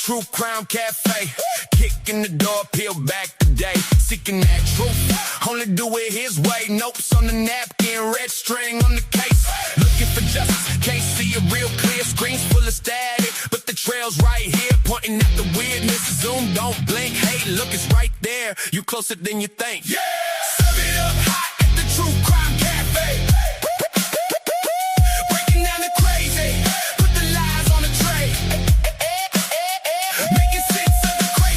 TruCrime Cafe. Kicking the door, peel back the day. Seeking that truth, only do it his way. Notes on the napkin, red string on the case. Looking for justice, can't see it real clear. Screens full of static, but the trail's right here, pointing at the weirdness. Zoom, don't blink, hey, look, it's right there. You closer than you think. Yeah! Serve it up hot at the TruCrime Cafe. Breaking down the crazy, put the lies on the tray. Making sense of the cray.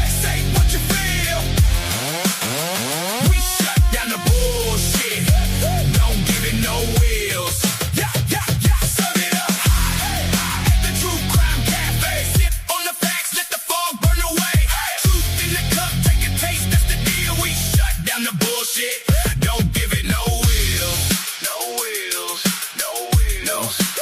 Say what you feel. We shut down the bullshit. Don't give it no wheels. Yeah. Serve it up hot at the TruCrime Cafe. Sip on the facts, let the fog burn away. Truth in the cup, take a taste, that's the deal. We shut down the bullshit. Don't give it no wheels. No wheels.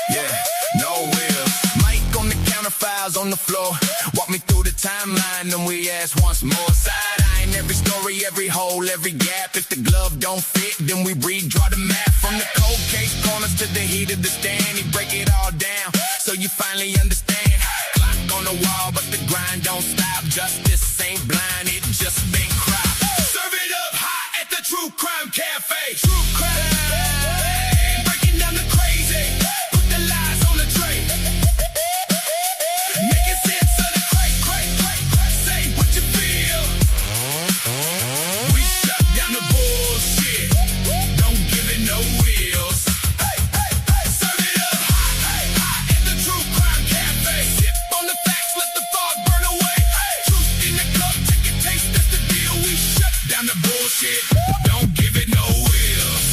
Yeah, no wheels. Mic on the counter, files on the floor. Walk me through the timeline, then we ask once more. Side-eyeing every story, every hole, every gap. If the glove don't fit, then we redraw the map. From the cold case corners to the heat of the stand, he break it all down, so you finally understand. Clock on the wall, but the grind don't stop. Justice ain't blind, it just been cropped. Serve it up hot at the TruCrime Cafe. True crime, breaking down the crazy. Put the lies on the tray. Making sense of the cray. Say what you feel. We shut down the bullshit. Don't give it no wheels. Serve it up hot at the TruCrime Cafe. Sip on the facts, let the fog burn away. Truth in the cup, take a taste, that's the deal. We shut down the bullshit. Don't give it no wheels.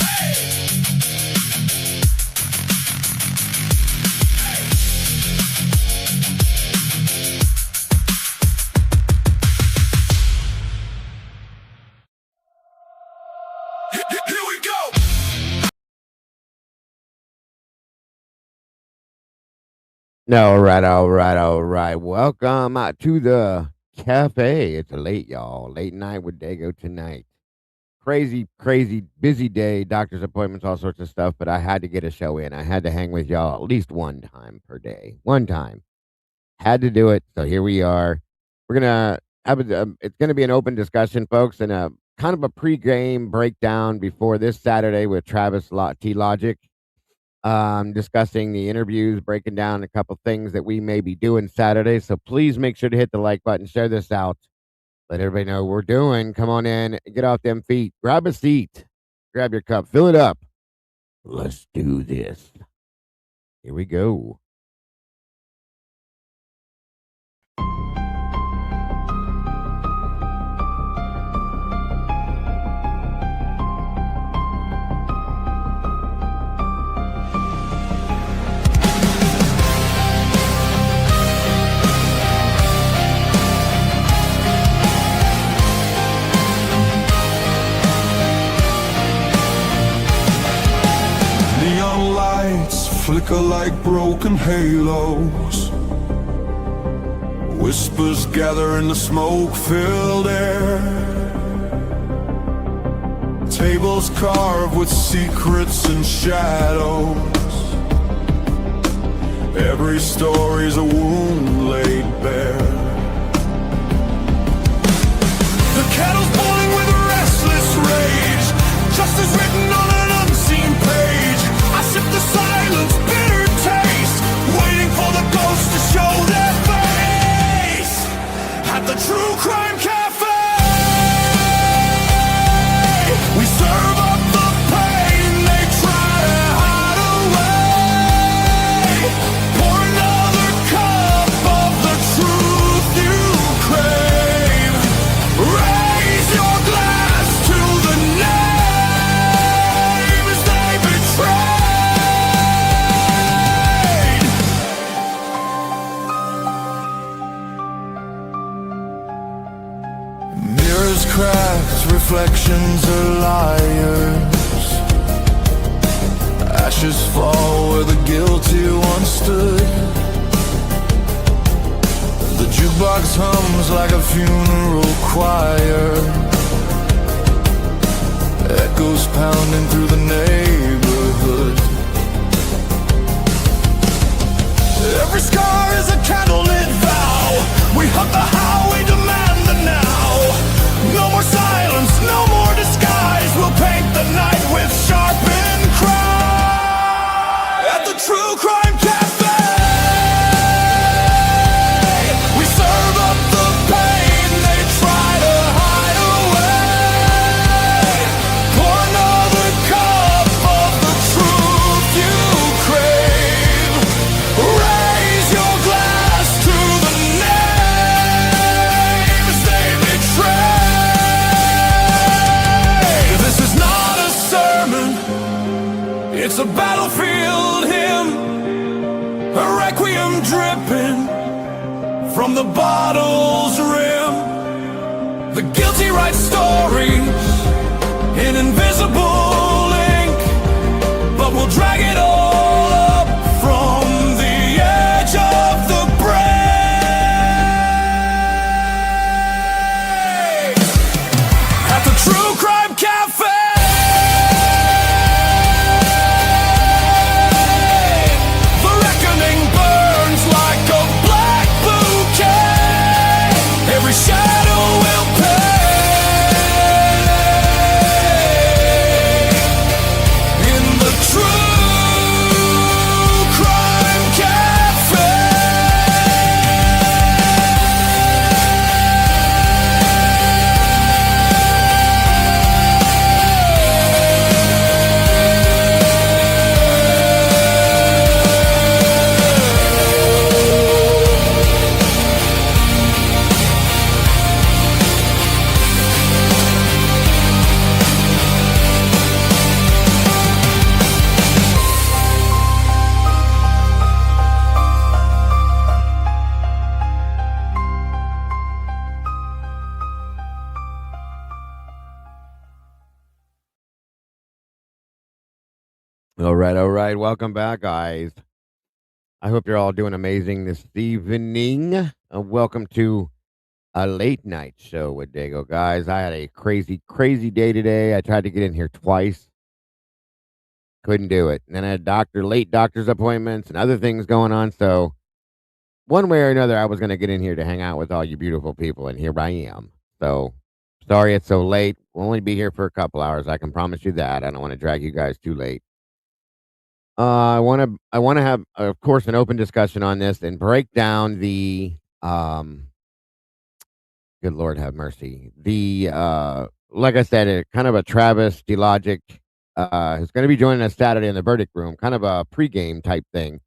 Here we go. All right. Welcome to the cafe. It's late, y'all. Late night with Dago tonight. Crazy, busy day, doctor's appointments, all sorts of stuff, but I had to get a show in. I had to hang with y'all at least one time per day. One time. Had to do it, so here we are. We're going to have it's going to be an open discussion, folks, and a kind of a pregame breakdown before this Saturday with Travis T. Logic. Discussing the interviews, breaking down a couple things that we may be doing Saturday. So please make sure to hit the like button, share this out, let everybody know what we're doing. Come on in, get off them feet, grab a seat, grab your cup, fill it up. Let's do this. Here we go. Neon lights flicker like broken halos. Whispers gather in the smoke-filled air. Tables carved with secrets and shadows. Every story's a wound laid bare. The kettle's boiling with restless rage. Justice written on an unseen page. I sip the silence, bitter taste, waiting for the ghosts to show their face. At the TruCrime Cafe, we serve up the pain they try to hide away. Pour another cup of the truth you crave. Raise your glass to the names they betrayed. Mirrors cracked, reflections are liars. Ashes fall where the guilty once stood. The jukebox hums like a funeral choir. Echoes pounding through the neighborhood. Every scar is a candlelit vow. the bottle's rim. The guilty write stories in invisible ink, but we'll drag it all up from the edge of the break. At the TruCrime Cafe, the reckoning burns like a black bouquet. Every shadow will pay in the TruCrime Cafe. All right, all right. Welcome back, guys. I hope you're all doing amazing this evening. Welcome to a late night show with Dago, guys. I had a crazy, crazy day today. I tried to get in here twice, couldn't do it. And then I had late doctor's appointments and other things going on. So one way or another, I was going to get in here to hang out with all you beautiful people, and here I am. So sorry it's so late. We'll only be here for a couple hours. I can promise you that. I don't want to drag you guys too late. I want to have, of course, an open discussion on this and break down the good Lord have mercy. The like I said, kind of a Travis DeLogic who's going to be joining us Saturday in the verdict room, kind of a pregame type thing,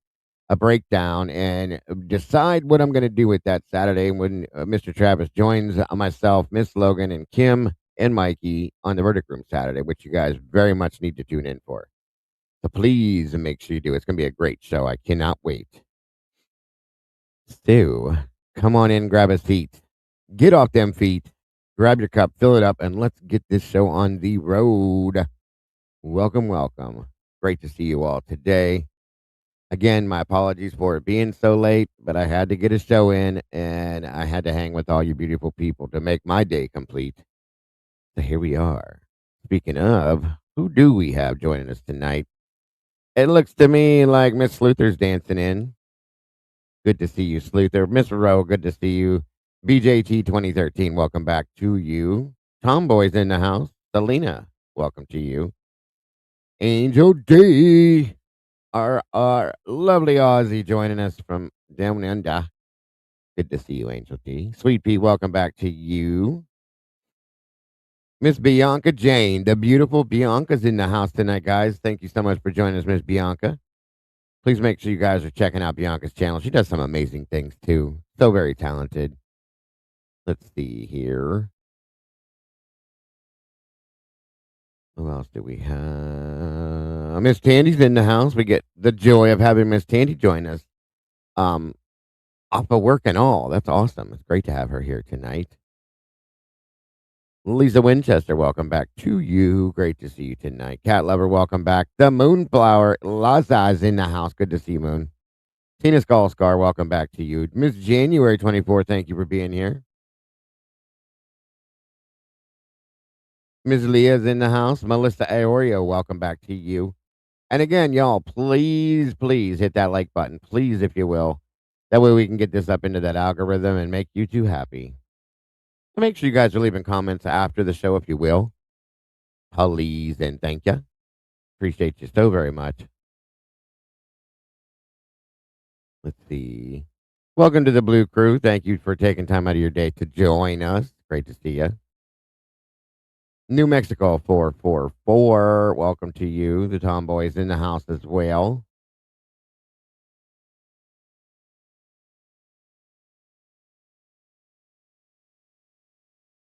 a breakdown, and decide what I'm going to do with that Saturday when Mr. Travis joins myself, Miss Logan, and Kim and Mikey on the verdict room Saturday, which you guys very much need to tune in for. So please make sure you do. It's going to be a great show. I cannot wait. Stu, come on in, grab a seat. Get off them feet. Grab your cup, fill it up, and let's get this show on the road. Welcome, welcome. Great to see you all today. Again, my apologies for it being so late, but I had to get a show in, and I had to hang with all you beautiful people to make my day complete. So here we are. Speaking of, who do we have joining us tonight? It looks to me like Miss Sluther's dancing in. Good to see you, Sluther. Miss Rowe, good to see you. BJT 2013, welcome back to you. Tomboy's in the house. Selena, welcome to you. Angel D, our lovely Aussie joining us from down under. Good to see you, Angel D. Sweet Pea, welcome back to you. Miss Bianca Jane, the beautiful Bianca's in the house tonight, guys. Thank you so much for joining us, Miss Bianca. Please make sure you guys are checking out Bianca's channel. She does some amazing things, too. So very talented. Let's see here. Who else do we have? Miss Tandy's in the house. We get the joy of having Miss Tandy join us. Off of work and all. That's awesome. It's great to have her here tonight. Lisa Winchester, welcome back to you. Great to see you tonight. Cat Lover, welcome back. The Moonflower Laza is in the house. Good to see you, Moon. Tina Skullscar, welcome back to you. Miss January 24, thank you for being here. Ms. Leah's in the house. Melissa Aorio, welcome back to you. And again, y'all, please, please hit that like button. Please, if you will. That way we can get this up into that algorithm and make you two happy. Make sure you guys are leaving comments after the show, if you will. Please and thank you. Appreciate you so very much. Let's see. Welcome to the Blue Crew. Thank you for taking time out of your day to join us. Great to see you. New Mexico 444. Welcome to you. The Tomboys in the house as well.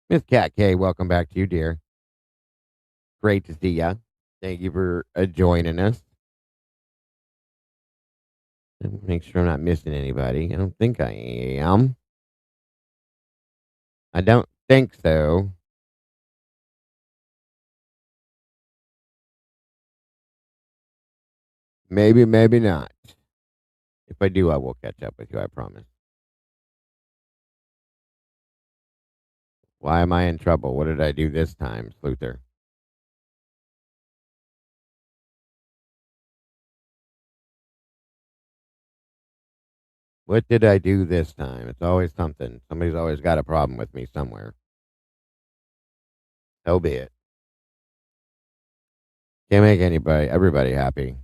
Miss Cat K, welcome back to you, dear. Great to see ya. Thank you for joining us. Make sure I'm not missing anybody. I don't think I am. I don't think so. Maybe, maybe not. If I do, I will catch up with you, I promise. Why am I in trouble? What did I do this time, Sluther? What did I do this time? It's always something. Somebody's always got a problem with me somewhere. So be it. Can't make everybody happy.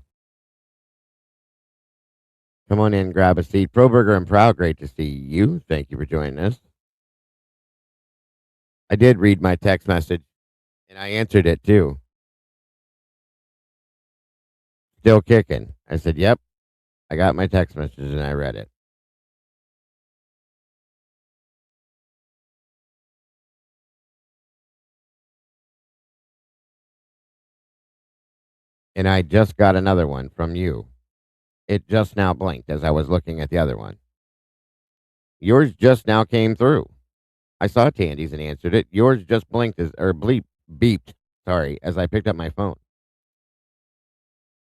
Come on in, grab a seat. Proberger and Proud, great to see you. Thank you for joining us. I did read my text message, and I answered it too. Still kicking. I said, yep, I got my text message, and I read it. And I just got another one from you. It just now blinked as I was looking at the other one. Yours just now came through. I saw Tandy's and answered it. Yours just blinked or beeped, sorry, as I picked up my phone.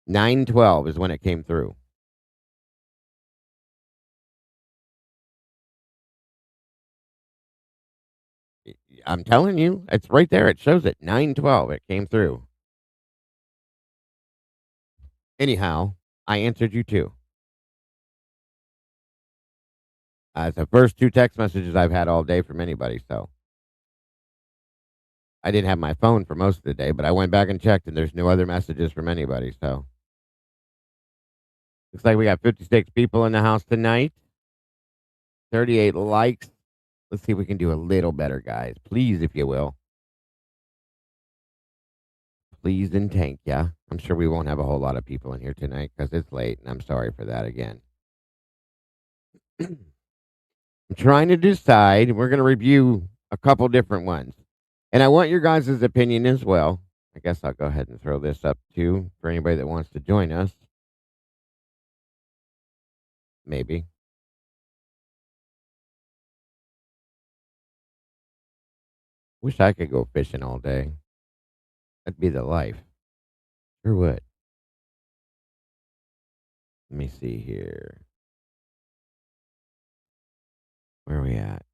9:12 is when it came through. I'm telling you, it's right there. It shows it. 9:12. It came through. Anyhow, I answered you too. It's the first two text messages I've had all day from anybody, so I didn't have my phone for most of the day, but I went back and checked, and there's no other messages from anybody, so looks like we got 56 people in the house tonight, 38 likes. Let's see if we can do a little better, guys. Please, if you will. Please and thank ya. I'm sure we won't have a whole lot of people in here tonight because it's late, and I'm sorry for that again. I'm trying to decide. We're going to review a couple different ones. And I want your guys' opinion as well. I guess I'll go ahead and throw this up too for anybody that wants to join us. Maybe. Wish I could go fishing all day. That'd be the life. Sure would. Let me see here. Where are we at?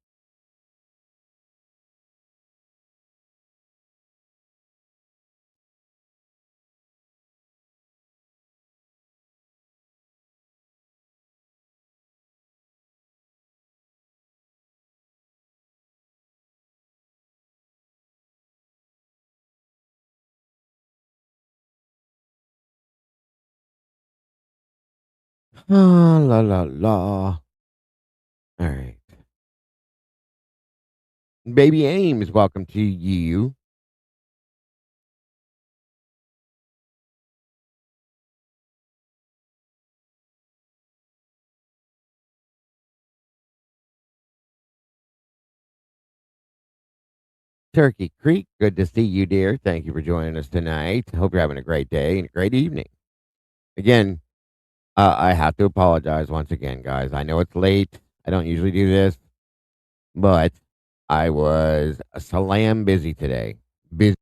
Ah, la la la. All right. Baby Ames, welcome to you. Turkey Creek, good to see you, dear. Thank you for joining us tonight. Hope you're having a great day and a great evening. Again, I have to apologize once again, guys. I know it's late. I don't usually do this, but I was slam busy today. Busy,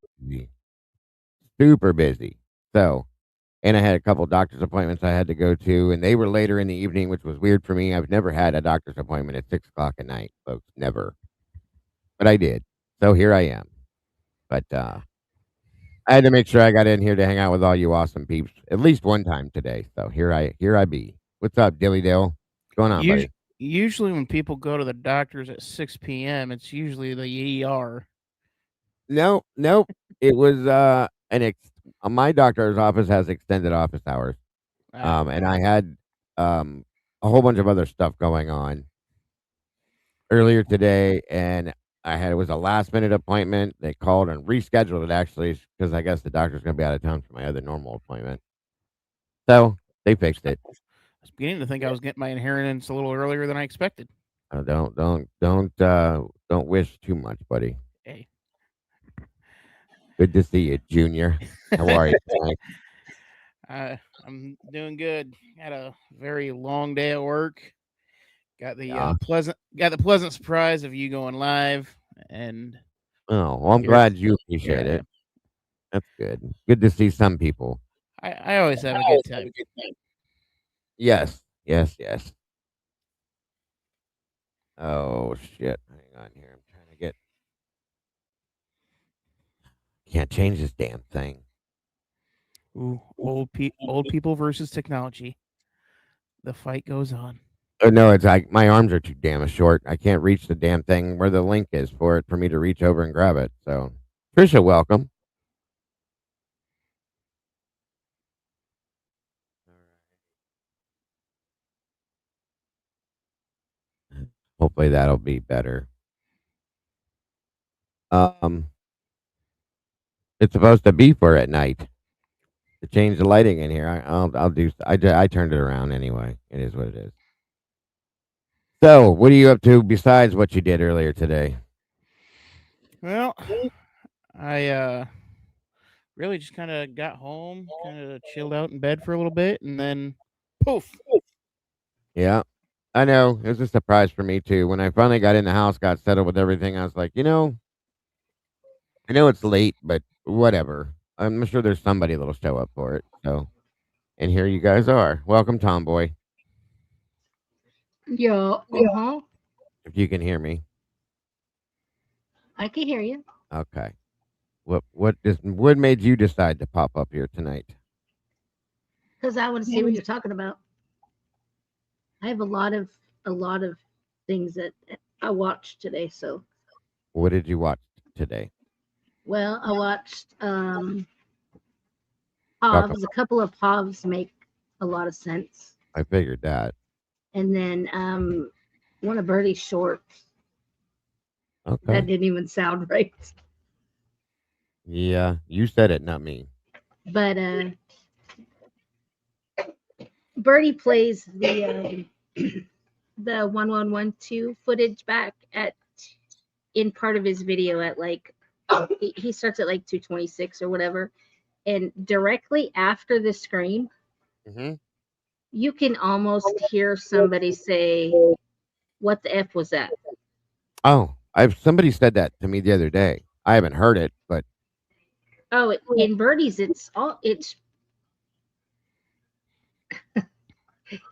super busy. So, and I had a couple doctor's appointments I had to go to, and they were later in the evening, which was weird for me. I've never had a doctor's appointment at 6 o'clock at night, folks. Never. But I did. So here I am. But I had to make sure I got in here to hang out with all you awesome peeps at least one time today. So here I be. What's up, Dilly Dill? What's going on, buddy? Usually, when people go to the doctors at 6 p.m., it's usually the ER. Nope. It was my doctor's office has extended office hours. And I had a whole bunch of other stuff going on earlier today, and it was a last minute appointment. They called and rescheduled it actually because I guess the doctor's going to be out of town for my other normal appointment. So they fixed it. I was beginning to think I was getting my inheritance a little earlier than I expected. Don't wish too much, buddy. Hey. Good to see you, Junior. How are you tonight? I'm doing good. Had a very long day at work. Got the Yeah. pleasant surprise of you going live. and Oh, well, I'm you're glad you appreciate yeah. it. That's good. Good to see some people. I always have a good time. Yes, yes, yes. Oh shit! Hang on here. I'm trying to get. Can't change this damn thing. Ooh, old people versus technology. The fight goes on. Oh no, it's like my arms are too damn short. I can't reach the damn thing where the link is for it for me to reach over and grab it. So, Trisha, welcome. Hopefully that'll be better. Um, it's supposed to be for at night to change the lighting in here. I'll do. I turned it around anyway. It is what it is. So, what are you up to besides what you did earlier today? Well, I really just kind of got home, kind of chilled out in bed for a little bit, and then poof. Yeah, I know. It was a surprise for me too. When I finally got in the house, got settled with everything, I was like, I know it's late, but whatever. I'm sure there's somebody that'll show up for it. So, and here you guys are. Welcome, Tomboy. Yeah, huh. If you can hear me, I can hear you. okay. What made you decide to pop up here tonight? Because I want to see what you're talking about. I have a lot of things that I watched today. So, What did you watch today? well, I watched Talk. Povs. A couple of Povs make a lot of sense, I figured that. and then one of Birdie's shorts Okay. that didn't even sound right. Yeah, you said it, not me. But Birdie plays the 1112 footage back at in part of his video at like he starts at like 226 or whatever, and directly after the scream Mm-hmm. you can almost hear somebody say, "What the f was that?" Oh, I've somebody said that to me the other day. I haven't heard it, but Oh, in Birdie's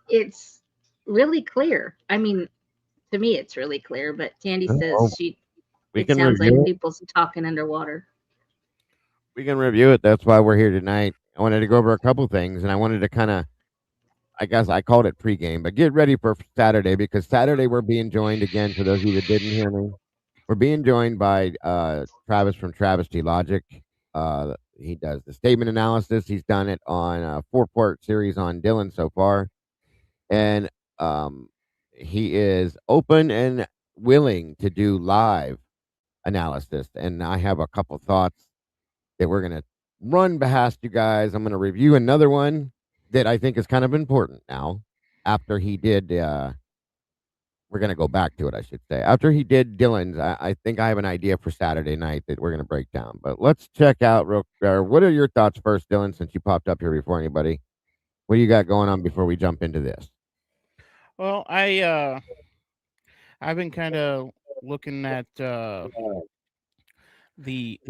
it's really clear. I mean, to me it's really clear, but Tandy well, says we it can sounds like review it. people's talking underwater. We can review it. That's why we're here tonight. I wanted to go over a couple things, and I wanted to kind of, I guess I called it pregame, but get ready for Saturday because Saturday we're being joined again. For those of you that didn't hear me, we're being joined by Travis from Travesty Logic. He does the statement analysis. He's done it on a 4-part series on Dylan so far, and um, he is open and willing to do live analysis. And I have a couple thoughts that we're gonna run past you guys. I'm gonna review another one that I think is kind of important now. After he did, we're gonna go back to it. I should say after he did Dylan's. I think I have an idea for Saturday night that we're gonna break down. But let's check out real. What are your thoughts first, Dylan? Since you popped up here before anybody, what do you got going on before we jump into this? Well, I've been kind of looking at the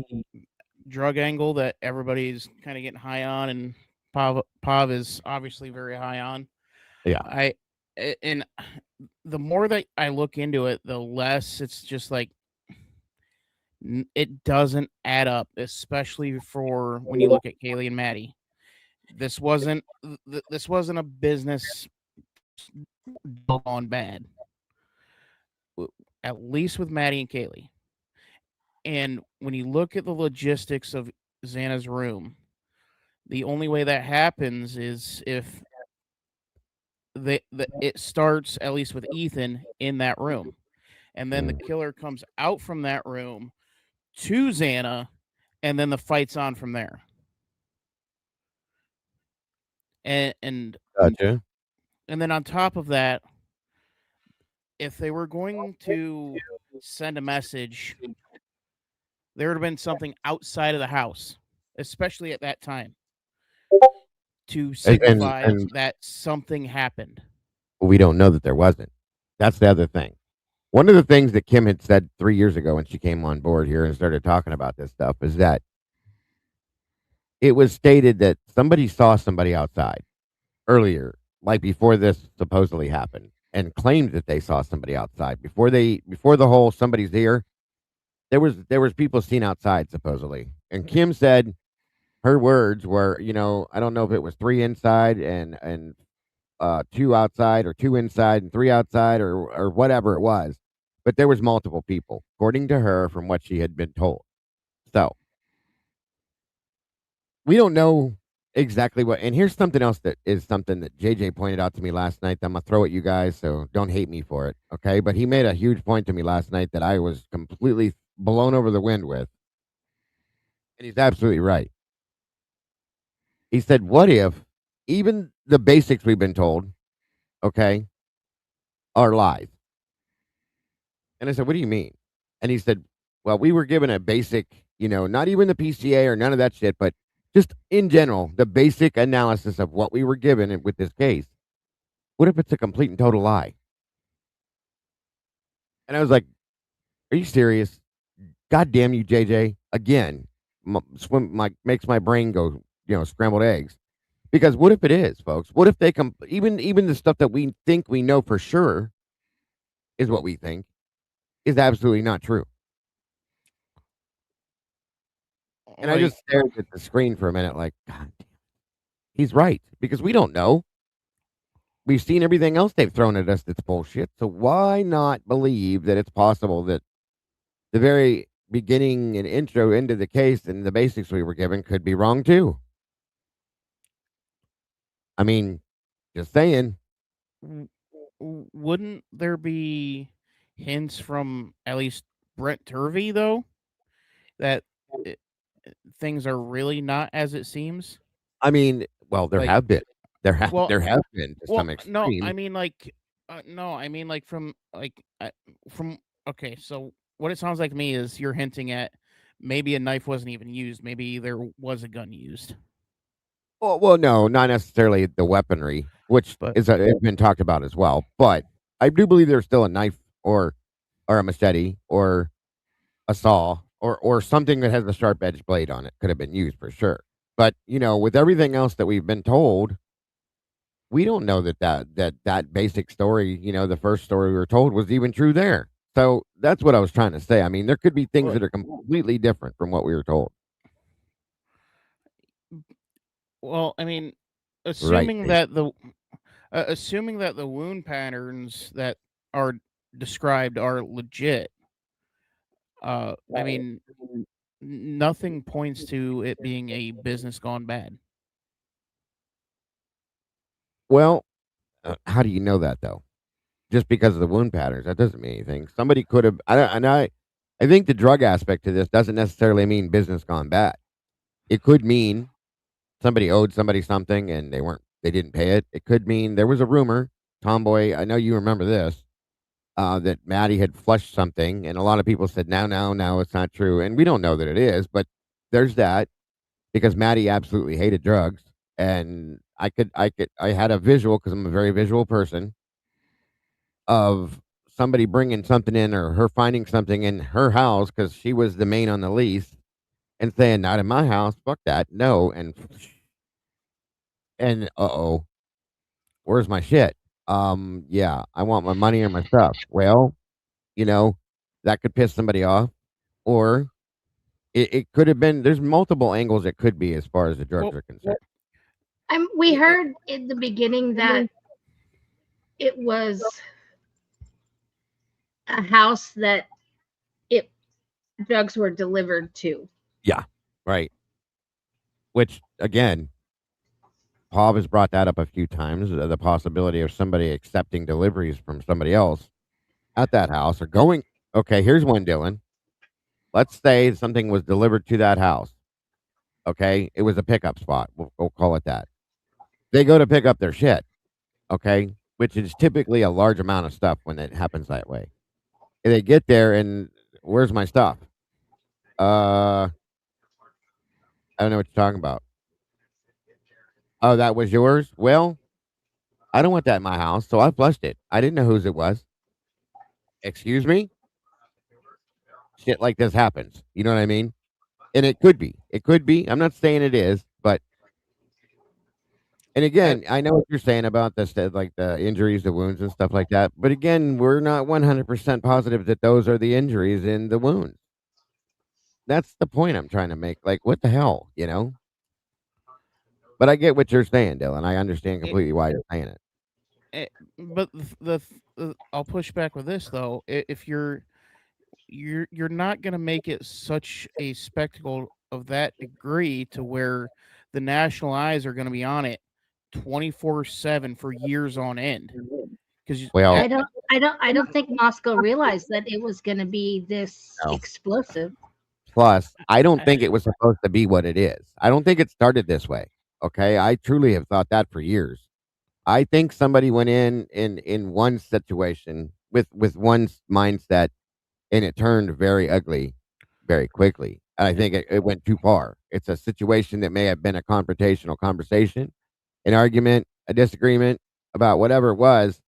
drug angle that everybody's kind of getting high on, and Pav is obviously very high on. Yeah. And the more that I look into it, the less it's just like it doesn't add up, especially for when you look at Kaylee and Maddie. This wasn't a business gone bad, at least with Maddie and Kaylee. And when you look at the logistics of Xana's room, the only way that happens is if it starts, at least with Ethan, in that room. And then the killer comes out from that room to Xana, and then the fight's on from there. And Gotcha. and then on top of that, if they were going to send a message, there would have been something outside of the house, especially at that time, to signify And that something happened. we don't know that there wasn't. That's the other thing. One of the things that Kim had said 3 years ago when she came on board here and started talking about this stuff is that it was stated that somebody saw somebody outside earlier, like before this supposedly happened, and claimed that they saw somebody outside before the whole somebody's here. There was people seen outside supposedly, and Kim said her words were, I don't know if it was three inside and two outside, or two inside and three outside, or whatever it was, but there was multiple people, according to her, from what she had been told. So we don't know exactly what. And here's something else that is something that JJ pointed out to me last night. That I'm gonna throw at you guys, so don't hate me for it, okay? But he made a huge point to me last night that I was completely blown over the wind with, and he's absolutely right. He said, "What if even the basics we've been told, okay, are lies?" And I said, "What do you mean?" And he said, "Well, we were given a basic, not even the PCA or none of that shit, but just in general, the basic analysis of what we were given with this case. What if it's a complete and total lie?" And I was like, "Are you serious? God damn you, JJ!" Again, makes my brain go, scrambled eggs. Because what if it is, folks? What if they even the stuff that we think we know for sure is what we think is absolutely not true? And I Like, just stared at the screen for a minute, like, God, he's right, because we don't know. We've seen everything else they've thrown at us that's bullshit. So why not believe that it's possible that the very beginning and intro into the case and the basics we were given could be wrong too? I mean, just saying. w- wouldn't there be hints from at least Brent Turvey though that it, things are really not as it seems? I mean, well, there Like, have been. well, There have been to well, some no, extreme. I mean like, no, I mean like from okay. So what it sounds like to me is you're hinting at maybe a knife wasn't even used. Maybe there was a gun used, Well, no, not necessarily the weaponry, which but has been talked about as well. But I do believe there's still a knife or a machete or a saw or something that has a sharp edged blade on it could have been used for sure. But with everything else that we've been told, we don't know that basic story, the first story we were told was even true there. So that's what I was trying to say. I mean, there could be things well, that are completely different from what we were told. I mean, Right. assuming Dave. that the wound patterns that are described are legit, I mean, nothing points to it being a business gone bad. Well, how do you know that though? Just because of the wound patterns, that doesn't mean anything. Somebody could have. I think the drug aspect to this doesn't necessarily mean business gone bad. It could mean somebody owed somebody something and they didn't pay it. It could mean there was a rumor, Tomboy. I know you remember this. That Maddie had flushed something, and a lot of people said, "No, no, no, it's not true." And we don't know that it is, but there's that because Maddie absolutely hated drugs, and I had a visual because I'm a very visual person of somebody bringing something in or her finding something in her house because she was the main on the lease and saying, "Not in my house, fuck that, no," and where's my shit? Yeah, I want my money or my stuff. Well, you know, that could piss somebody off, or it could have been. There's multiple angles it could be as far as the drugs Well, are concerned. We it, it, heard in the beginning that it was a house that it drugs were delivered to. Yeah, right. Which again, Pav has brought that up a few times. The possibility of somebody accepting deliveries from somebody else at that house or going. Okay, here's one, Dylan. Let's say something was delivered to that house. Okay, it was a pickup spot. We'll call it that. They go to pick up their shit. Okay, which is typically a large amount of stuff when it happens that way. And they get there and where's my stuff? I don't know what you're talking about. Oh, that was yours? Well, I don't want that in my house, so I flushed it. I didn't know whose it was. excuse me, shit like this happens. You know what I mean? And it could be. It could be. I'm not saying it is, but and Uh, again, I know what you're saying about this, like the injuries, the wounds, and stuff like that. But again, we're not 100% positive that those are the injuries in the wounds. That's the point I'm trying to make. Like, what the hell, you know? But I get what you're saying, Dylan. I understand it, completely why you're saying it. but I'll push back with this though. If you're not going to make it such a spectacle of that degree to where the national eyes are going to be on it 24/7 for years on end because Well, I don't think Moscow realized that it was going to be this no. explosive. Plus, I don't think it was supposed to be what it is. I don't think it started this way. Okay, I truly have thought that for years. I think somebody went in one situation with one mindset, and it turned very ugly very quickly. And I think it went too far. It's a situation that may have been a confrontational conversation, an argument, a disagreement about whatever it was,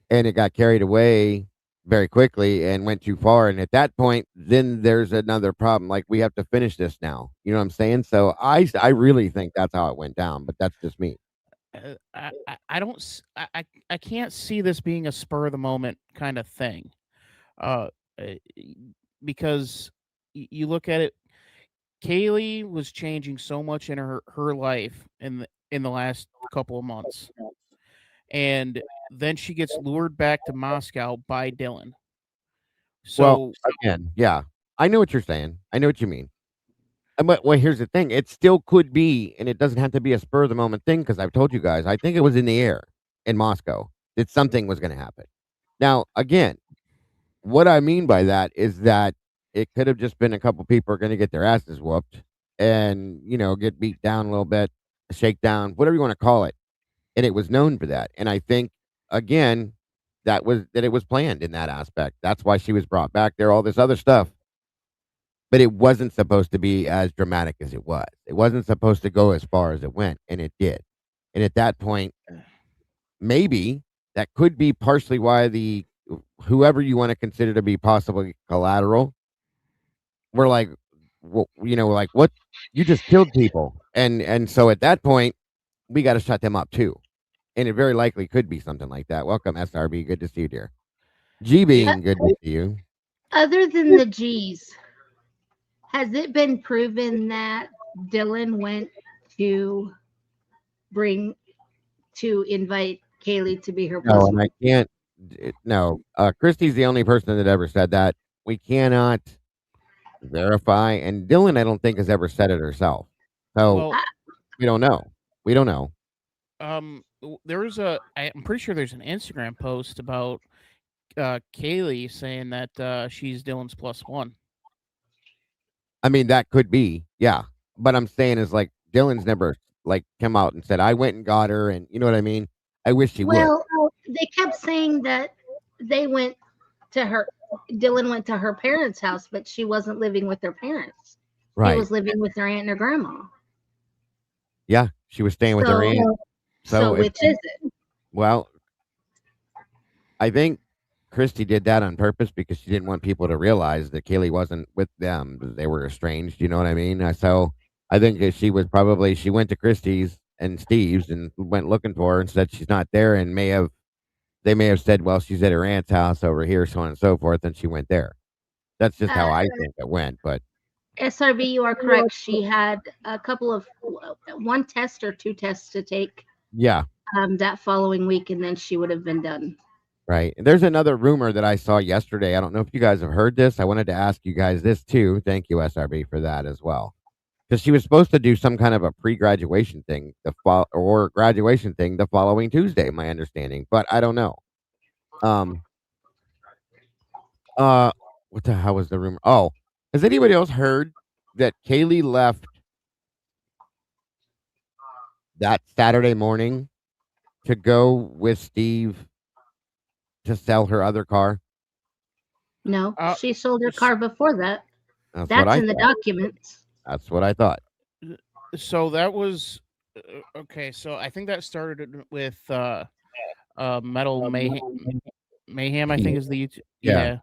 and it got carried away very quickly and went too far. And at that point, then there's another problem. Like we have to finish this now. You know what I'm saying? So I really think that's how it went down. But that's just me. I don't I can't see this being a spur of the moment kind of thing uh uh, because you look at it. Kaylee was changing so much in her life in the last couple of months, and then she gets lured back to Moscow by Dylan. Well, So, again, yeah, I know what you're saying. I know what you mean. But well, here's the thing. It still could be, and it doesn't have to be a spur of the moment thing because I've told you guys. I think it was in the air in Moscow that something was going to happen. Now, again, what I mean by that is that it could have just been a couple people are going to get their asses whooped and, get beat down a little bit, a shakedown, whatever you want to call it. And it was known for that. And I think, again, that it was planned in that aspect. That's why she was brought back there, all this other stuff. But it wasn't supposed to be as dramatic as it was. It wasn't supposed to go as far as it went, and it did. And at that point, maybe that could be partially why the whoever you want to consider to be possibly collateral were like, like what you just killed people, and so at that point we got to shut them up too, and it very likely could be something like that. Welcome, SRB. Good to see you, dear. G it, being good to see you. Other than the G's, has it been proven that Dylan went to bring to invite Kaylee to be her No, plus and one? I can't. No, Christy's the only person that ever said that. We cannot verify, and Dylan, I don't think has ever said it herself. So well, we don't know. We don't know. there was I'm pretty sure there's an Instagram post about Kaylee saying that she's Dylan's plus one. I mean, that could be, yeah. But I'm saying is like Dylan's never like come out and said I went and got her, and you know what I mean. I wish he would. Well, they kept saying that they went to her. Dylan went to her parents' house, but she wasn't living with her parents. She Right? was living with her aunt and her grandma. Yeah, she was staying with her So, aunt. so If, which is it? well, I think Christy did that on purpose because she didn't want people to realize that Kaylee wasn't with them. They were estranged. You know what I mean? So I think that she went to Christy's and Steve's and went looking for her and said she's not there, and they may have said, well, she's at her aunt's house over here, so on and so forth, and she went there. That's just how Uh, I think it went. But SRB, you are correct. She had a couple of one test or two tests to take yeah, that following week, and then she would have been done. right. And there's another rumor that I saw yesterday. I don't know if you guys have heard this. I wanted to ask you guys this too. Thank you, SRB, for that as well. Because she was supposed to do some kind of a pre-graduation thing or graduation thing the following Tuesday, my understanding, but I don't know. Um, what the hell was the rumor? Oh, has anybody else heard that Kaylee left that Saturday morning to go with Steve to sell her other car? No, Uh, she sold her car before that. That's what That's I in the thought. documents. That's what I thought. So that was okay. So I think that started with Metal Mayhem. Mayhem, I think, is the YouTube. Yeah. Yeah,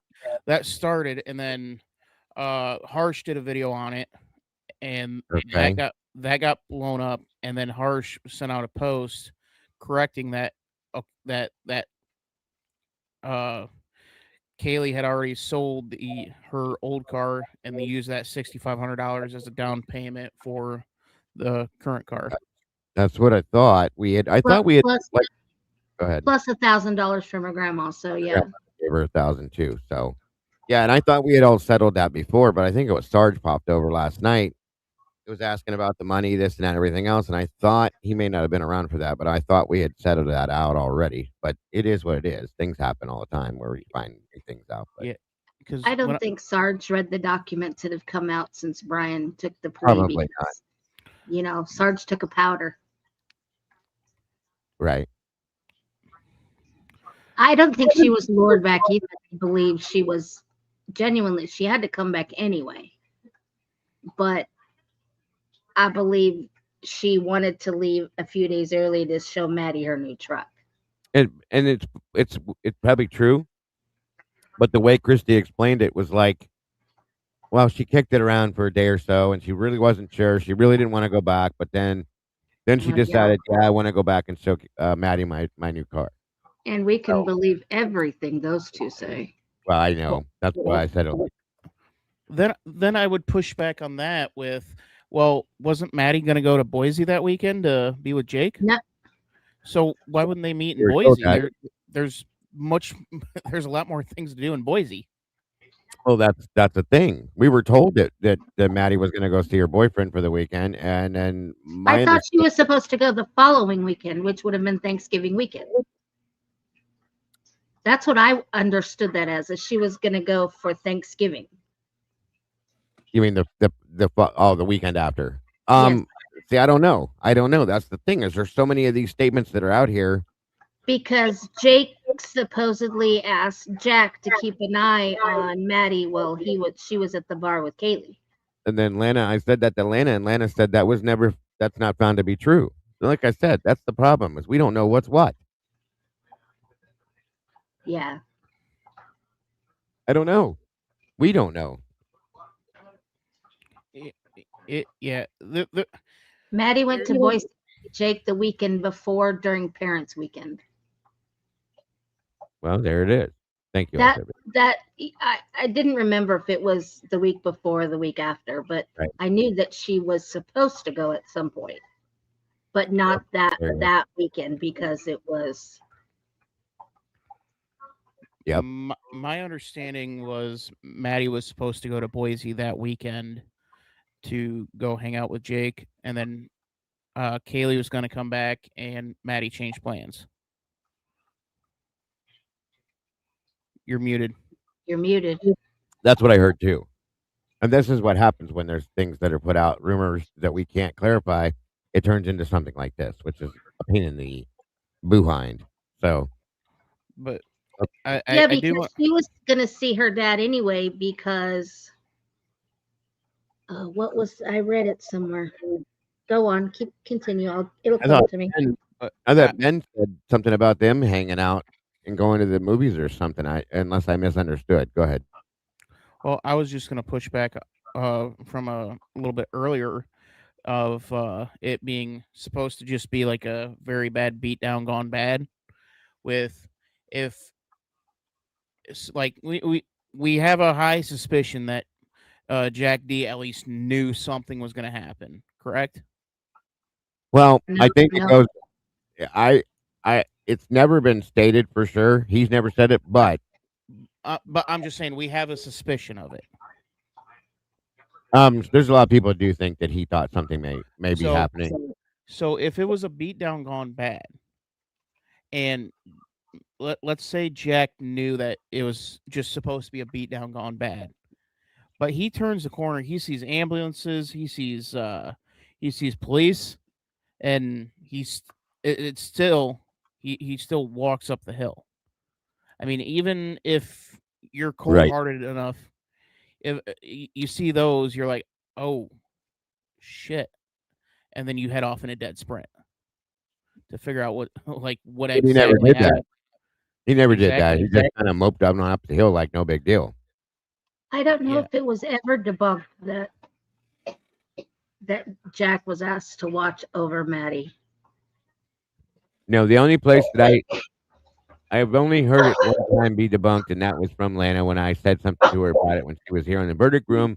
that started, and then Harsh did a video on it, and Okay. that got blown up, and then Harsh sent out a post correcting that uh Kaylee had already sold her old car, and they used that $6,500 as a down payment for the current car. That's what I thought. I Plus, thought we had plus, like. Go ahead. plus $1,000 from her grandma. So Yeah, yeah, gave her 1,000 too. So yeah, and I thought we had all settled that before, but I think it was Sarge popped over last night. It was asking about the money, this and that, everything else, and I thought he may not have been around for that, but I thought we had settled that out already. But it is what it is. Things happen all the time where we find new things out. But Yeah, because I don't think Sarge read the documents that have come out since Bryan took the plea probably not. because, Sarge took a powder. Right. I don't think she was lured back either. I believe she was genuinely, she had to come back anyway. But I believe she wanted to leave a few days early to show Maddie her new truck. And it's probably true, but the way Christy explained it was like, well, she kicked it around for a day or so, and she really wasn't sure. She really didn't want to go back, but then she Yeah. decided, yeah, I want to go back and show Maddie my new car. And we can So- believe everything those two say. Well, I know that's why I said it. then I would push back on that with, well, wasn't Maddie going to go to Boise that weekend to be with Jake? No. So why wouldn't they meet in We were told Boise? that. There's there's a lot more things to do in Boise. Well, that's the thing. We were told that Maddie was going to go see her boyfriend for the weekend, and then I thought she was supposed to go the following weekend, which would have been Thanksgiving weekend. That's what I understood that as she was going to go for Thanksgiving. You mean the weekend after? Yes. See, I don't know. That's the thing, is there's so many of these statements that are out here. Because Jake supposedly asked Jack to keep an eye on Maddie while she was at the bar with Kaylee. And then I said that to Lana, and Lana said that's not found to be true. So like I said, that's the problem, is we don't know what's what. Yeah. I don't know. We don't know. Yeah. Maddie went to Boise with Jake the weekend before during Parents' Weekend. Well, there it is. Thank you. That I didn't remember if it was the week before or the week after, but Right. I knew that she was supposed to go at some point, but not that weekend because it was. Yep. My understanding was Maddie was supposed to go to Boise that weekend to go hang out with Jake, and then Kaylee was going to come back, and Maddie changed plans. You're muted. You're muted. That's what I heard too. And this is what happens when there's things that are put out, rumors that we can't clarify. It turns into something like this, which is a pain in the behind. So, but Yeah, I because do want. she was gonna see her dad anyway because what was I read it somewhere. Go on, continue. It'll I come thought to me. I thought Ben said something about them hanging out and going to the movies or something. Unless I misunderstood. Go ahead. Well, I was just going to push back from a little bit earlier of it being supposed to just be like a very bad beatdown gone bad. With if it's like we have a high suspicion that Jack D at least knew something was going to happen. Correct? Well, No, I think no. it goes. It's never been stated for sure. He's never said it, but I'm just saying we have a suspicion of it. there's a lot of people who do think that he thought something may be happening. So if it was a beatdown gone bad, and let's say Jack knew that it was just supposed to be a beatdown gone bad, but he turns the corner, he sees ambulances, he sees police, and he still walks up the hill. I mean, even if you're cold-hearted enough, if you see those, you're like, oh shit, and then you head off in a dead sprint to figure out what He never exactly did that. happened. He never did that. Exactly. He just kind of moped up and up the hill like no big deal. I don't know Yeah. if it was ever debunked that Jack was asked to watch over Maddie. No, the only place that I've only heard it one time be debunked, and that was from Lana when I said something to her about it when she was here in the verdict room,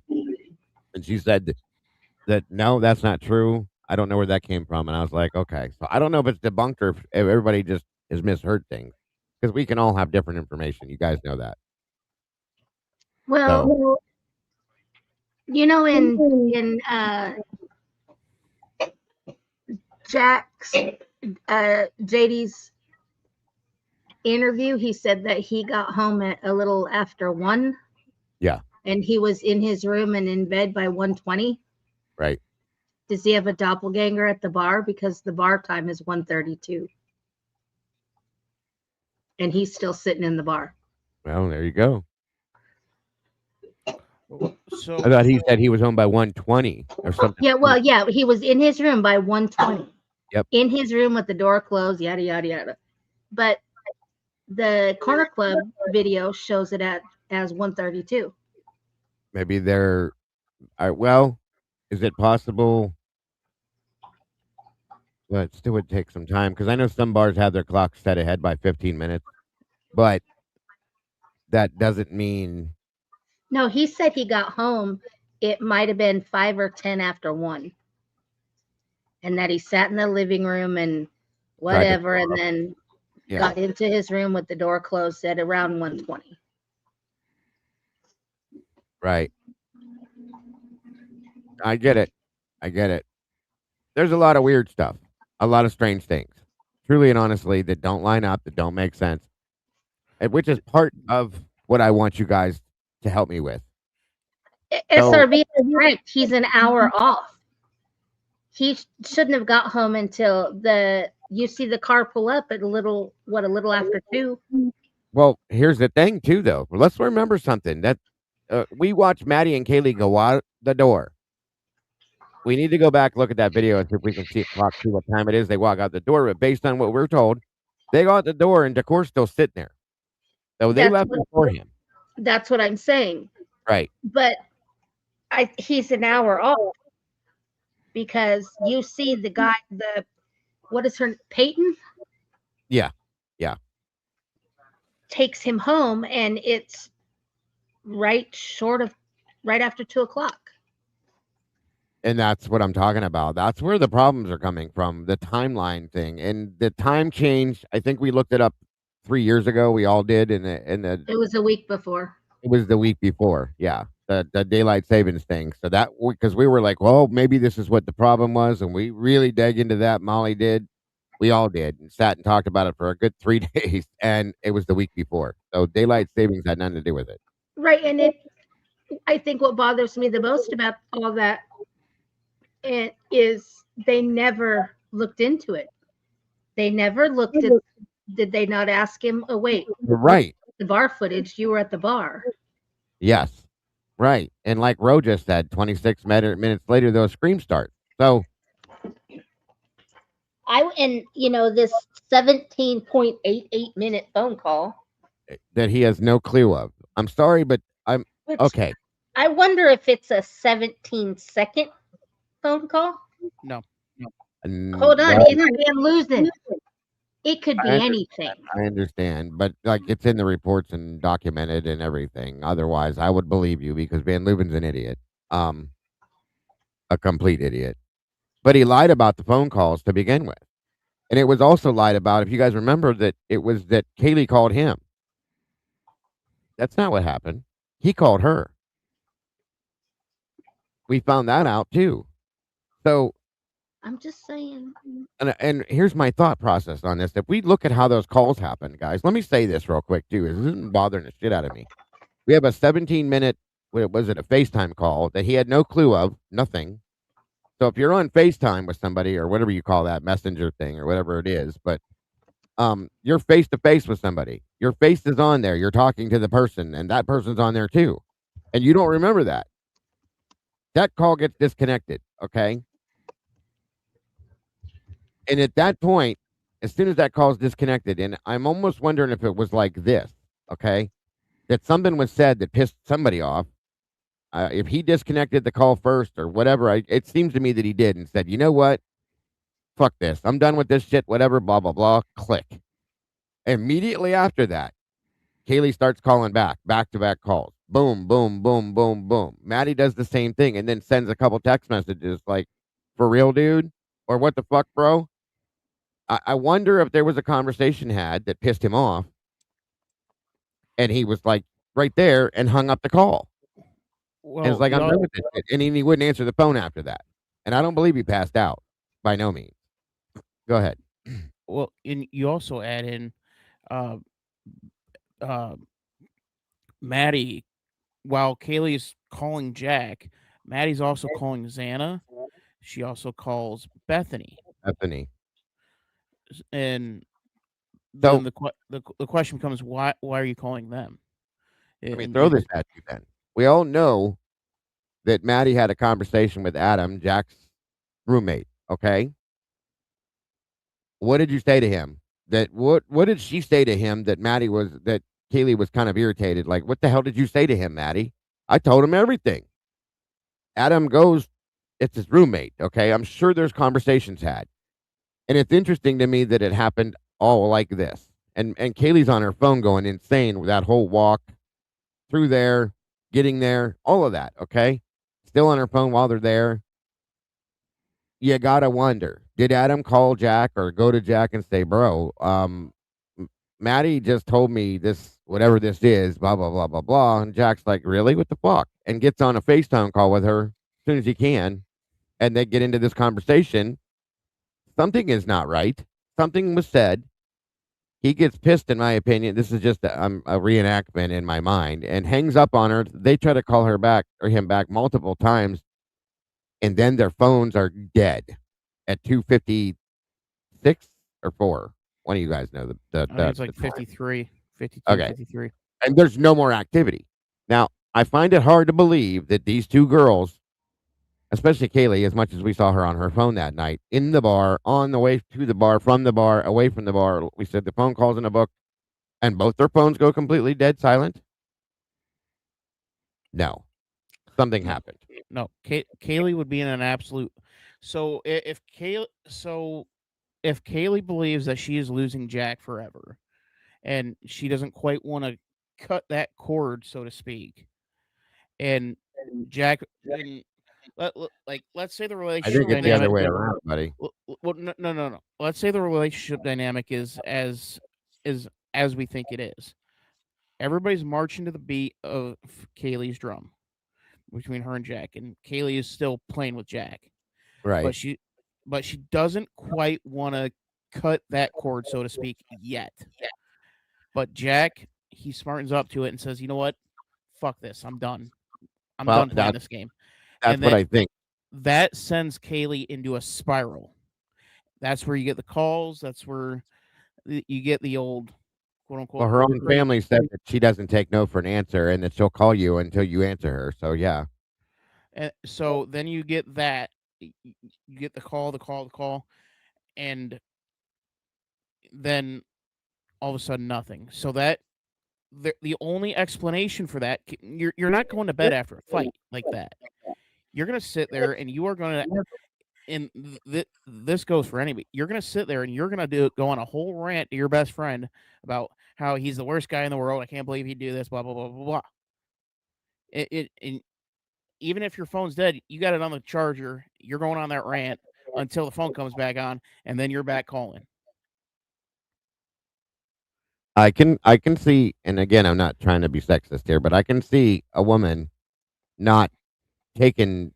and she said that no, that's not true. I don't know where that came from, and I was like, okay, so I don't know if it's debunked or if everybody just has misheard things because we can all have different information. You guys know that. Well, So you know, in Jack's JD's interview, he said that he got home at a little after 1. Yeah. And he was in his room and in bed by 1:20. right, Does he have a doppelganger at the bar? Because the bar time is 1:32. And he's still sitting in the bar. well, there you go. So I thought he said he was home by 1:20 or something. Yeah, well, yeah, he was in his room by 1:20. Yep. In his room with the door closed, yada, yada, yada. But the Corner Club video shows it as 1:32. Maybe they're well. Is it possible? Well, it still would take some time because I know some bars have their clocks set ahead by 15 minutes, but that doesn't mean No, he said he got home. It might have been 5 or 10 after 1. And that he sat in the living room and whatever, and then yeah. got into his room with the door closed at around 1:20. Right. I get it. I get it. There's a lot of weird stuff, a lot of strange things, truly and honestly, that don't line up, that don't make sense, and which is part of what I want you guys to help me with. SRB is correct. He's an hour off. He shouldn't have got home until you see the car pull up at a little after 2. Well, here's the thing, too, though. Let's remember something that we watched Maddie and Kaylee go out the door. We need to go back, look at that video, and see if we can see what time it is. They walk out the door, but based on what we're told, they go out the door and Decor's still sitting there. So they left before him. That's what I'm saying. Right. But he's an hour off because you see the guy, what is her, Peyton? Yeah. Yeah. Takes him home, and it's right after 2:00. And that's what I'm talking about. That's where the problems are coming from, the timeline thing. And the time change, I think we looked it up 3 years ago. We all did. It was a week before. It was the week before. Yeah. The daylight savings thing. So because we were like, well, maybe this is what the problem was. And we really dug into that. Molly did. We all did, and sat and talked about it for a good 3 days. And it was the week before. So daylight savings had nothing to do with it. Right. And I think what bothers me the most about all that is they never looked into it. They never looked at, did they not ask him, oh, wait, Right. the bar footage, you were at the bar. Yes. Right. And like Ro just said, 26 minutes later, those screams start. So this 17.88 minute phone call that he has no clue of. I'm sorry, but okay. I wonder if it's a 17-second phone call. No. Hold on, I'm losing. It could be anything. I understand, but like it's in the reports and documented and everything. Otherwise, I would believe you because Van Leuven's an idiot, a complete idiot. But he lied about the phone calls to begin with, and it was also lied about. If you guys remember that it was that Kaylee called him. That's not what happened. He called her. We found that out too. So I'm just saying. And here's my thought process on this. If we look at how those calls happen, guys, let me say this real quick too. This isn't bothering the shit out of me. We have a 17-minute, what was it, a FaceTime call that he had no clue of, nothing. So if you're on FaceTime with somebody or whatever you call that messenger thing or whatever it is, but you're face to face with somebody. Your face is on there. You're talking to the person, and that person's on there too. And you don't remember that. That call gets disconnected, okay? And at that point, as soon as that call's disconnected, and I'm almost wondering if it was like this, okay, that something was said that pissed somebody off. If he disconnected the call first or whatever, it seems to me that he did and said, you know what? Fuck this. I'm done with this shit, whatever, blah, blah, blah. Click. Immediately after that, Kaylee starts calling back to back calls. Boom, boom, boom, boom, boom. Maddie does the same thing and then sends a couple text messages like, for real, dude? Or what the fuck, bro? I wonder if there was a conversation had that pissed him off and he was like right there and hung up the call. And it's Well, like, I'm done with this shit. And he wouldn't answer the phone after that. And I don't believe he passed out by no means. Go ahead. well, and you also add in uh, uh, Maddie while Kaylee's calling Jack. Maddie's also calling Xana. She also calls Bethany, Bethany. and So then the question becomes why are you calling them? let me And throw this at you then. We all know that Maddie had a conversation with Adam, Jack's roommate. Okay. What did you say to him? What did she say to him that Kaylee was kind of irritated? Like, what the hell did you say to him, Maddie? I told him everything. Adam goes, it's his roommate. Okay. I'm sure there's conversations had. And it's interesting to me that it happened all like this. And Kaylee's on her phone going insane with that whole walk through there, getting there, all of that. Okay. Still on her phone while they're there. You gotta wonder, did Adam call Jack or go to Jack and say, bro, Maddie just told me this, whatever this is, blah, blah, blah, blah, blah. And Jack's like, really? What the fuck? And gets on a FaceTime call with her as soon as he can. And they get into this conversation. Something is not right. Something was said. He gets pissed, in my opinion. This is just a reenactment in my mind, and hangs up on her. They try to call her back or him back multiple times, and then their phones are dead at 2:56 or 4. One of you guys know I think it's like 53, 52, Okay. 53. And there's no more activity. Now, I find it hard to believe that these two girls, especially Kaylee, as much as we saw her on her phone that night, in the bar, on the way to the bar, from the bar, away from the bar, we said the phone calls in a book, and both their phones go completely dead silent. No, something happened. No, Kaylee would be in an absolute. So if Kaylee believes that she is losing Jack forever, and she doesn't quite want to cut that cord, so to speak, and Jack, and let's say the I relationship think it's the other dynamic. way around, buddy. Well, no. Let's say the relationship dynamic is as we think it is. Everybody's marching to the beat of Kaylee's drum between her and Jack, and Kaylee is still playing with Jack, Right. but she doesn't quite want to cut that cord, so to speak, yet. But Jack, he smartens up to it and says, "You know what? Fuck this. I'm done. I'm Well, done playing this game." That's And what then I think. that sends Kaylee into a spiral. That's where you get the calls. That's where you get the old quote unquote. Well, her own family said that she doesn't take no for an answer and that she'll call you until you answer her. So, yeah. And so then you get that. You get the call, and then all of a sudden nothing. So that the only explanation for that, you're not going to bed after a fight like that. You're going to sit there and you are going to, and this goes for anybody. You're going to sit there and you're going to go on a whole rant to your best friend about how he's the worst guy in the world. I can't believe he'd do this, blah, blah, blah, blah, blah. And even if your phone's dead, you got it on the charger. You're going on that rant until the phone comes back on, and then you're back calling. I can see, and again, I'm not trying to be sexist here, but I can see a woman not taking,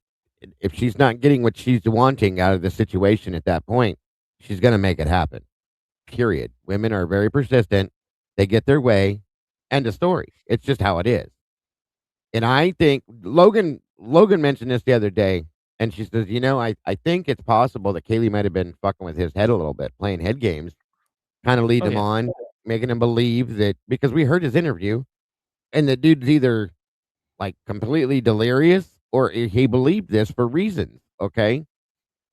if she's not getting what she's wanting out of the situation at that point, she's going to make it happen. Period. Women are very persistent. They get their way. End of story. It's just how it is. And I think Logan mentioned this the other day, and she says, I think it's possible that Kaylee might have been fucking with his head a little bit, playing head games, kind of leading him on, making him believe that, because we heard his interview, and the dude's either like completely delirious or he believed this for reasons, okay?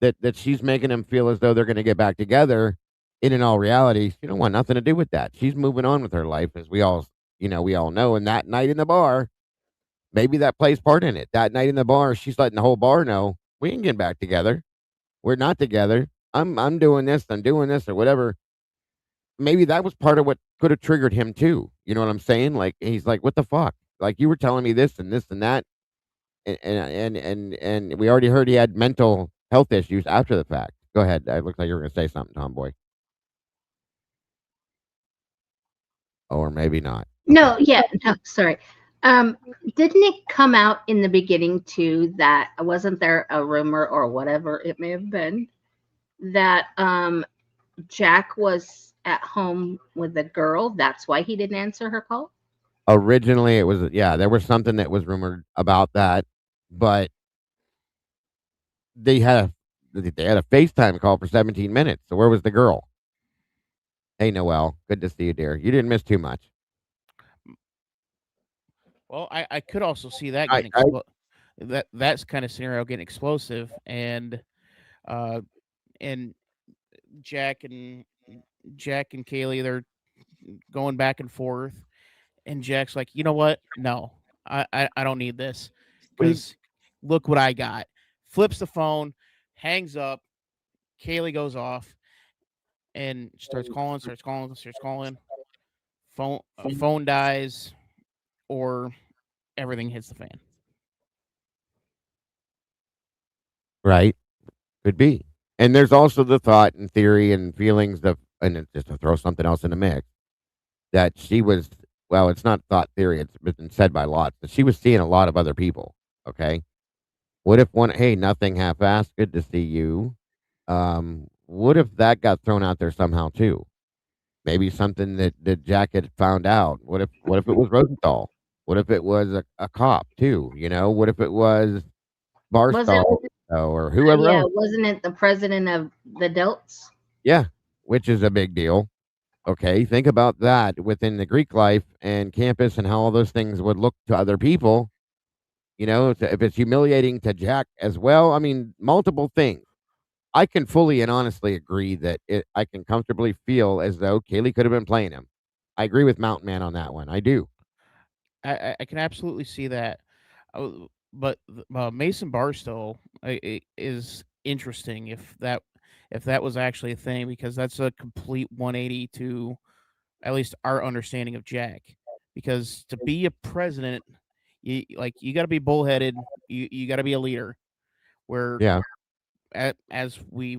That she's making him feel as though they're going to get back together, in all reality, she don't want nothing to do with that. She's moving on with her life, as we all know. And that night in the bar, maybe that plays part in it. That night in the bar, she's letting the whole bar know we ain't getting back together. We're not together. I'm doing this. I'm doing this or whatever. Maybe that was part of what could have triggered him too. You know what I'm saying? Like he's like, what the fuck? Like you were telling me this and that, and we already heard he had mental health issues after the fact. Go ahead. It looks like you were going to say something, Tomboy, or maybe not. No, yeah, no, sorry. Um, didn't it come out in the beginning too that wasn't there a rumor or whatever it may have been that Jack was at home with a girl? That's why he didn't answer her call. Originally, it was there was something that was rumored about that, but they had a FaceTime call for 17 minutes. So where was the girl? Hey, Noelle, good to see you, dear. You didn't miss too much. Well, I could also see that I, getting I that's kind of scenario getting explosive, uh and Jack and Jack and Kaylee, they're going back and forth, and Jack's like, you know what? No, I don't need this because look what I got. Flips the phone, hangs up. Kaylee goes off and starts calling, starts calling, starts calling. Phone dies, or everything hits the fan. right, could be. And there's also the thought and theory and feelings of, just to throw something else in the mix, that she was, well, it's not thought theory, it's been said by lots, but she was seeing a lot of other people. Okay. What if hey, nothing half assed, good to see you. What if that got thrown out there somehow too? Maybe something that Jack had found out. What if it was Rosenthal? What if it was a cop too? What if it was Was it? Barstow or whoever Yeah, else? wasn't it the president of the Delts? Yeah, which is a big deal. Okay, think about that within the Greek life and campus and how all those things would look to other people. If it's humiliating to Jack as well, I mean, multiple things. I can fully and honestly agree that I can comfortably feel as though Kaylee could have been playing him. I agree with Mountain Man on that one. I do. I can absolutely see that. But Mason Barstow is interesting if that was actually a thing, because that's a complete 180 to at least our understanding of Jack. Because to be a president, you got to be bullheaded. You got to be a leader. Where Yeah. as we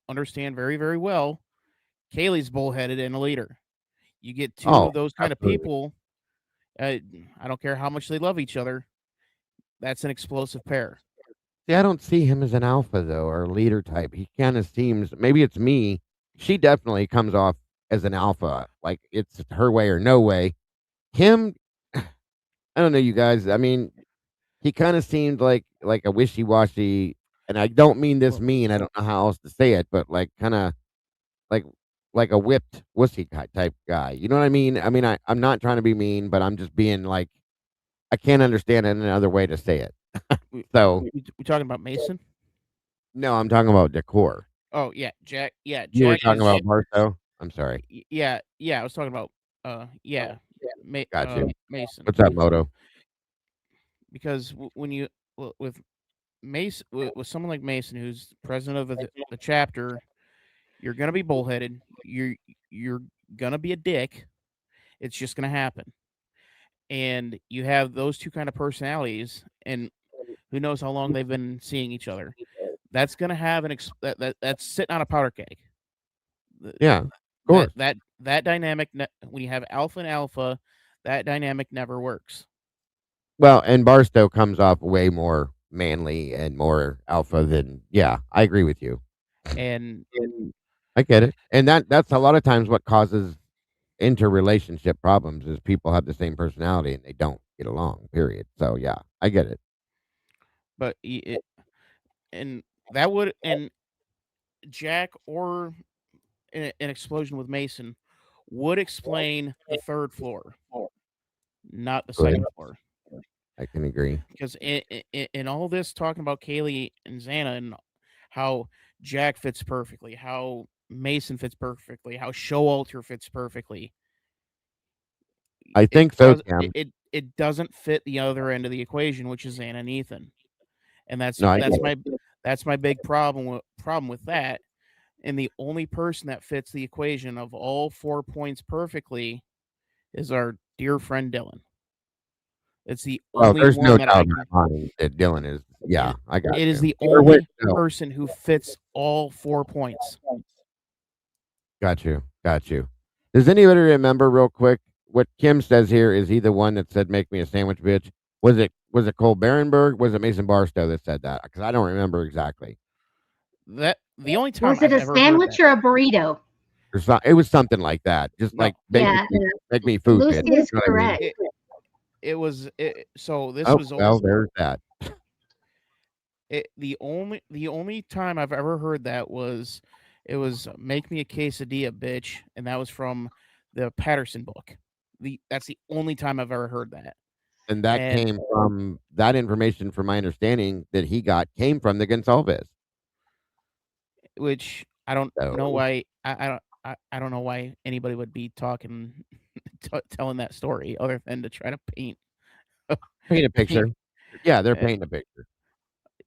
understand very very well, Kaylee's bullheaded and a leader. You get two Oh, of those kind of absolutely. people. I don't care how much they love each other. That's an explosive pair. See, I don't see him as an alpha though, or a leader type. He kind of seems. Maybe it's me. She definitely comes off as an alpha, like it's her way or no way. Him, I don't know, you guys. I mean, he kind of seemed like a wishy washy, and I don't mean this mean. I don't know how else to say it, but like kind of like like a whipped wussy type guy. You know what I mean? I mean, I'm not trying to be mean, but I'm just being like I can't understand any other way to say it. So We talking about Mason? no, I'm talking about decor. Oh yeah, Jack. Yeah, You were Jack talking is. about Barstow? I'm sorry. Yeah. I was talking about. Yeah, Gotcha. Mason. What's that Moto? Because when you with Mason, with someone like Mason, who's president of the chapter, you're gonna be bullheaded. You're gonna be a dick. It's just gonna happen. And you have those two kind of personalities, and who knows how long they've been seeing each other. That's gonna have that's sitting on a powder keg. Yeah, of course. That dynamic, when you have alpha and alpha, that dynamic never works. Well, and Barstow comes off way more manly and more alpha than yeah, I agree with you. And I get it. And that's a lot of times what causes interrelationship problems is people have the same personality and they don't get along, period. So yeah, I get it. but and that would, and Jack or an explosion with Mason would explain the third floor, not the Good. second floor. I can agree. Because in all this talking about Kaylee and Xana and how Jack fits perfectly, how Mason fits perfectly, how Showalter fits perfectly. I think so, Cam. It doesn't fit the other end of the equation, which is Anna and Ethan, and that's No, I that's get my big problem with that. And the only person that fits the equation of all 4 points perfectly is our dear friend Dylan. It's the Oh, only there's no one that I doubt in can. my mind that Dylan is. Yeah, It, I got it is you. the Or wait, only no. person who fits all 4 points. Got you. Got you. Does anybody remember real quick what Kim says here? Is he the one that said "make me a sandwich, bitch"? Was it Cole Barenberg? Was it Mason Barstow that said that? Because I don't remember exactly. That the only time Was it I've a ever heard sandwich that. or a burrito? It was something like that. Just No, like Yeah, make me food, Lucy bitch. is You know what I mean? correct. it was so this Oh was well, there's that. the only time I've ever heard that was it was "make me a quesadilla, bitch," and that was from the Patterson book. That's the only time I've ever heard that. And that And came from that information, from my understanding, that he got came from the Gonsalves. which I don't know So why I don't know why anybody would be talking telling that story other than to try to paint paint a picture. paint Yeah, they're uh, painting a picture.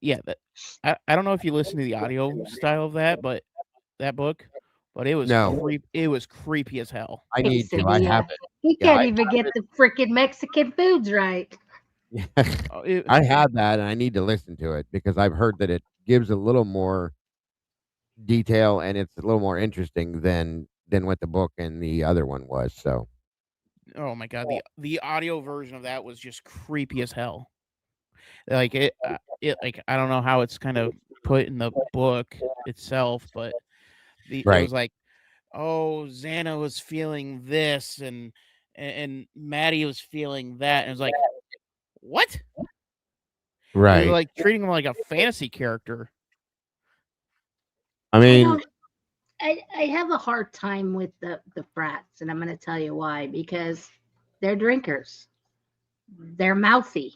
yeah that I don't know if you listen to the audio style of that book, but No, it was creepy as hell. I need to. I have Quesadilla. it. He Yeah, can't even get the freaking Mexican foods right. Oh, I have that, and I need to listen to it because I've heard that it gives a little more detail and it's a little more interesting than what the book and the other one was. So oh my god, the audio version of that was just creepy as hell. Like like I don't know how it's kind of put in the book itself, but it right, was like, oh, Xana was feeling this and Maddie was feeling that, and it was like, what? It was right. like treating him like a fantasy character. I I mean, don't. I have a hard time with the frats, and I'm going to tell you why. Because they're drinkers. They're mouthy.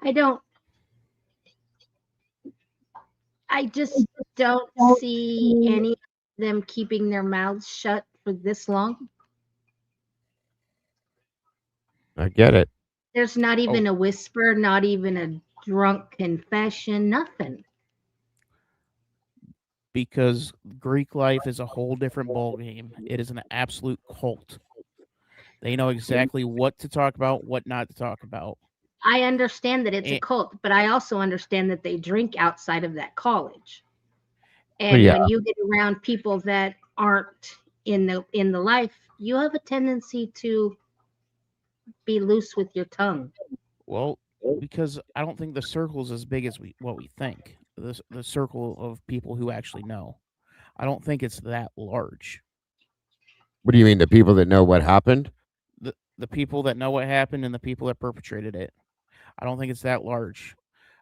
I don't. I just don't see any of them keeping their mouths shut for this long. I get it. There's not Oh, even a whisper, not even a drunk confession, nothing. because Greek life is a whole different ballgame. It is an absolute cult. They know exactly what to talk about, what not to talk about. I understand that it's a And, cult, but I also understand that they drink outside of that college. Well, And yeah, when you get around people that aren't in the life, you have a tendency to be loose with your tongue. well, because I don't think the circle is as big as what we think. The circle of people who actually know. I don't think it's that large. what do you mean? The people that know what happened? The people that know what happened and the people that perpetrated it. I don't think it's that large.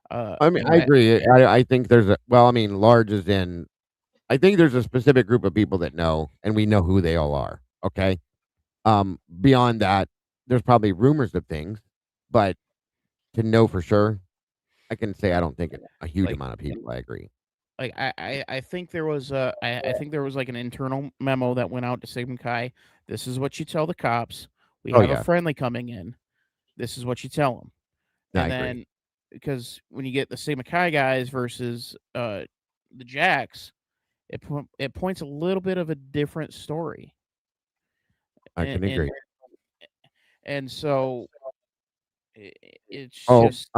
I mean, I But agree. I think there's a well, I mean, large is in. I think there's a specific group of people that know, and we know who they all are. Okay. Beyond that, there's probably rumors of things, but to know for sure, I can say I don't think a huge like amount of people. I agree. I think there was I think there was like an internal memo that went out to Sigma Chi. This is what you tell the cops. We Oh have a yeah, friendly coming in. This is what you tell them. I And agree. then because when you get the Sigma Chi guys versus the Jacks, it points a little bit of a different story. I And can agree. so it's Oh, just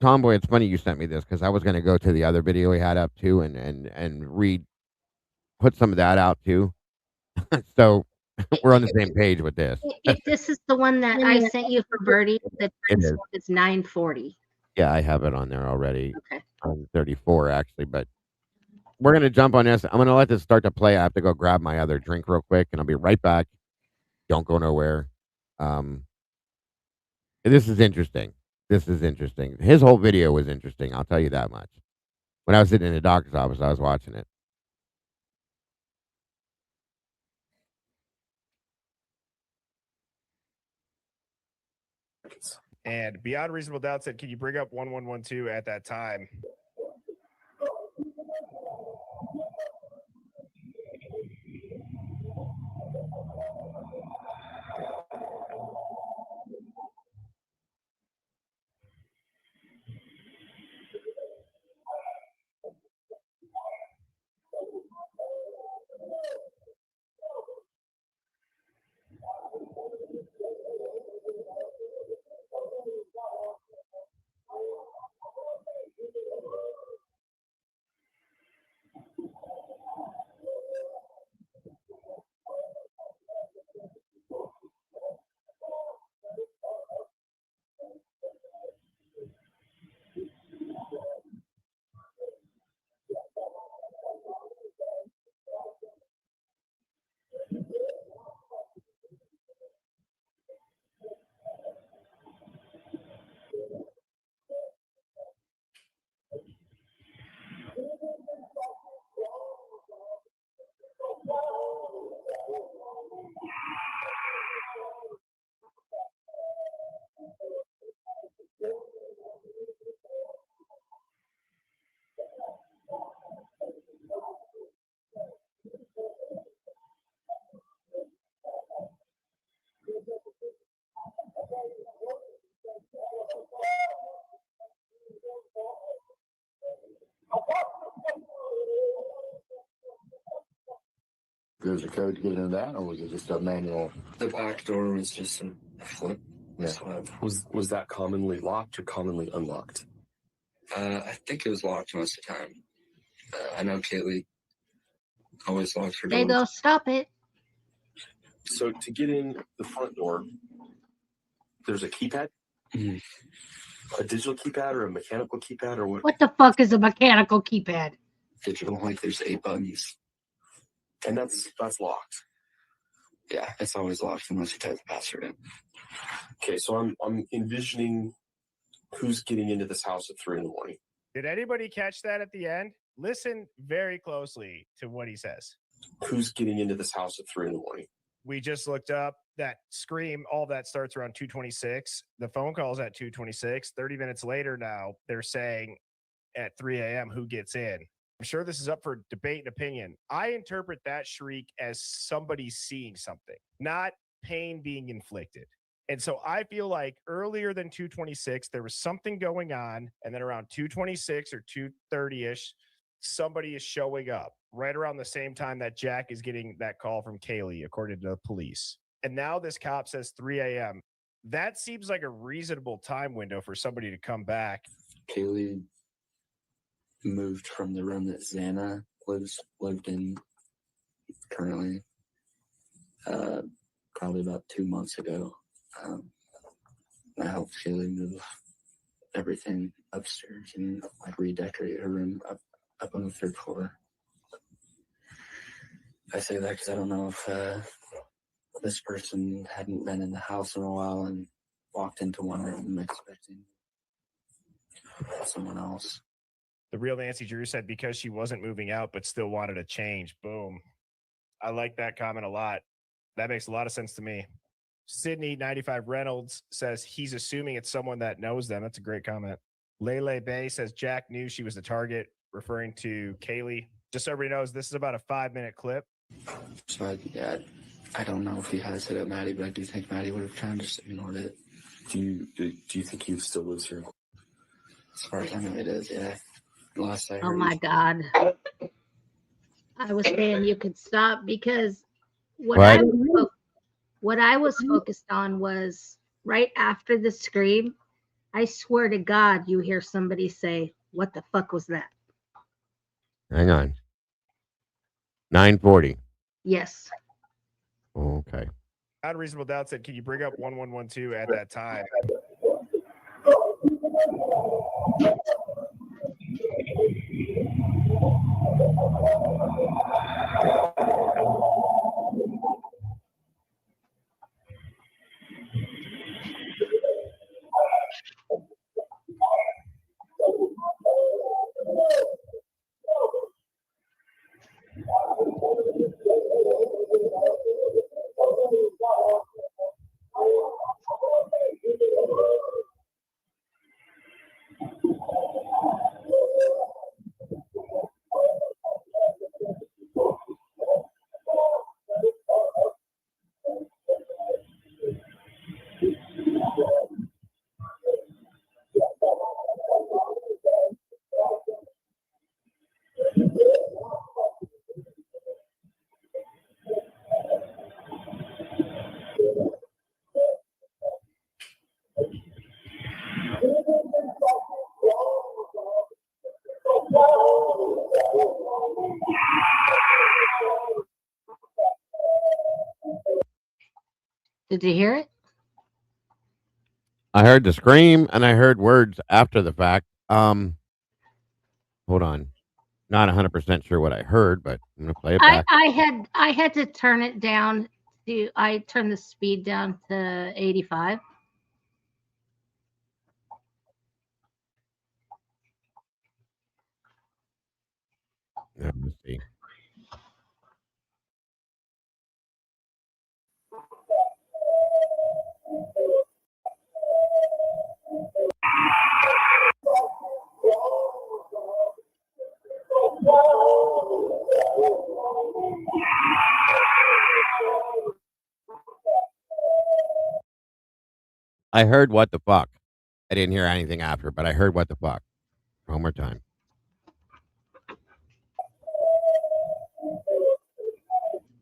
Tomboy, it's funny you sent me this because I was going to go to the other video he had up too and read put some of that out too. So we're on the same page with this. If this is the one that I sent you for Birdie, the It is. timestamp is 9:40. Yeah, I have it on there already. Okay. On 34 actually, but we're gonna jump on this. I'm gonna let this start to play. I have to go grab my other drink real quick, and I'll be right back. Don't go nowhere. Um, this is interesting. This is interesting. His whole video was interesting. I'll tell you that much. When I was sitting in the doctor's office, I was watching it. And Beyond Reasonable Doubt said, can you bring up 1112 at that time? There's a code to get into that, or was it just a manual? The back door was just a flip. Yeah. So Was that commonly locked or commonly unlocked? I think it was locked most of the time. I know Kaylee always locks her They door. go, stop it. So to get in the front door, there's a keypad? Mhm. A digital keypad or a mechanical keypad or what? What the fuck is a mechanical keypad? Digital, like there's 8 buttons. And that's locked. Yeah, it's always locked unless you type the password in. Okay, so I'm envisioning who's getting into this house at 3 in the morning. Did anybody catch that at the end? Listen very closely to what he says. Who's getting into this house at 3 in the morning? We just looked up that scream. All that starts around 2:26. The phone call's at 2:26. 30 minutes later now, they're saying at 3 a.m. who gets in. I'm sure this is up for debate and opinion. I interpret that shriek as somebody seeing something, not pain being inflicted. And so I feel like earlier than 2:26, there was something going on. And then around 2:26 or 2:30-ish, somebody is showing up right around the same time that Jack is getting that call from Kaylee, according to the police. And now this cop says 3 a.m. That seems like a reasonable time window for somebody to come back. Kaylee moved from the room that Xana lived in currently probably about 2 months ago. I helped Kaylee move everything upstairs and like redecorate her room up on the 3rd floor. I say that because I don't know if this person hadn't been in the house in a while and walked into one room expecting someone else. The real Nancy Drew said because she wasn't moving out but still wanted a change. Boom. I like that comment a lot. That makes a lot of sense to me. Sydney 95 Reynolds says he's assuming it's someone that knows them. That's a great comment. Lele Bay says Jack knew she was the target, referring to Kaylee. Just so everybody knows, this is about a 5-minute clip. So I don't know if he has hit up Maddie, but I do think Maddie would have kind of just ignored it. Do you think he still lives here? As far as I know, it is, yeah. Last I heard. Oh my God. I was saying you could stop because what I was focused on was right after the scream. I swear to God, you hear somebody say, "What the fuck was that?" Hang on. 9:40. Yes. Okay. Not Reasonable Doubt said, can you bring up 1112 at that time? Did you hear it? I heard the scream and I heard words after the fact. Hold on. Not 100% sure what I heard, but I'm going to play it back. I had to turn it down I turned the speed down to 85. Let me see. I heard what the fuck. I didn't hear anything after, but I heard what the fuck. One more time.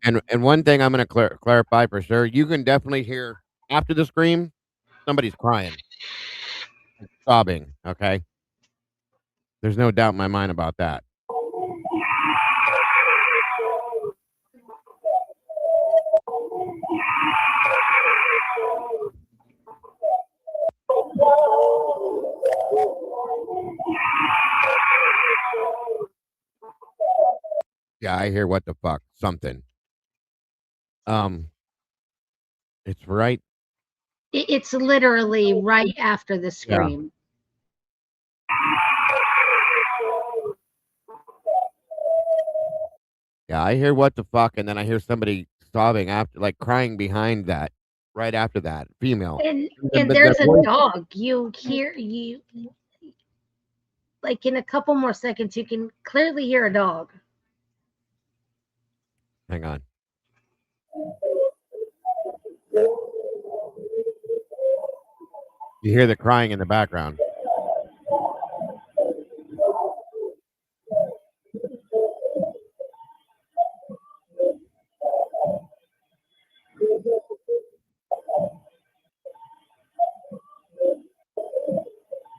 And one thing I'm going to clarify for sure, you can definitely hear after the scream, somebody's crying, sobbing. Okay, there's no doubt in my mind about that. Yeah, I hear what the fuck something. It's right. It's literally right after the scream. Yeah, I hear what the fuck, and then I hear somebody sobbing after, like crying behind that, right after that, female. And The there's a voice- dog. You hear like in a couple more seconds, you can clearly hear a dog. Hang on. You hear the crying in the background.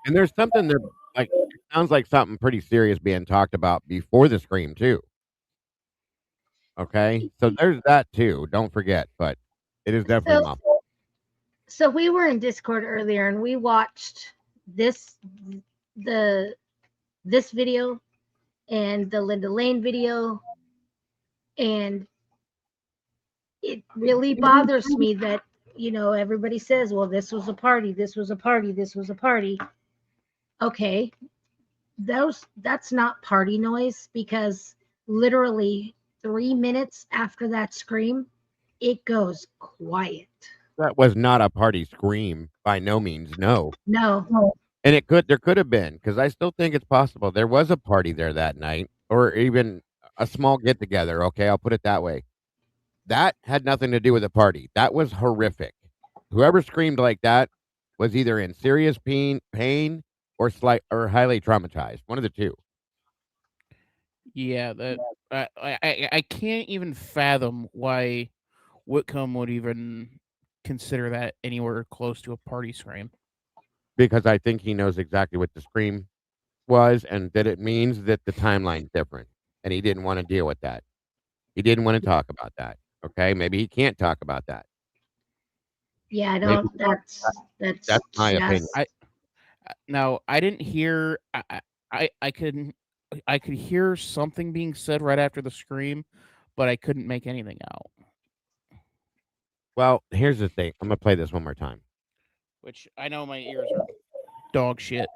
And there's something there, like, it sounds like something pretty serious being talked about before the scream, too. Okay? So there's that, too. Don't forget, but it is definitely muffled. So we were in Discord earlier and we watched this video and the Linda Lane video, and it really bothers me that everybody says, well, this was a party, this was a party, this was a party. Okay, that's not party noise, because literally 3 minutes after that scream, it goes quiet. That was not a party scream by no means, no. No. And there could have been, because I still think it's possible there was a party there that night, or even a small get together. Okay, I'll put it that way. That had nothing to do with a party. That was horrific. Whoever screamed like that was either in serious pain or highly traumatized. One of the two. Yeah, that I can't even fathom why Whitcomb would even consider that anywhere close to a party scream. Because I think he knows exactly what the scream was, and that it means that the timeline's different, and he didn't want to deal with that. He didn't want to talk about that. Okay, maybe he can't talk about that. Yeah, I don't. That's my opinion. Now I didn't hear. I could hear something being said right after the scream, but I couldn't make anything out. Well, here's the thing. I'm gonna play this one more time. Which I know my ears are dog shit.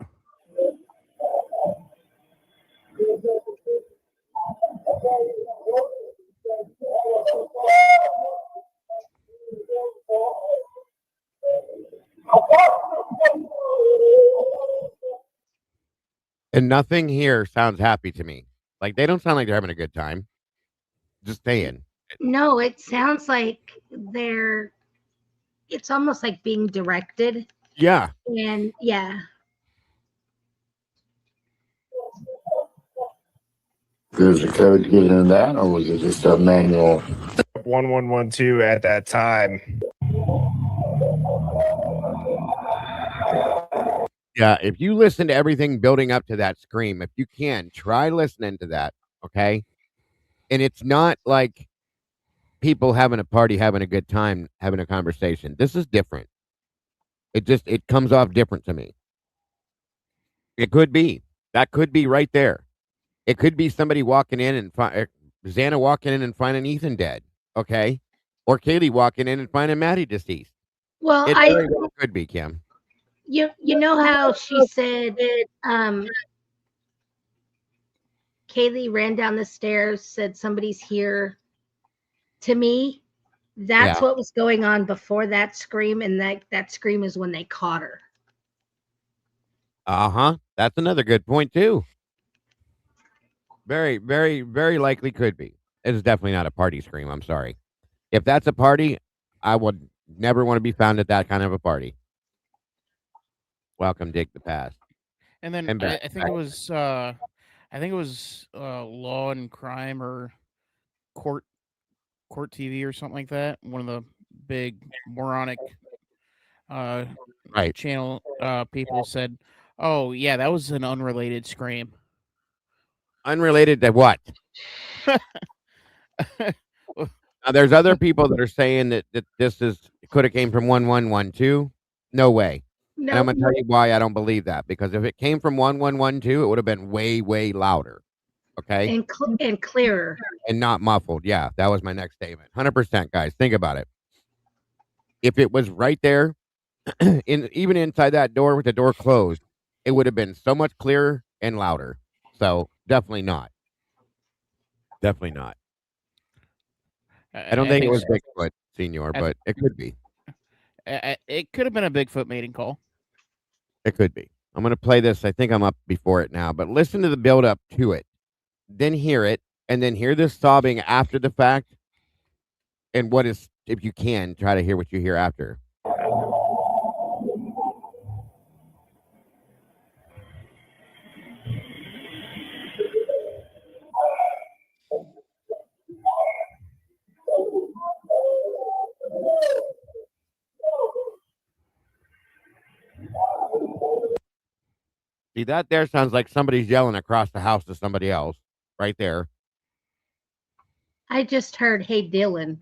And nothing here sounds happy to me. Like, they don't sound like they're having a good time. Just saying. No, it sounds like it's almost like being directed. Yeah. And yeah. There's a code to get into that, or was it just a manual? 1112 at that time. Yeah, if you listen to everything building up to that scream, if you can, try listening to that, okay? And it's not like people having a party, having a good time, having a conversation. This is different. It comes off different to me. It could be. That could be right there. It could be somebody walking in and Xana walking in and finding Ethan dead, okay? Or Kaylee walking in and finding Maddie deceased. Well, It very well could be, Kim. You know how she said Kaylee ran down the stairs, said somebody's here. To me, that's what was going on before that scream, and that scream is when they caught her. Uh-huh. That's another good point too. Very, very, very likely could be. It is definitely not a party scream. I'm sorry. If that's a party, I would never want to be found at that kind of a party. Welcome, Dick the Past. And then I think it was Law and Crime or Court Court TV or something like that. One of the big moronic Right. channel people said, "Oh yeah, that was an unrelated scream." Unrelated to what? There's other people that are saying that this could have came from 1112. No way. And I'm No, gonna tell you why I don't believe that, because if it came from 1112, it would have been way, way louder. Okay. and clearer. And not muffled. Yeah, that was my next statement. 100%, guys. Think about it. If it was right there, even inside that door with the door closed, it would have been so much clearer and louder. So definitely not. Definitely not. I don't think it was Bigfoot, Senior, but it could be. It could have been a Bigfoot mating call. It could be. I'm going to play this. I think I'm up before it now, but listen to the build up to it. Then hear it, and then hear this sobbing after the fact. And what is, if you can, try to hear what you hear after. See, that there sounds like somebody's yelling across the house to somebody else right there. I just heard, "Hey, Dylan."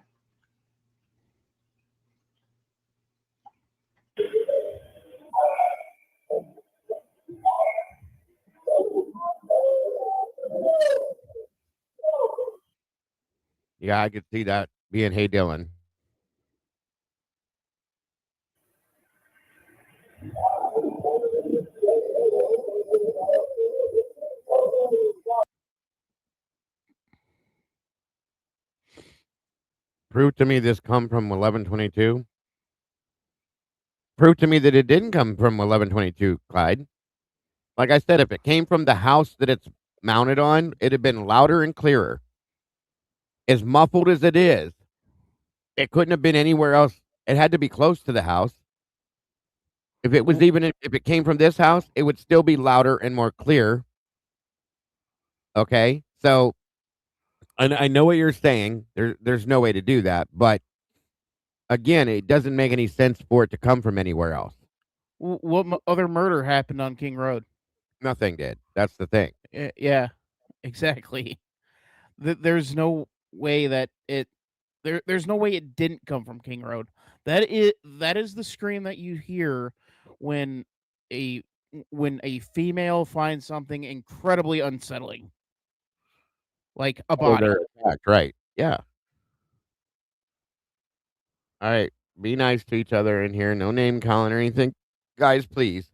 Yeah, I could see that being, "Hey, Dylan." Prove to me this come from 1122. Prove to me that it didn't come from 1122, Clyde. Like I said, if it came from the house that it's mounted on, it'd have been louder and clearer. As muffled as it is, it couldn't have been anywhere else. It had to be close to the house. If it was even if it came from this house, it would still be louder and more clear. Okay? So I know what you're saying. There's no way to do that, but again, it doesn't make any sense for it to come from anywhere else. What other murder happened on King Road? Nothing did. That's the thing. Yeah, exactly. There's no way that there's no way it didn't come from King Road. That is the scream that you hear when a female finds something incredibly unsettling, like a Or body. they're attacked, right? Yeah. All right. Be nice to each other in here. No name calling or anything. Guys, please.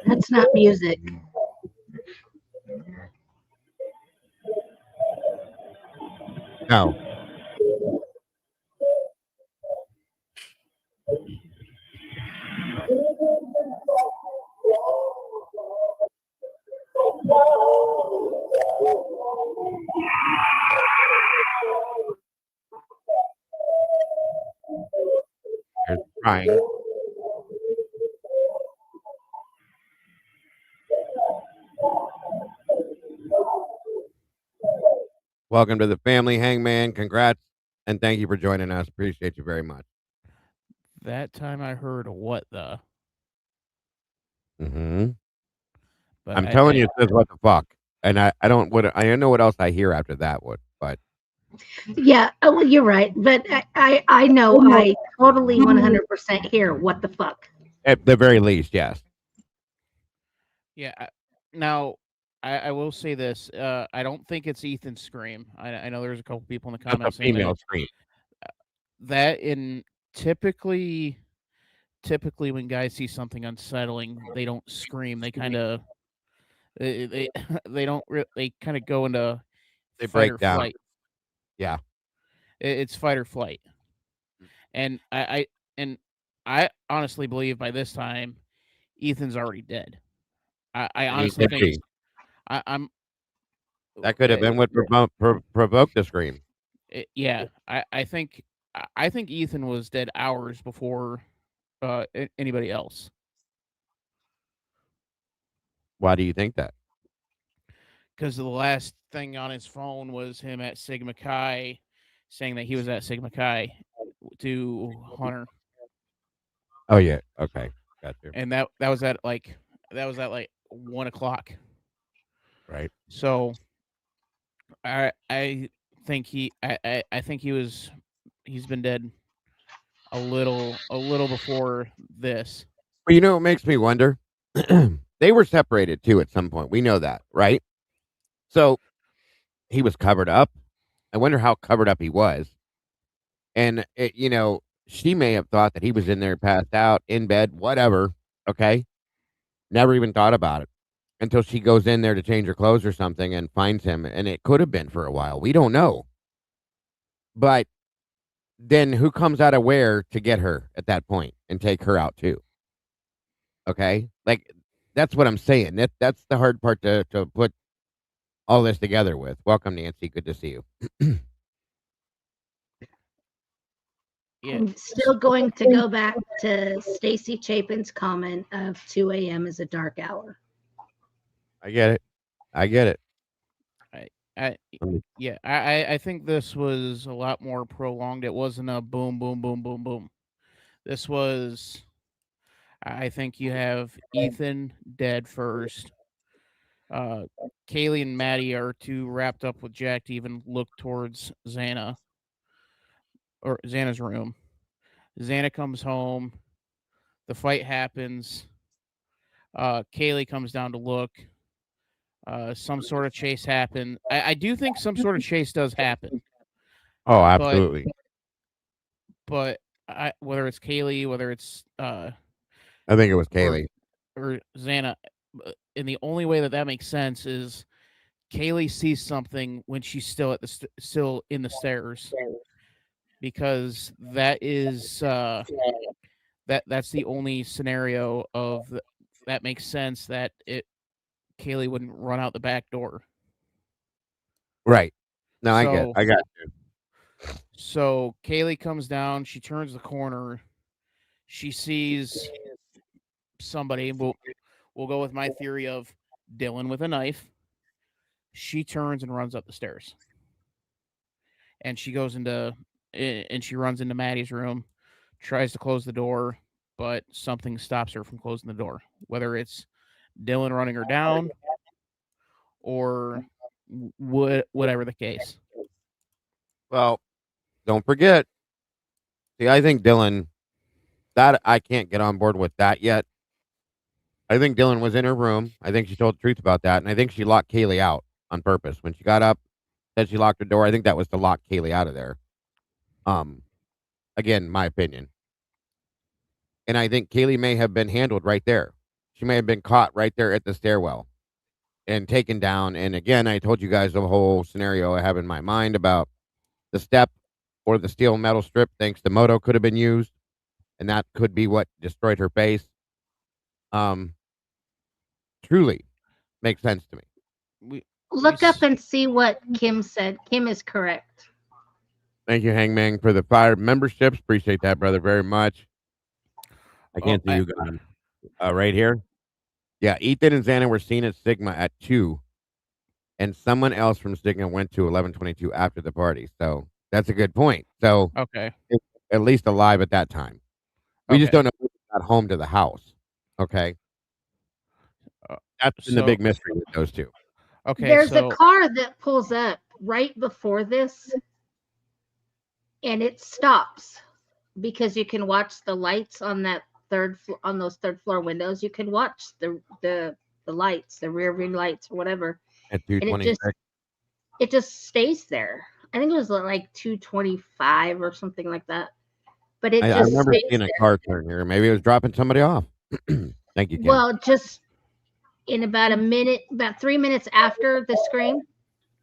That's not music. No. There's Bryan. Welcome to the family, Hangman. Congrats and thank you for joining us. Appreciate you very much. That time I heard what the. Mm-hmm. But I'm telling you, it says what the fuck, and I don't know what else I hear after that one, but Yeah, well, you're right, but I know I totally 100% hear what the fuck. at the very least, yes. Yeah. Now, I will say this. I don't think it's Ethan's scream. I know there's a couple people in the That's a comments saying female scream. that in typically typically when guys see something unsettling, they don't scream. They kind of they they don't they kind of go into They fight break or down. flight. Yeah. It's fight or flight. And I honestly believe by this time Ethan's already dead. I And he honestly could think be. I'm That could have been what provoked the scream. yeah, I think Ethan was dead hours before anybody else. Why do you think that? Because the last thing on his phone was him at Sigma Chi saying that he was at Sigma Chi to Hunter. Oh yeah. Okay. Got you. And that was at like 1:00. Right. So I think I think he's been dead a little before this. Well, you know, it makes me wonder. They were separated too at some point. We know that, right? So he was covered up. I wonder how covered up he was. And you know, she may have thought that he was in there, passed out, in bed, whatever. Okay, never even thought about it until she goes in there to change her clothes or something and finds him. And it could have been for a while. We don't know. But then who comes out of where to get her at that point and take her out too? Okay, like that's what I'm saying. That's the hard part to put all this together with. Welcome, Nancy. Good to see you. Yeah. I'm still going to go back to Stacy Chapin's comment of 2 a.m. is a dark hour. I get it. I get it. I think this was a lot more prolonged. It wasn't a boom, boom, boom, boom, boom. This was, I think you have Ethan dead first. Kaylee and Maddie are too wrapped up with Jack to even look towards Xana or Xana's room. Xana comes home. The fight happens. Kaylee comes down to look. Some sort of chase happened. I do think some sort of chase does happen. Oh, absolutely. But whether it's Kaylee, whether it's I think it was Kaylee. or Xana, and the only way that makes sense is Kaylee sees something when she's still at the still in the stairs, because that is that's the only scenario of that makes sense that Kaylee wouldn't run out the back door. Right. No, I So- got you. So Kaylee comes down, she turns the corner, she sees somebody. We'll go with my theory of Dylan with a knife. She turns and runs up the stairs. And she goes she runs into Maddie's room, tries to close the door, but something stops her from closing the door. Whether it's Dylan running her down or whatever the case. Well, don't forget. See, I think Dylan, that I can't get on board with that yet. I think Dylan was in her room. I think she told the truth about that. And I think she locked Kaylee out on purpose. When she got up, said she locked her door. I think that was to lock Kaylee out of there. Again, my opinion. And I think Kaylee may have been handled right there. She may have been caught right there at the stairwell and taken down. And again, I told you guys the whole scenario I have in my mind about the step or the steel metal strip, thanks to Moto, could have been used. And that could be what destroyed her face. Truly makes sense to me. Look up and see what Kim said. Kim is correct. Thank you, Hangman, for the 5 memberships. Appreciate that, brother, very much. I can't see you got him. Right here. Yeah, Ethan and Xana were seen at Sigma at 2, and someone else from Sigma went to 1122 after the party. So that's a good point. So Okay. at least alive at that time. We just don't know who got home to the house. Okay. That's been the big mystery with those two. Okay. There's a car that pulls up right before this, and it stops because you can watch the lights on that on those third floor windows. You can watch the lights, the rear view lights or whatever. At 226. It just stays there. I think it was like 225 or something like that. but it I just remember stays seeing a there. car turn here. Maybe it was dropping somebody off. Thank you, Ken. Well, just in about a minute, about 3 minutes after the scream,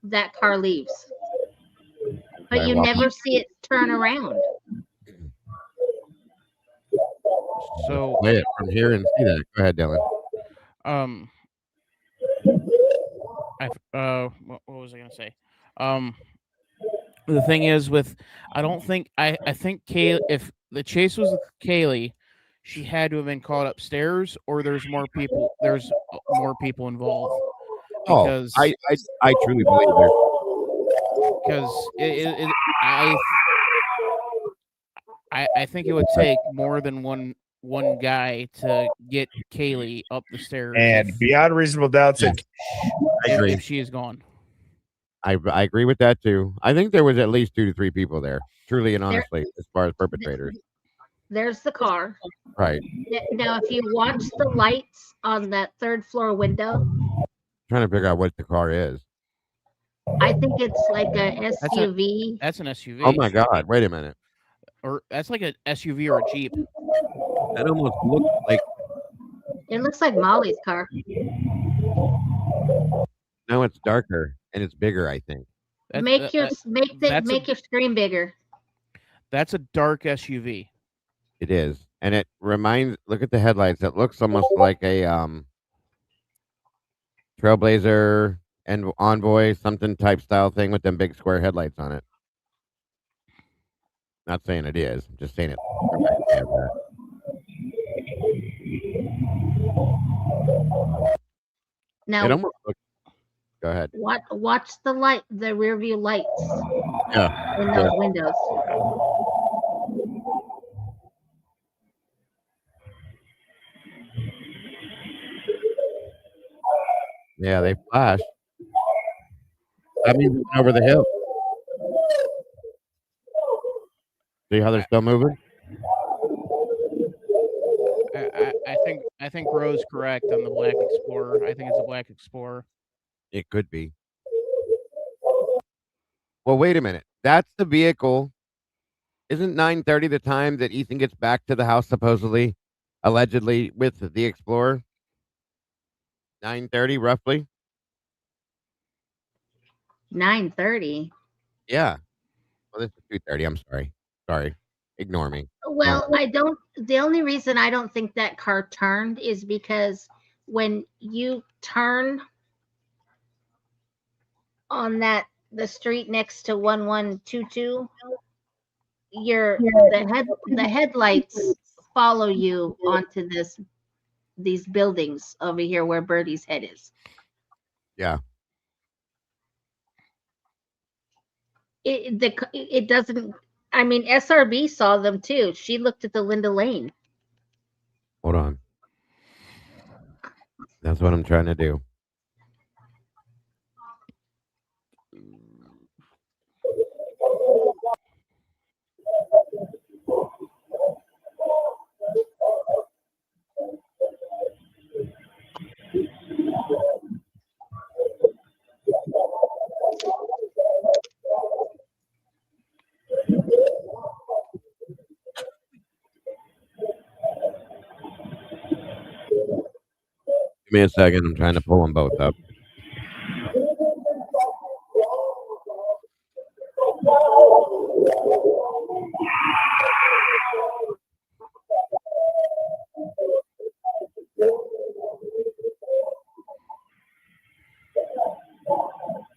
that car leaves. But Okay, you well, never see it turn around. So, play it from here and see that. Go ahead, Dylan. what was I gonna say? The thing is I don't think I think Kaylee, if the chase was with Kaylee, she had to have been called upstairs, or there's more people involved. Because I truly believe there. because I think it would take more than one guy to get Kaylee up the stairs. And beyond reasonable doubt, I agree. If she is gone. I agree with that too. I think there was at least 2 to 3 people there, truly and honestly, as far as perpetrators. There's the car. Right. Now, if you watch the lights on that third floor window, Trying to figure out what the car is. I think it's like a SUV. That's an SUV. Oh my God! Wait a minute. Or that's like a SUV or a Jeep. That almost looks like. It looks like Molly's car. No, it's darker and it's bigger. I think. Make your screen bigger. That's a dark SUV. It is, and it reminds. Look at the headlights. It looks almost like a Trailblazer and Envoy something type style thing with them big square headlights on it. Not saying it is. I'm just saying it. Reminds me of that. Now, It almost looks. Go ahead. watch the rear view lights Yeah. in those windows. Yeah, they flash. That means it's over the hill. See how they're still moving? I think Ro's correct on the Black Explorer. I think it's a Black Explorer. It could be. Well, wait a minute. That's the vehicle. Isn't 9:30 the time that Ethan gets back to the house, supposedly, allegedly, with the Explorer? 9:30, roughly? 9:30. Yeah. Well, this is 2:30. I'm sorry. Sorry. Ignore me. Well, the only reason I don't think that car turned is because when you turn on the street next to 1122, the headlights follow you onto these buildings over here where Birdie's head is. Yeah. It doesn't. I mean, SRB saw them too. She looked at the Linda Lane. Hold on. That's what I'm trying to do. Give me a second. I'm trying to pull them both up.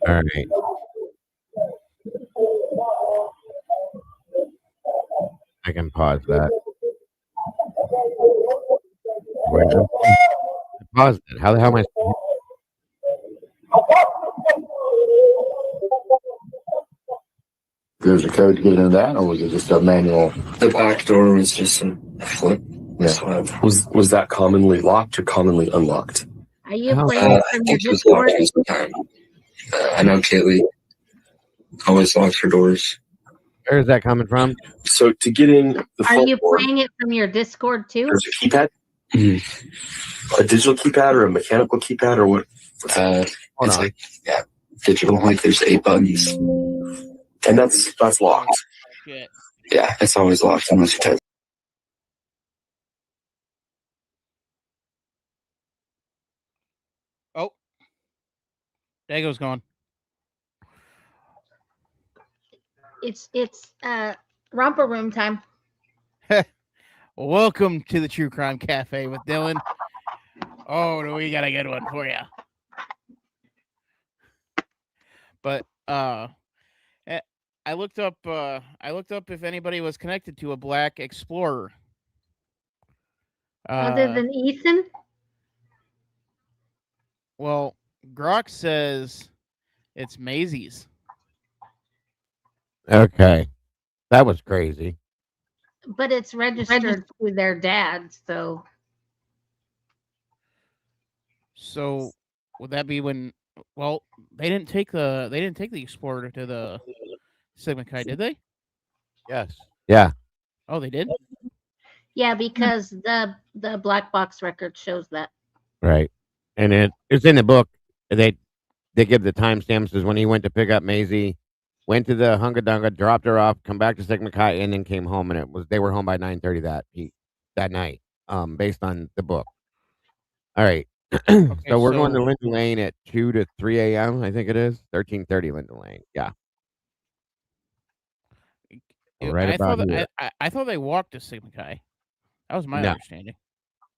All right. I can pause that. Wait, I paused it. How the hell am I? There's a code to get into that, or was it just a manual? The back door was just a flip. Yeah. Was that commonly locked or commonly unlocked? Are you How- playing I from your think it was locked Discord? most of the time. I know Kaylee always locks her doors. Where is that coming from? So to get in the Are front you door, playing it from your Discord too? there's a keypad, a digital keypad or a mechanical keypad or what? Hold It's on. like, digital. Like there's 8 buttons. And that's locked. Shit. Yeah, it's always locked unless you text. Oh, Dago's gone. It's romper room time. Welcome to the True Crime Cafe with Dylan. Oh, no, we got a good one for you. But I looked up if anybody was connected to a black explorer. Other than Ethan, Well, Grok says it's Maisie's. Okay. That was crazy. but it's registered to their dad, so So would that be when? Well, they didn't take the explorer to the Sigma Chi, did they? Yes. Yeah. Oh, they did. yeah, because the black box record shows that. Right. And it's in the book. They give the timestamps as when he went to pick up Maisie, went to the Hunga Dunga, dropped her off, come back to Sigma Chi, and then came home. And they were home by 9:30 that night. Based on the book. All right. So we're going to Linden Lane at 2 to 3 a.m. I think it is 13:30 Linden Lane. Yeah. Right about here. I thought they walked to Sigma Chi. That was my No. understanding.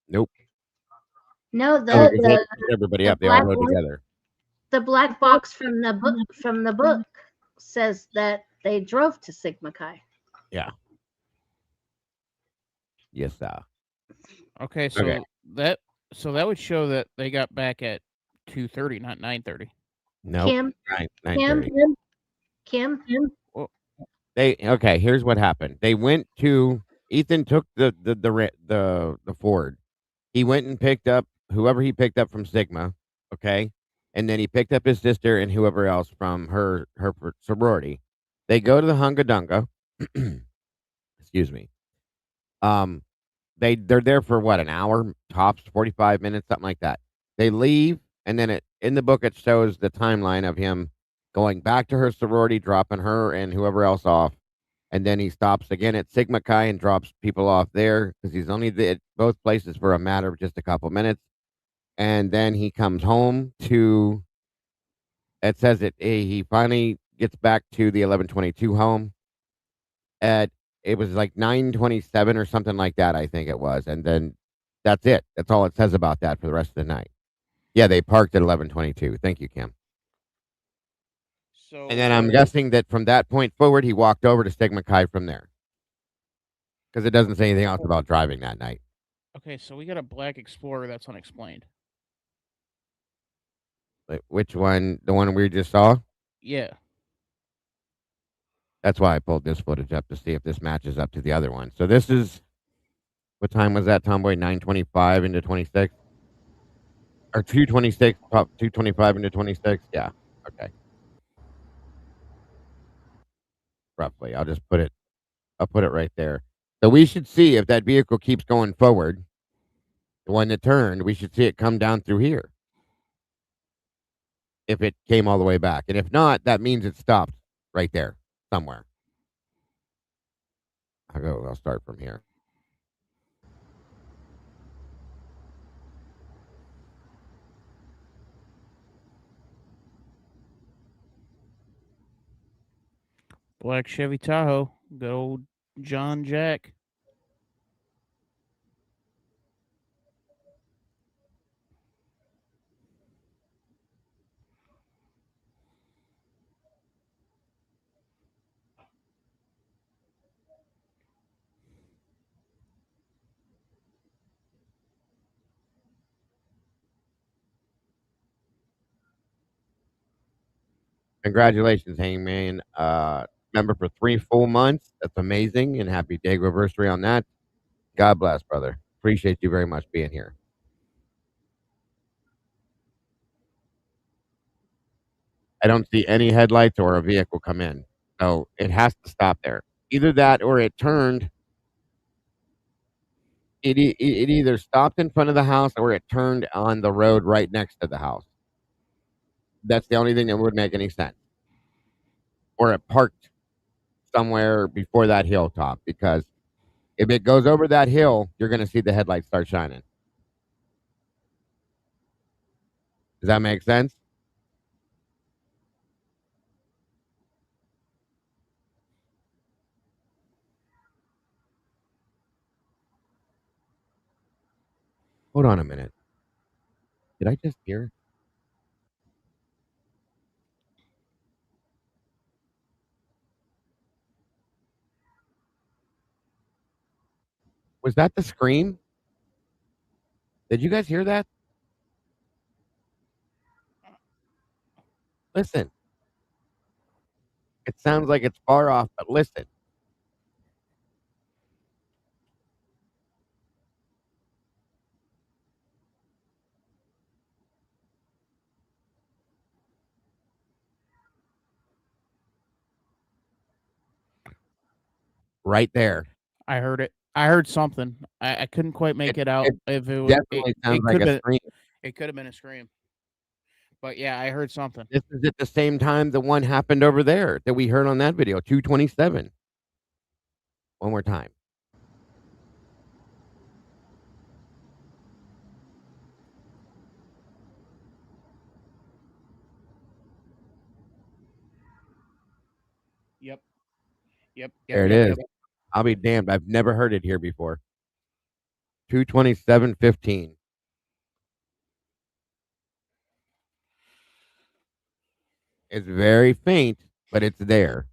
Nope. No, They picked the everybody the up. They all black rode one- together. the black box from the book says that they drove to Sigma Chi. Yeah. Yes, sir. Okay, so Okay. that would show that they got back at 2:30, not 9:30. No. Kim, 9:30. Kim. Okay, here's what happened. They went to Ethan took the Ford. He went and picked up whoever he picked up from Sigma, okay? And then he picked up his sister and whoever else from her sorority. They go to the Hunga Dunga. Excuse me. They're there for what, an hour, tops, 45 minutes, something like that. They leave, and then in the book it shows the timeline of him going back to her sorority, dropping her and whoever else off, and then he stops again at Sigma Chi and drops people off there because he's only at both places for a matter of just a couple minutes, and then he comes home to. It says that he finally gets back to the 1122 home at it was like 9:27 or something like that, I think it was, and then that's it. That's all it says about that for the rest of the night. Yeah, they parked at 11:22. Thank you, Kim. So And then I'm guessing that from that point forward, he walked over to Sigma Chi from there, because it doesn't say anything else about driving that night. Okay, so we got a black explorer that's unexplained. Which one? The one we just saw? Yeah. That's why I pulled this footage up to see if this matches up to the other one. So this is, what time was that, Tomboy? 9:25 into 26? Or 2:26, 2:25 into 26? Yeah. Okay. Roughly. I'll put it right there. So we should see if that vehicle keeps going forward. The one that turned, we should see it come down through here. If it came all the way back. And if not, that means it stopped right there somewhere. I'll start from here. Black Chevy Tahoe. Good old John Jack. Congratulations, Hangman. Member for 3 full months. That's amazing. And happy Dago anniversary on that. God bless, brother. Appreciate you very much being here. I don't see any headlights or a vehicle come in. So it has to stop there. Either that or it turned. It either stopped in front of the house or it turned on the road right next to the house. That's the only thing that would make any sense. Or it parked somewhere before that hilltop, because if it goes over that hill, you're going to see the headlights start shining. Does that make sense? Hold on a minute. Did I just hear it? Was that the scream? Did you guys hear that? Listen. It sounds like it's far off, but listen. Right there. I heard it. I heard something. I couldn't quite make it out. It If it was, definitely sounds it like could a have been. scream. It could have been a scream. But yeah, I heard something. This is at the same time the one happened over there that we heard on that video, 227. One more time. Yep. Yep. There it Yep. is. I'll be damned. I've never heard it here before. 227.15. It's very faint, but it's there.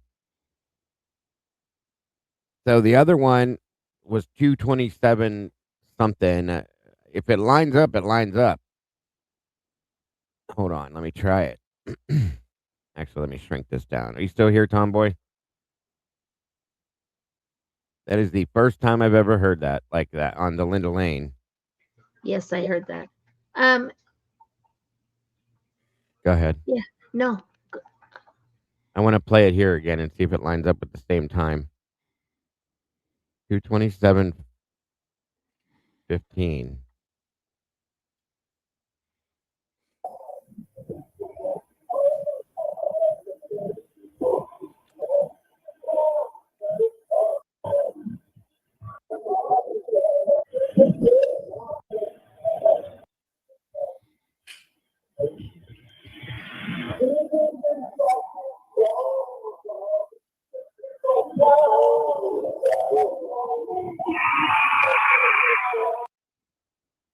So the other one was 227 something. If it lines up, it lines up. Hold on. Let me try it. Actually, let me shrink this down. Are you still here, Tomboy? That is the first time I've ever heard that like that on the Linda Lane. Yes, I heard that. Go ahead. Yeah, no. I want to play it here again and see if it lines up at the same time. 227.15.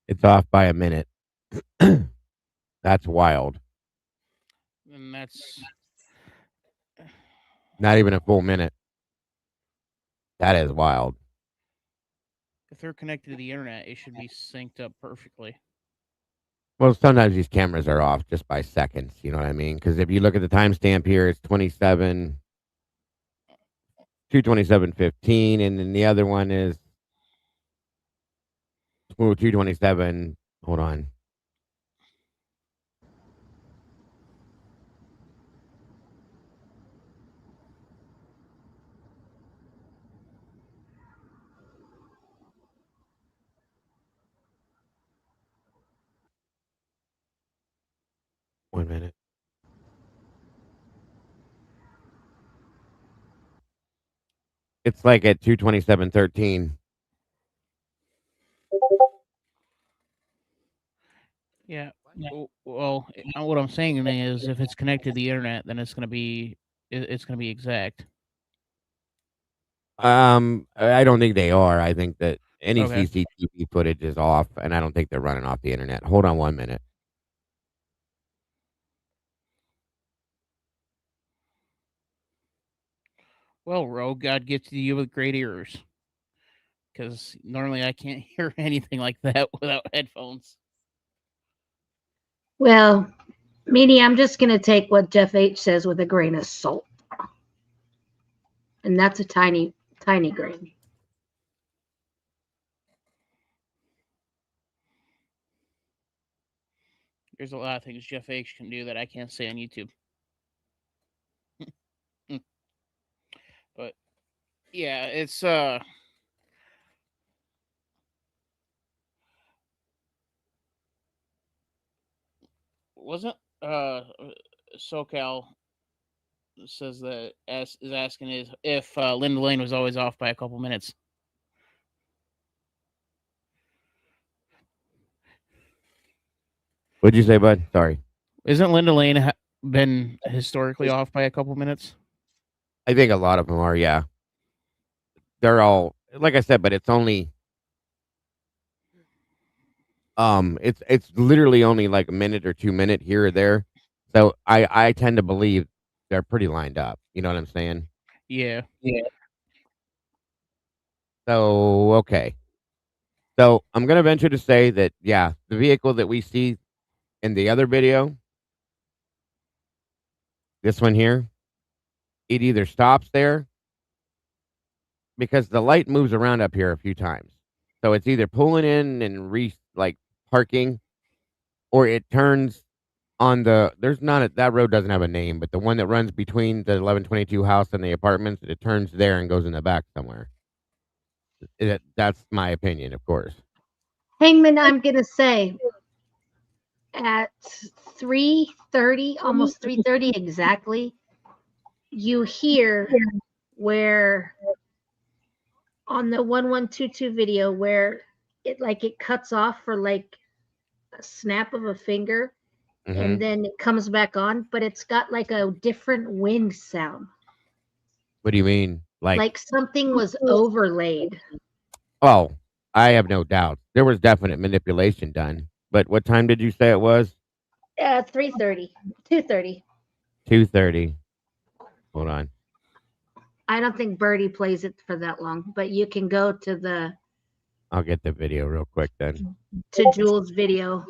It's off by a minute. That's wild. And that's Not even a full minute. That is wild. if they're connected to the internet, it should be synced up perfectly. Well, sometimes these cameras are off just by seconds. You know what I mean? Because if you look at the timestamp here, it's 227.15, and then the other one is 227. Hold on. One minute. It's like at 227.13. Yeah. Well, what I'm saying is, if it's connected to the internet, then it's going to be exact. I don't think they are. I think that any Okay. CCTV footage is off, and I don't think they're running off the internet. Hold on 1 minute. Well, Rogue, God gets to you with great ears. Because normally I can't hear anything like that without headphones. Well, Meanie, I'm just going to take what Jeff H says with a grain of salt. And that's a tiny, tiny grain. There's a lot of things Jeff H can do that I can't say on YouTube. But yeah, it's wasn't SoCal says that is asking is if Linda Lane was always off by a couple minutes. What'd you say, bud? Sorry. Isn't Linda Lane been historically off by a couple minutes? I think a lot of them are. Yeah, they're all like I said, but it's only it's literally only like a minute or 2 minute here or there. So I tend to believe they're pretty lined up. You know what I'm saying? Yeah. So okay. So I'm gonna venture to say that yeah, the vehicle that we see in the other video, this one here, it either stops there because the light moves around up here a few times. So it's either pulling in and like parking, or it turns on there's not that road doesn't have a name, but the one that runs between the 1122 house and the apartments, it turns there and goes in the back somewhere. That's my opinion, of course. Hangman, I'm gonna say at 3:30, almost 3:30 exactly, you hear where on the 1122 video where it cuts off for like a snap of a finger Mhm. and then it comes back on, but it's got like a different wind sound. What do you mean? Like something was overlaid. Oh, I have no doubt. There was definite manipulation done. But what time did you say it was? 3:30, 2:30. 2:30. Hold on. I don't think Birdie plays it for that long, but you can go to I'll get the video real quick then. Jules' video.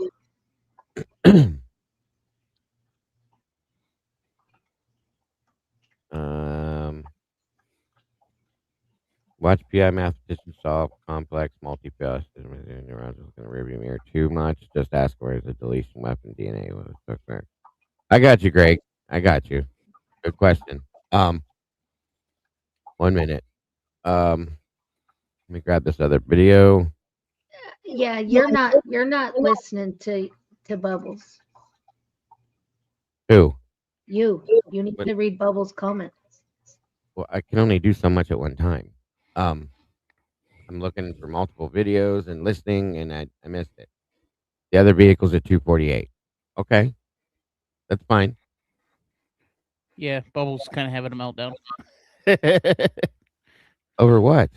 Watch PI mathematician solve complex multifaceted neurons in the rearview mirror. Too much. Just ask where is the deletion weapon DNA. I got you, Greg. I got you. Good question. 1 minute. Let me grab this other video. Yeah, you're not listening to Bubbles. Who? You need What? to read Bubbles' comments. Well, I can only do so much at one time. I'm looking for multiple videos and listening, and I missed it. The other vehicle's at 248. Okay, that's fine. Yeah, Bubbles kind of having a meltdown. Over what?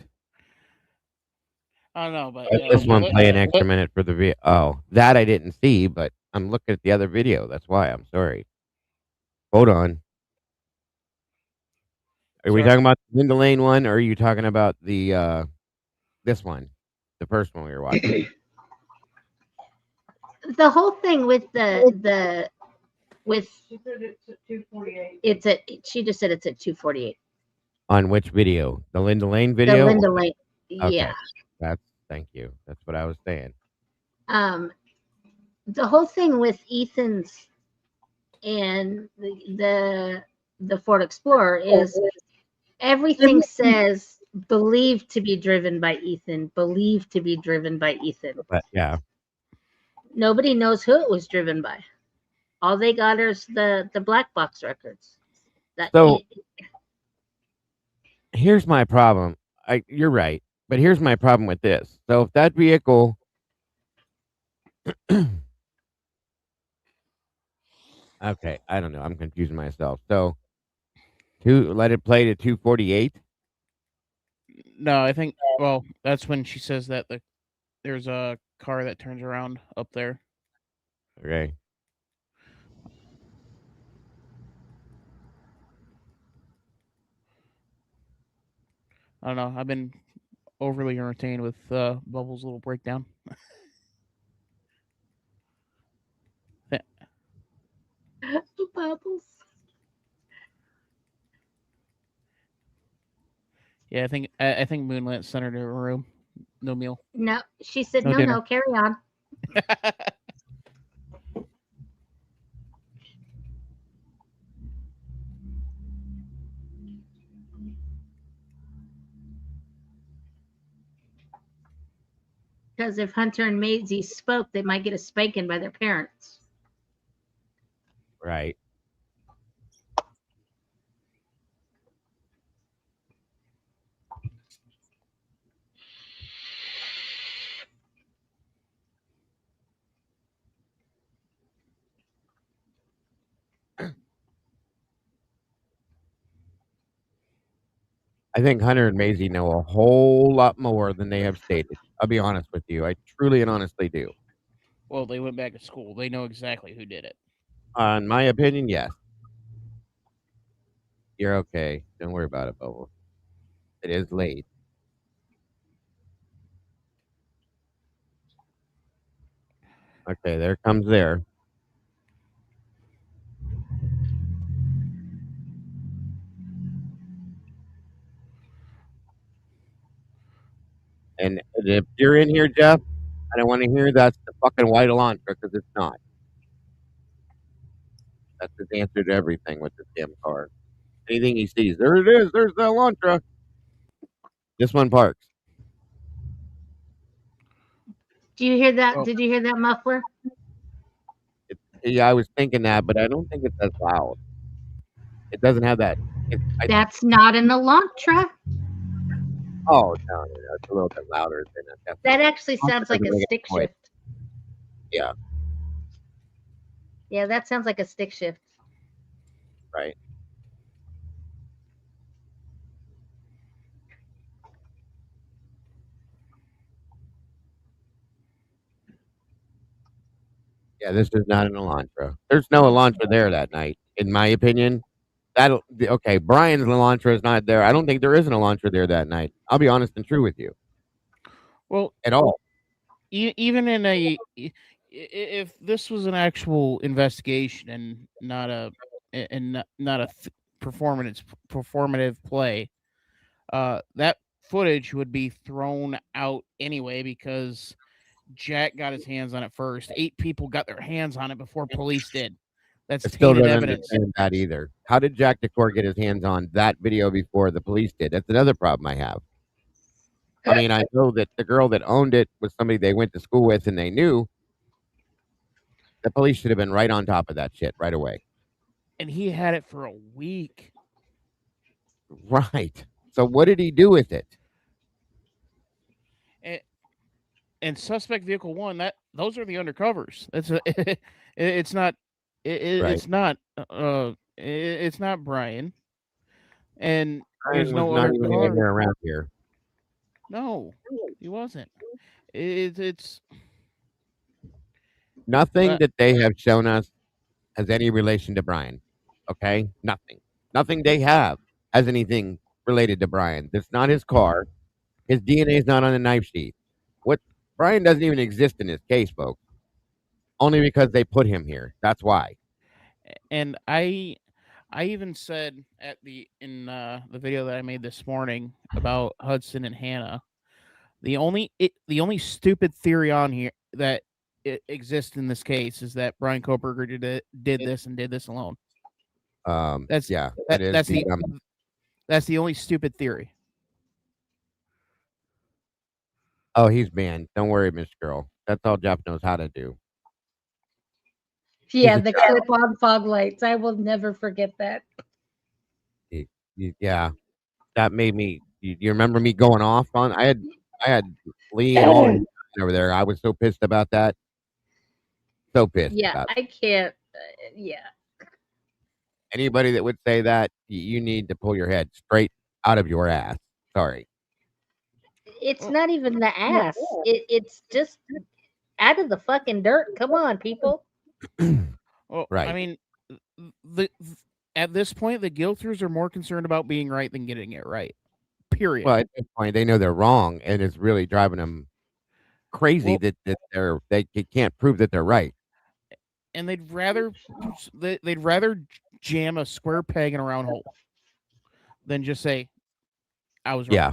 I don't know, but Let this one play an extra minute for the video. Oh, that I didn't see, but I'm looking at the other video. That's why. I'm sorry. Hold on. Are we Sorry. talking about the Linda Lane one, or are you talking about the this one, the first one we were watching? The whole thing with the with She said it's at 2:48. it's at she just said it's at 2:48. On which video? The Linda Lane The video? Linda Lane. Okay, Yeah. thank you. That's what I was saying. The whole thing with Ethan's and the Ford Explorer is everything says believed to be driven by Ethan, believed to be driven by Ethan. But yeah, Nobody knows who it was driven by. All they got is the black box records. So here's my problem. You're right, but here's my problem with this. So if that vehicle okay, I don't know. I'm confusing myself. So let it play to 248. No, I think. Well, that's when she says that there's a car that turns around up there. Okay. I don't know. I've been overly entertained with Bubbles' little breakdown. Bubbles. Yeah, I think Moonlit sent her to her room. No meal. No, she said No no, dinner. no, carry on. Because if Hunter and Maisie spoke, they might get a spanking by their parents. Right. I think Hunter and Maisie know a whole lot more than they have stated. I'll be honest with you. I truly and honestly do. Well, they went back to school. They know exactly who did it. In my opinion, yes. You're okay. Don't worry about it, Bubble. It is late. Okay, there comes there. And if you're in here, Jeff, I don't want to hear that's the fucking white Elantra because it's not. That's his answer to everything with this damn car. Anything he sees, there it is. There's the Elantra. This one parks. Do you hear that? Oh. Did you hear that muffler? Yeah, I was thinking that, but I don't think it's as loud. It doesn't have that. That's not an Elantra. Oh no, it's a little bit louder than that. That actually sounds like a doesn't make stick any noise. shift. Yeah, Yeah, that sounds like a stick shift. right. Yeah, this is not an Elantra. There's no Elantra there that night, in my opinion. Okay. Bryan's Elantra is not there. I don't think there is an Elantra there that night. I'll be honest and true with you. Well, At all. even in if this was an actual investigation and not a performative play, that footage would be thrown out anyway because Jack got his hands on it first. 8 people got their hands on it before police did. That's I still tainted don't evidence. understand that either. How did Jack Decor get his hands on that video before the police did? That's another problem I have. I mean, I know that the girl that owned it was somebody they went to school with and they knew. The police should have been right on top of that shit right away. And he had it for a week. Right. So what did he do with it? And suspect vehicle 1, those are the undercovers. It's not it's not Bryan. And there's Bryan no was not other even car. anywhere around here. No, he wasn't. It's Nothing that they have shown us has any relation to Bryan. Okay? Nothing. Nothing they have has anything related to Bryan. That's not his car. His DNA is not on the knife sheet. What Bryan doesn't even exist in this case, folks. Only because they put him here. That's why. and I even said in the video that I made this morning about Hudson and Hannah, the only stupid theory on here that exists in this case is that Bryan Kohberger did this and did this alone. That's the only stupid theory. Oh, he's banned. Don't worry, Miss Girl. That's all Jeff knows how to do. Yeah, the clip-on fog lights. I will never forget that. Yeah, that made me. You remember me going off on? I had Lee and all over there. I was so pissed about that. So pissed. Yeah, about I can't. Yeah. Anybody that would say that, you need to pull your head straight out of your ass. Sorry. It's not even the ass. It's just out of the fucking dirt. Come on, people. Well, Right. I mean, at this point, the guilters are more concerned about being right than getting it right. Period. Well, at this point, they know they're wrong, and it's really driving them crazy that they can't prove that they're right. And they'd rather jam a square peg in a round hole than just say, "I was wrong." Yeah.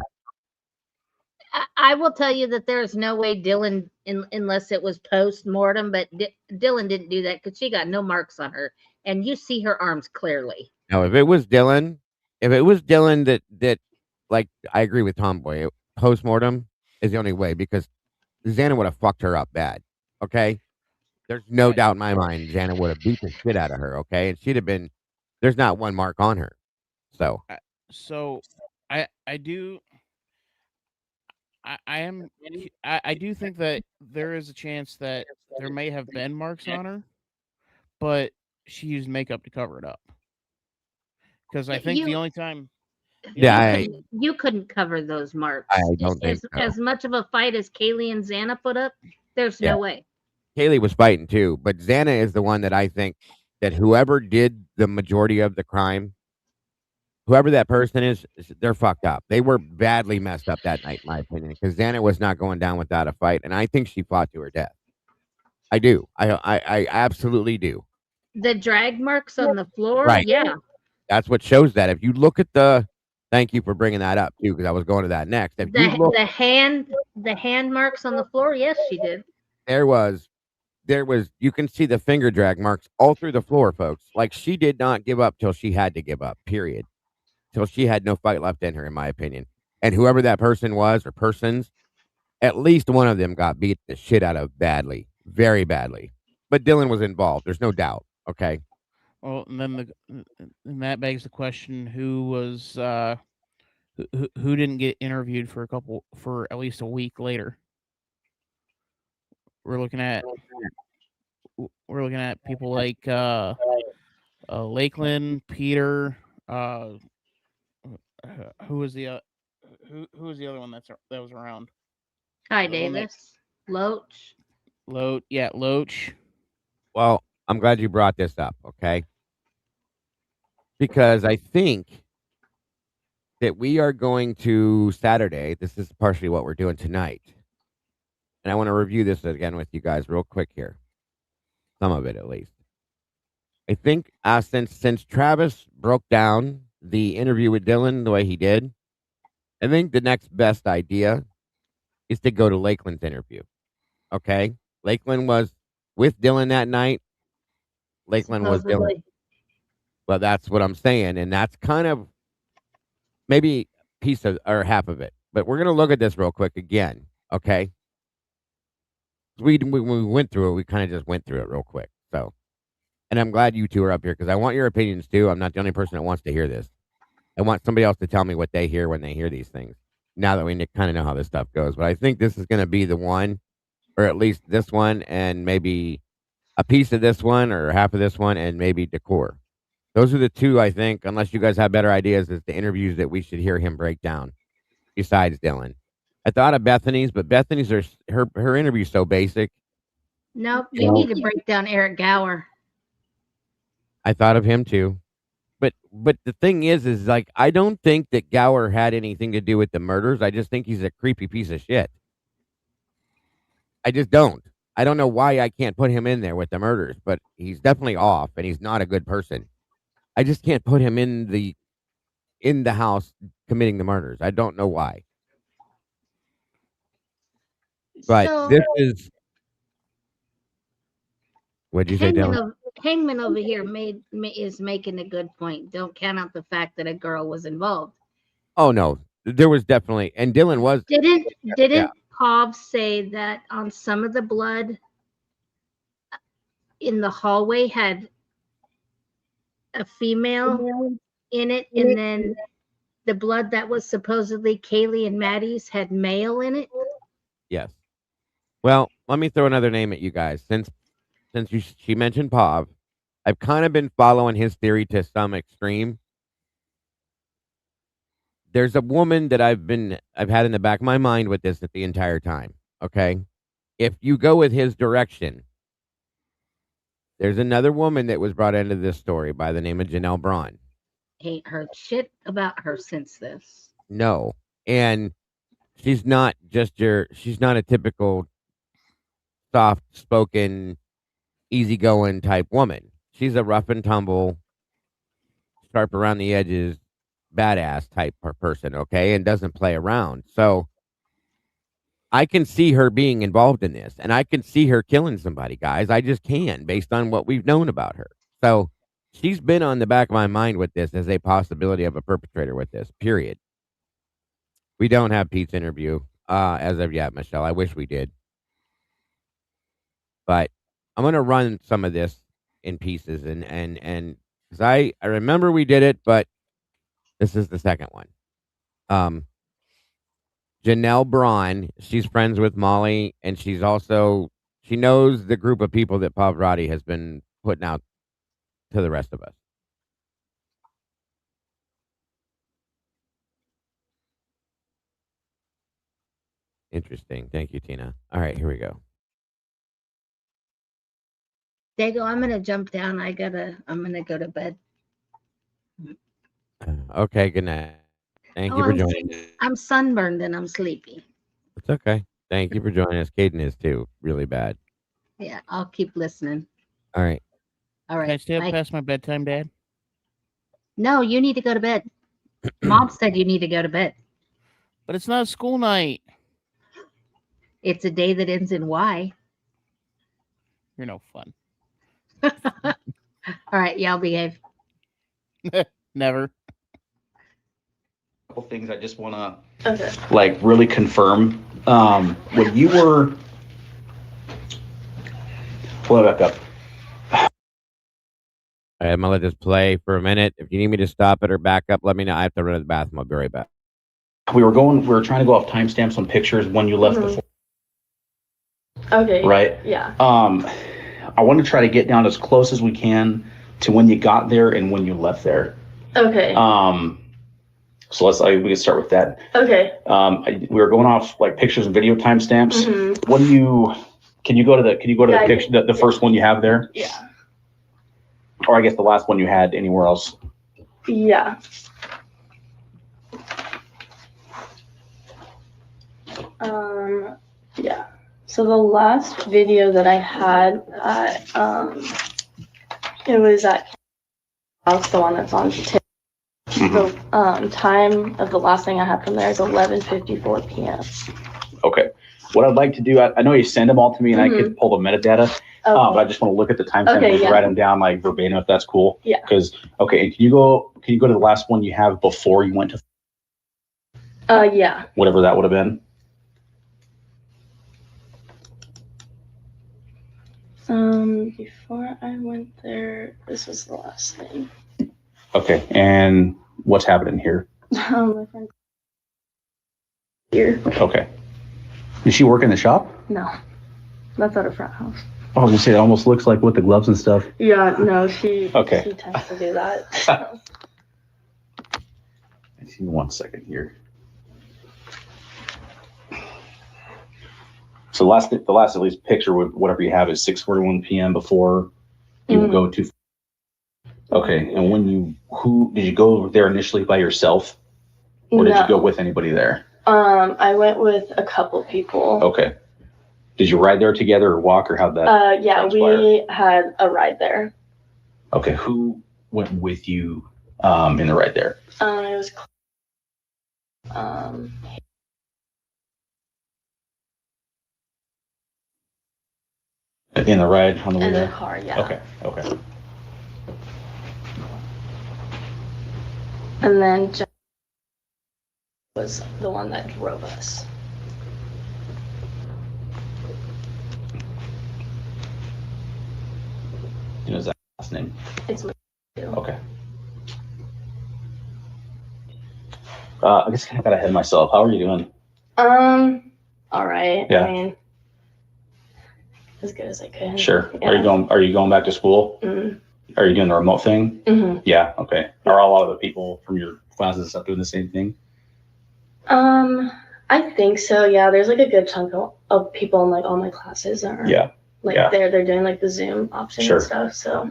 I will tell you that there's no way Dylan, unless it was post-mortem, but Dylan didn't do that because she got no marks on her. And you see her arms clearly. Now, if it was Dylan that like, I agree with Tomboy, post-mortem is the only way because Xana would have fucked her up bad. Okay? There's no doubt in my mind Xana would have beat the shit out of her, okay? And she'd have been, there's not one mark on her. So. I do think that there is a chance that there may have been marks on her, but she used makeup to cover it up. Because I think the only time Yeah, You couldn't cover those marks. I don't think so. As much of a fight as Kaylee and Xana put up, there's Yeah. no way. Kaylee was fighting too, but Xana is the one that I think that whoever did the majority of the crime, whoever that person is, they're fucked up. They were badly messed up that night, in my opinion, because Xana was not going down without a fight, and I think she fought to her death. I do. I absolutely do. The drag marks on the floor, Right. yeah. That's what shows that. If you look at the, thank you for bringing that up too, because I was going to that next. If you look, The hand marks on the floor, yes, she did. there was, you can see the finger drag marks all through the floor, folks. Like she did not give up till she had to give up. Period. Till she had no fight left in her, in my opinion. And whoever that person was or persons, at least one of them got beat the shit out of badly, very badly. But Dylan was involved. There's no doubt. Okay. Well, and then and that begs the question: who was who didn't get interviewed for at least a week later? We're looking at people like Lakeland, Peter. Who was the who was the other one that was around? Kai Davis, Loach. Loach. Well, I'm glad you brought this up, okay? Because I think that we are going to Saturday. This is partially what we're doing tonight. And I want to review this again with you guys real quick here. Some of it, at least. I think since Travis broke down the interview with Dylan the way he did, I think the next best idea is to go to Lakeland's interview. Okay? Lakeland was with Dylan that night. Lakeland was Dylan. Well, that's what I'm saying. And that's kind of maybe piece of or half of it. But we're going to look at this real quick again. Okay? When we went through it, we kind of just went through it real quick. So, and I'm glad you two are up here because I want your opinions too. I'm not the only person that wants to hear this. I want somebody else to tell me what they hear when they hear these things. Now that we kind of know how this stuff goes, but I think this is going to be the one, or at least this one, and maybe a piece of this one, or half of this one, and maybe decor. Those are the two I think, unless you guys have better ideas, is the interviews that we should hear him break down. Besides Dylan, I thought of Bethany's, but Bethany's her interview's so basic. Nope, you need to break down Eric Gower. I thought of him too. But the thing is like, I don't think that Gower had anything to do with the murders. I just think he's a creepy piece of shit. I just don't. I don't know why I can't put him in there with the murders, but he's definitely off and he's not a good person. I just can't put him in the house committing the murders. I don't know why. But this is, what'd you say, Dylan? Hangman over here is making a good point. Don't count out the fact that a girl was involved. Oh no, there was definitely, and Dylan was. Didn't Pav say that on some of the blood in the hallway had a female in it, and then the blood that was supposedly Kaylee and Maddie's had male in it? Yes. Well, let me throw another name at you guys. Since she mentioned Pav, I've kind of been following his theory to some extreme. There's a woman that I've had in the back of my mind with this the entire time. Okay. If you go with his direction, there's another woman that was brought into this story by the name of Janelle Braun. Ain't heard shit about her since this. No. And she's not a typical soft-spoken, easygoing type woman. She's a rough and tumble, sharp around the edges, badass type person, okay, and doesn't play around. So I can see her being involved in this, and I can see her killing somebody, guys. I just can, based on what we've known about her. So she's been on the back of my mind with this as a possibility of a perpetrator with this, period. We don't have Pete's interview as of yet, Michelle. I wish we did. But I'm going to run some of this in pieces, and because I remember we did it, but this is the second one. Janelle Braun, she's friends with Molly, and she knows the group of people that Pavarotti has been putting out to the rest of us. Interesting. Thank you, Tina. All right, here we go. Dago, I'm gonna jump down. I'm gonna go to bed. Okay, good night. Thank you for joining us. I'm sunburned and I'm sleepy. It's okay. Thank you for joining us. Caden is too. Really bad. Yeah, I'll keep listening. All right. All Can I right. stay up Bye. past my bedtime, Dad? No, you need to go to bed. Mom said you need to go to bed. But it's not a school night. It's a day that ends in Y. You're no fun. All right, y'all behave. Never. Couple things I just want to like really confirm. When you were pull it back up. All right, I'm gonna let this play for a minute. If you need me to stop it or back up, let me know. I have to run to the bathroom. I'll be right back. We were trying to go off timestamps on pictures when you left the Okay. right? Yeah. I want to try to get down as close as we can to when you got there and when you left there. Okay. So we can start with that. Okay. We were going off like pictures and video timestamps. Mhm. What do you? Can you go to the Yeah, picture, the first one you have there? Yeah. Or I guess the last one you had anywhere else. Yeah. Yeah. So the last video that I had, it was at house, the one that's on TikTok. The time of the last thing I had from there is 11:54 p.m. Okay. What I'd like to do, I know you send them all to me and I could pull the metadata, but I just want to look at the timestamp and write them down like verbatim if that's cool. Yeah. Because and can you go to the last one you have before you went to? Yeah. Whatever that would have been. Before I went there, this was the last thing. Okay. And what's happening here? My friend here. Okay. Does she work in the shop? No, that's at a frat house. I was gonna say it almost looks like with the gloves and stuff. Yeah, no, she Okay. she tends to do that. Give me 1 second here. So the last at least picture with whatever you have is 6:41 p.m. before you would go to. Okay, and who did you go there initially by yourself, or did you go with anybody there? I went with a couple people. Okay. Did you ride there together or walk or how'd that? Yeah, transpire? we had a ride there. Okay, who went with you in the ride there? It was In the ride on the way in there? the car, yeah. Okay. And then Jeff was the one that drove us. You know, is that last name? It's my Okay. I guess I got ahead of myself. How are you doing? All right. Yeah. I mean, as good as I could. Sure. Yeah. Are you going back to school? Mm-hmm. Are you doing the remote thing? Mm-hmm. Yeah. Okay. Are a lot of the people from your classes and stuff doing the same thing? I think so. Yeah. There's like a good chunk of people in like all my classes that are. Yeah. Like Yeah. they're doing like the Zoom option Sure. and stuff. So.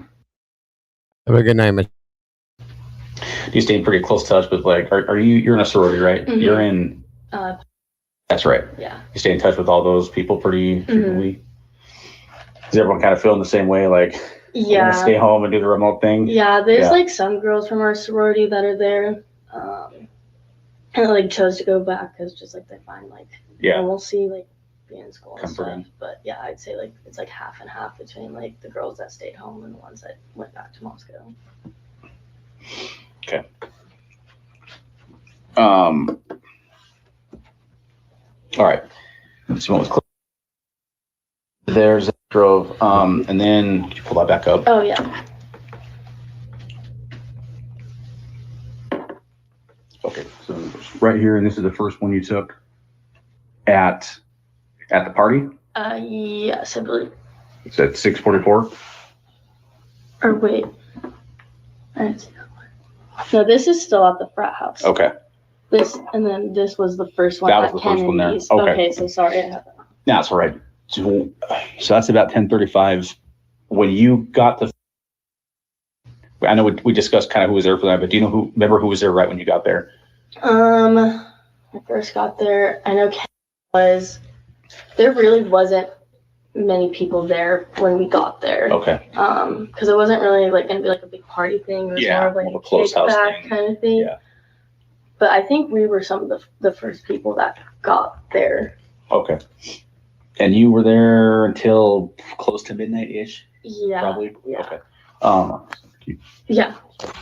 Have a good night, Miss. You stay in pretty close touch with like, you're in a sorority, right? Mhm. You're in. That's right. Yeah. You stay in touch with all those people pretty frequently. Is everyone kind of feeling the same way? Like, we're gonna stay home and do the remote thing? Yeah, there's like some girls from our sorority that are there, and like chose to go back because just like they find like normalcy, like being in school and stuff. But yeah, I'd say like it's like half and half between like the girls that stayed home and the ones that went back to Moscow. Okay. All right. This one was close. There's a drove, and then could you pull that back up? Oh yeah. Okay, so right here, and this is the first one you took at the party. Yes, I believe. It's at 6:44. Or wait, I didn't see that one. No, this is still at the frat house. Okay. This and then this was the first one. That was at the first one there. Kennedy's. Okay. So sorry. That's all right. So that's about 10:35. When you got the, I know we discussed kind of who was there for that, but do you remember who was there right when you got there? I first got there. I know Ken was. There really wasn't many people there when we got there. Okay. Because it wasn't really like gonna be like a big party thing. It was more of like a close house kickback kind of thing. Yeah. But I think we were some of the first people that got there. Okay. And you were there until close to midnight-ish? Yeah. Probably? Yeah. Okay. Yeah.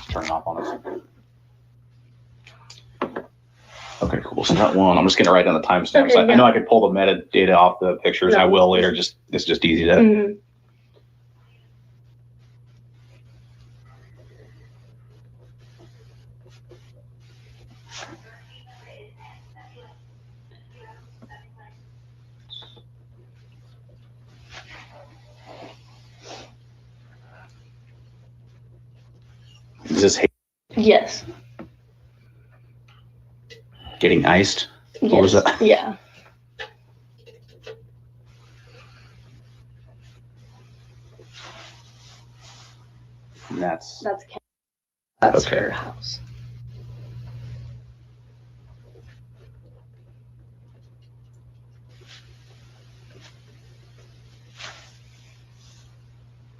Turn it off on us. Okay, cool. So that one, I'm just going to write down the timestamps. Okay, I know I could pull the metadata off the pictures. I will later. It's just easy to. Mhm. Is this Yes. getting iced? Yes. What was that? Yeah. And that's Ken. That's okay. her house.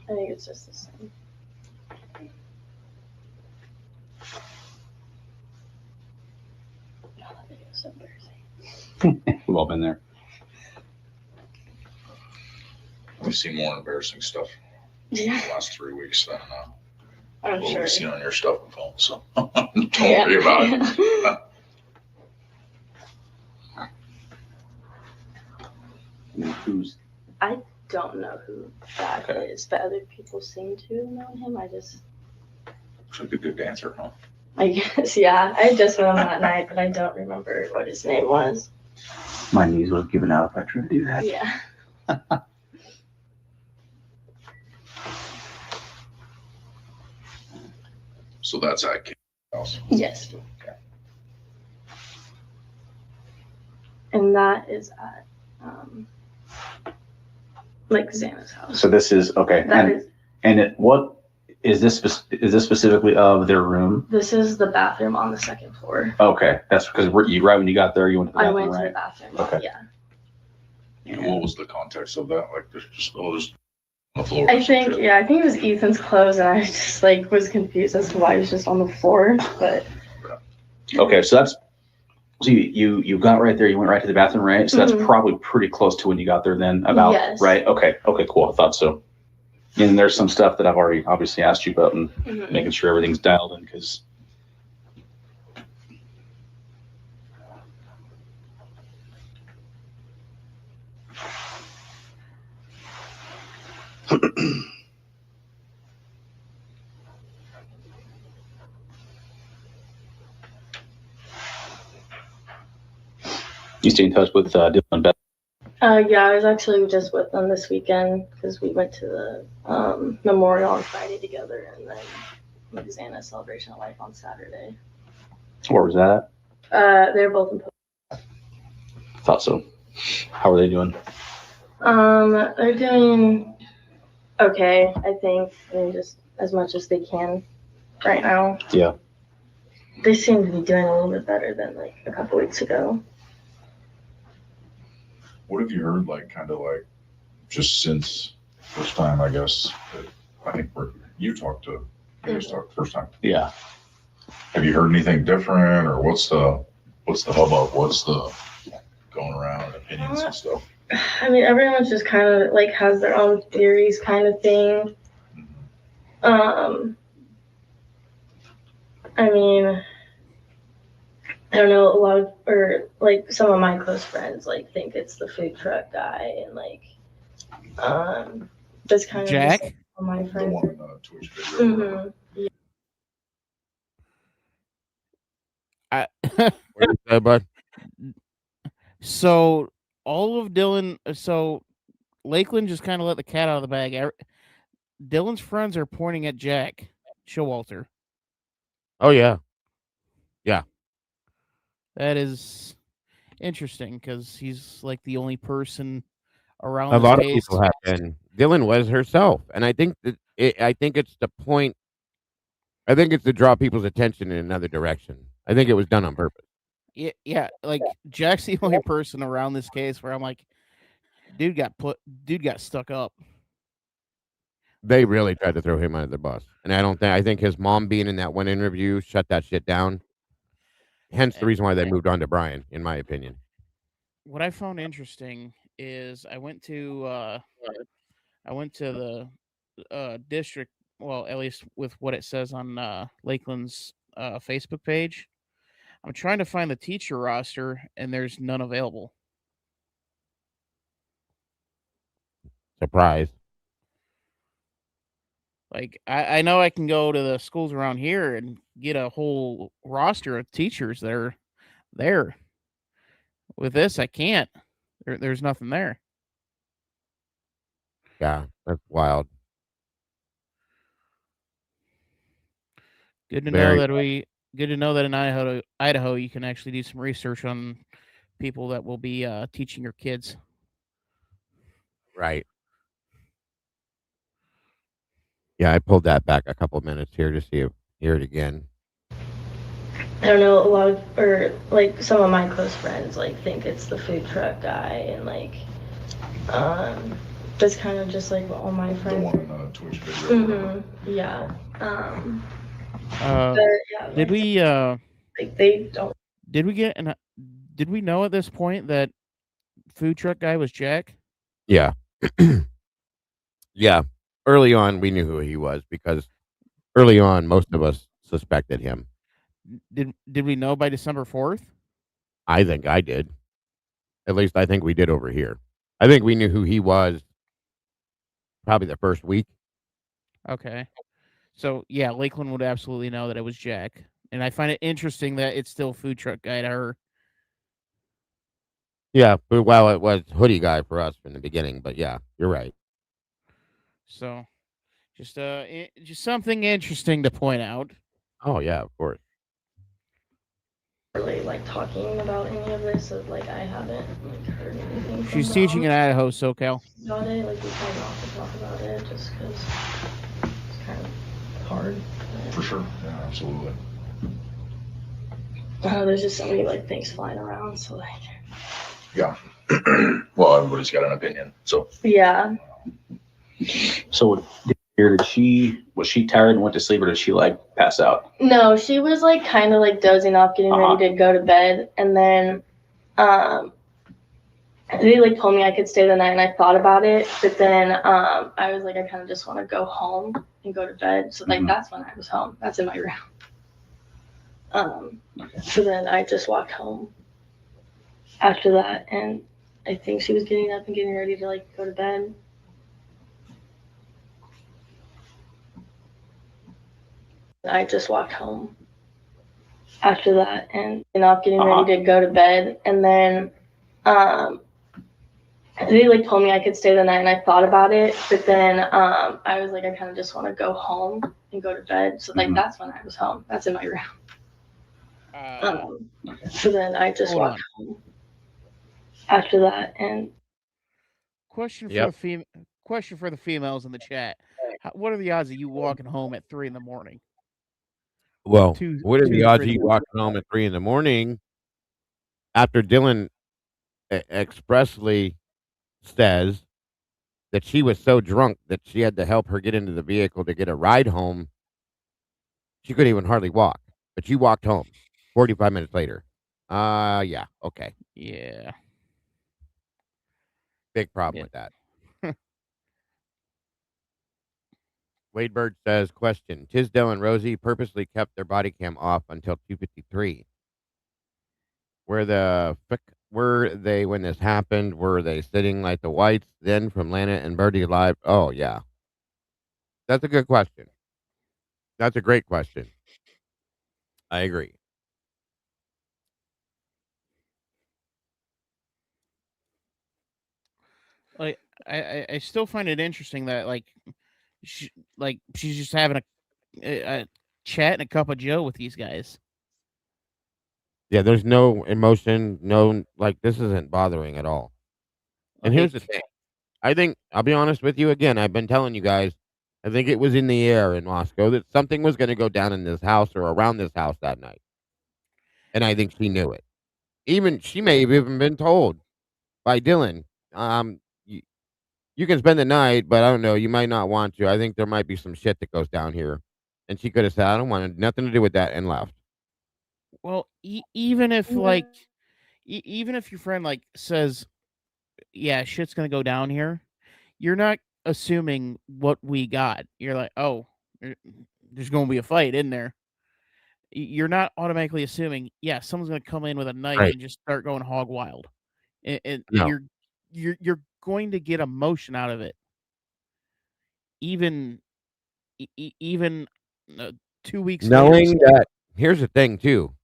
I think it's just the same. Oh, that video is so embarrassing. We've all been there. We've seen more embarrassing stuff Yeah. the last 3 weeks than I'm what sure. we've seen on your stuff and phone. So don't Yeah. worry about it. Who's I don't know who that is, but other people seem to know him. Looks like a good dancer, huh? I guess, yeah. I just met him that night, but I don't remember what his name was. my knees would have given out if I tried to do that. Yeah. So that's at Kate's house. Yes. And that is at like Xana's house. So this is okay. What is this? Is this specifically of their room? This is the bathroom on the second floor. Okay, that's because right when you got there, you went to the bathroom. I went to right? the bathroom. Okay. Yeah. And what was the context of that? Like, there's just on the floor. I think it was Ethan's clothes, and I just like was confused as to why he was just on the floor. But okay, so you got right there. You went right to the bathroom, right? So that's probably pretty close to when you got there. Then about right? Okay, cool. I thought so. And there's some stuff that I've already obviously asked you about, and making sure everything's dialed in because. You stay in touch with Dylan and Beth? yeah, I was actually just with them this weekend because we went to the memorial on Friday together, and then Xana celebration of life on Saturday. Where was that at? They're both in. Thought so. How are they doing? They're doing okay, I think. I mean, just as much as they can right now. Yeah. They seem to be doing a little bit better than like a couple weeks ago. What have you heard, like, kind of like, just since first time, I guess, I think you talked to, you guys talked first time. Yeah. Have you heard anything different, or what's the hubbub? What's the going around opinions and stuff? I mean, everyone's just kind of like has their own theories kind of thing. I mean, I don't know, a lot of, or like some of my close friends like think it's the food truck guy, and like this kind Jack? of just, my friends. The one in the Twitch video. Yeah. What did you say, bud? So all of Dylan, so Lakeland just kind of let the cat out of the bag. Dylan's friends are pointing at Jack Showalter. Oh yeah, yeah. That is interesting because he's like the only person around A this lot of case. people have been. Dylan was herself, and I think that I think it's the point. I think it's to draw people's attention in another direction. I think it was done on purpose. Yeah, like Jack's the only person around this case where I'm like, dude got stuck up. They really tried to throw him under the bus, and I think his mom being in that one interview shut that shit down. Hence the reason why they moved on to Bryan, in my opinion. What I found interesting is I went to the district. Well, at least with what it says on Lakeland's Facebook page. I'm trying to find the teacher roster, and there's none available. Surprise. Like I know I can go to the schools around here and get a whole roster of teachers that are there. With this, I can't. There's nothing there. Yeah, that's wild. Good to Very know that Good to know that in Idaho, you can actually do some research on people that will be teaching your kids. right. Yeah, I pulled that back a couple minutes here to hear it again. I don't know, a lot of, or like some of my close friends like think it's the food truck guy, and like that's kind of just like what all my The friends. one in the Twitch video. Yeah. Uh, But yeah, did we like they don't. did we get an did we know at this point that food truck guy was Jack? Yeah. Yeah. Early on, we knew who he was because early on, most of us suspected him. Did we know by December 4th? I think I did. At least I think we did over here. I think we knew who he was probably the first week. Okay. So yeah, Lakeland would absolutely know that it was Jack. And I find it interesting that it's still food truck guy to her. Yeah, but well, it was hoodie guy for us from the beginning. But yeah, you're right. So just just something interesting to point out. Oh yeah, of course. Really like talking about any of this, so like I haven't like heard anything. She's from teaching in them Idaho, SoCal. about it. Like we try not to talk about it just because it's kind of hard. For sure. Yeah, absolutely. There's just so many like things flying around, so like. Yeah. Well, everybody's got an opinion. So Yeah. So did you hear that was she tired and went to sleep, or did she like pass out? No, she was like kind of like dozing off, getting ready to go to bed, and then they like told me I could stay the night, and I thought about it, but then I was like, I kind of just want to go home and go to bed. So like that's when I was home. That's in my room. So then I just walked home after that, and I think she was getting up and getting ready to like go to bed. I just walked home after that, and not getting ready to go to bed, and then they like told me I could stay the night, and I thought about it, but then I was like, I kind of just want to go home and go to bed. So like that's when I was home. That's in my room. So then I just walked home after that, and Question for the females in the chat. What are the odds of you walking home at 3 a.m? Well, what are the odds of you walking home at 3 a.m. after Dylan expressly says that she was so drunk that she had to help her get into the vehicle to get a ride home? She couldn't even hardly walk, but she walked home 45 minutes later. Yeah, okay. Yeah. Big problem with that. Wade Bird says, question, Tisdale and Rosie purposely kept their body cam off until 2:53. Where the frick were they when this happened? Were they sitting like the whites then from Lana and Birdie live? Oh, yeah. That's a good question. That's a great question. I agree. Like I still find it interesting that she's just having a chat and a cup of Joe with these guys. Yeah, there's no emotion, no, like, this isn't bothering at all. And here's the Like, thing. I think I'll be honest with you again, I've been telling you guys, I think it was in the air in Moscow that something was gonna go down in this house or around this house that night, and I think she knew it. Even she may have even been told by Dylan, "You you can spend the night, but I don't know, you might not want to. I think there might be some shit that goes down here." And she coulda said, "I don't want nothing to do with that," and left. well, even if like, even if your friend like says, "Yeah, shit's gonna go down here," you're not assuming what we got. You're like, "Oh, there's gonna be a fight in there." You're not automatically assuming, yeah, someone's gonna come in with a knife Right. and just start going hog wild, and No. you're going to get emotion out of it, even even 2 weeks later. Knowing that here's the thing too,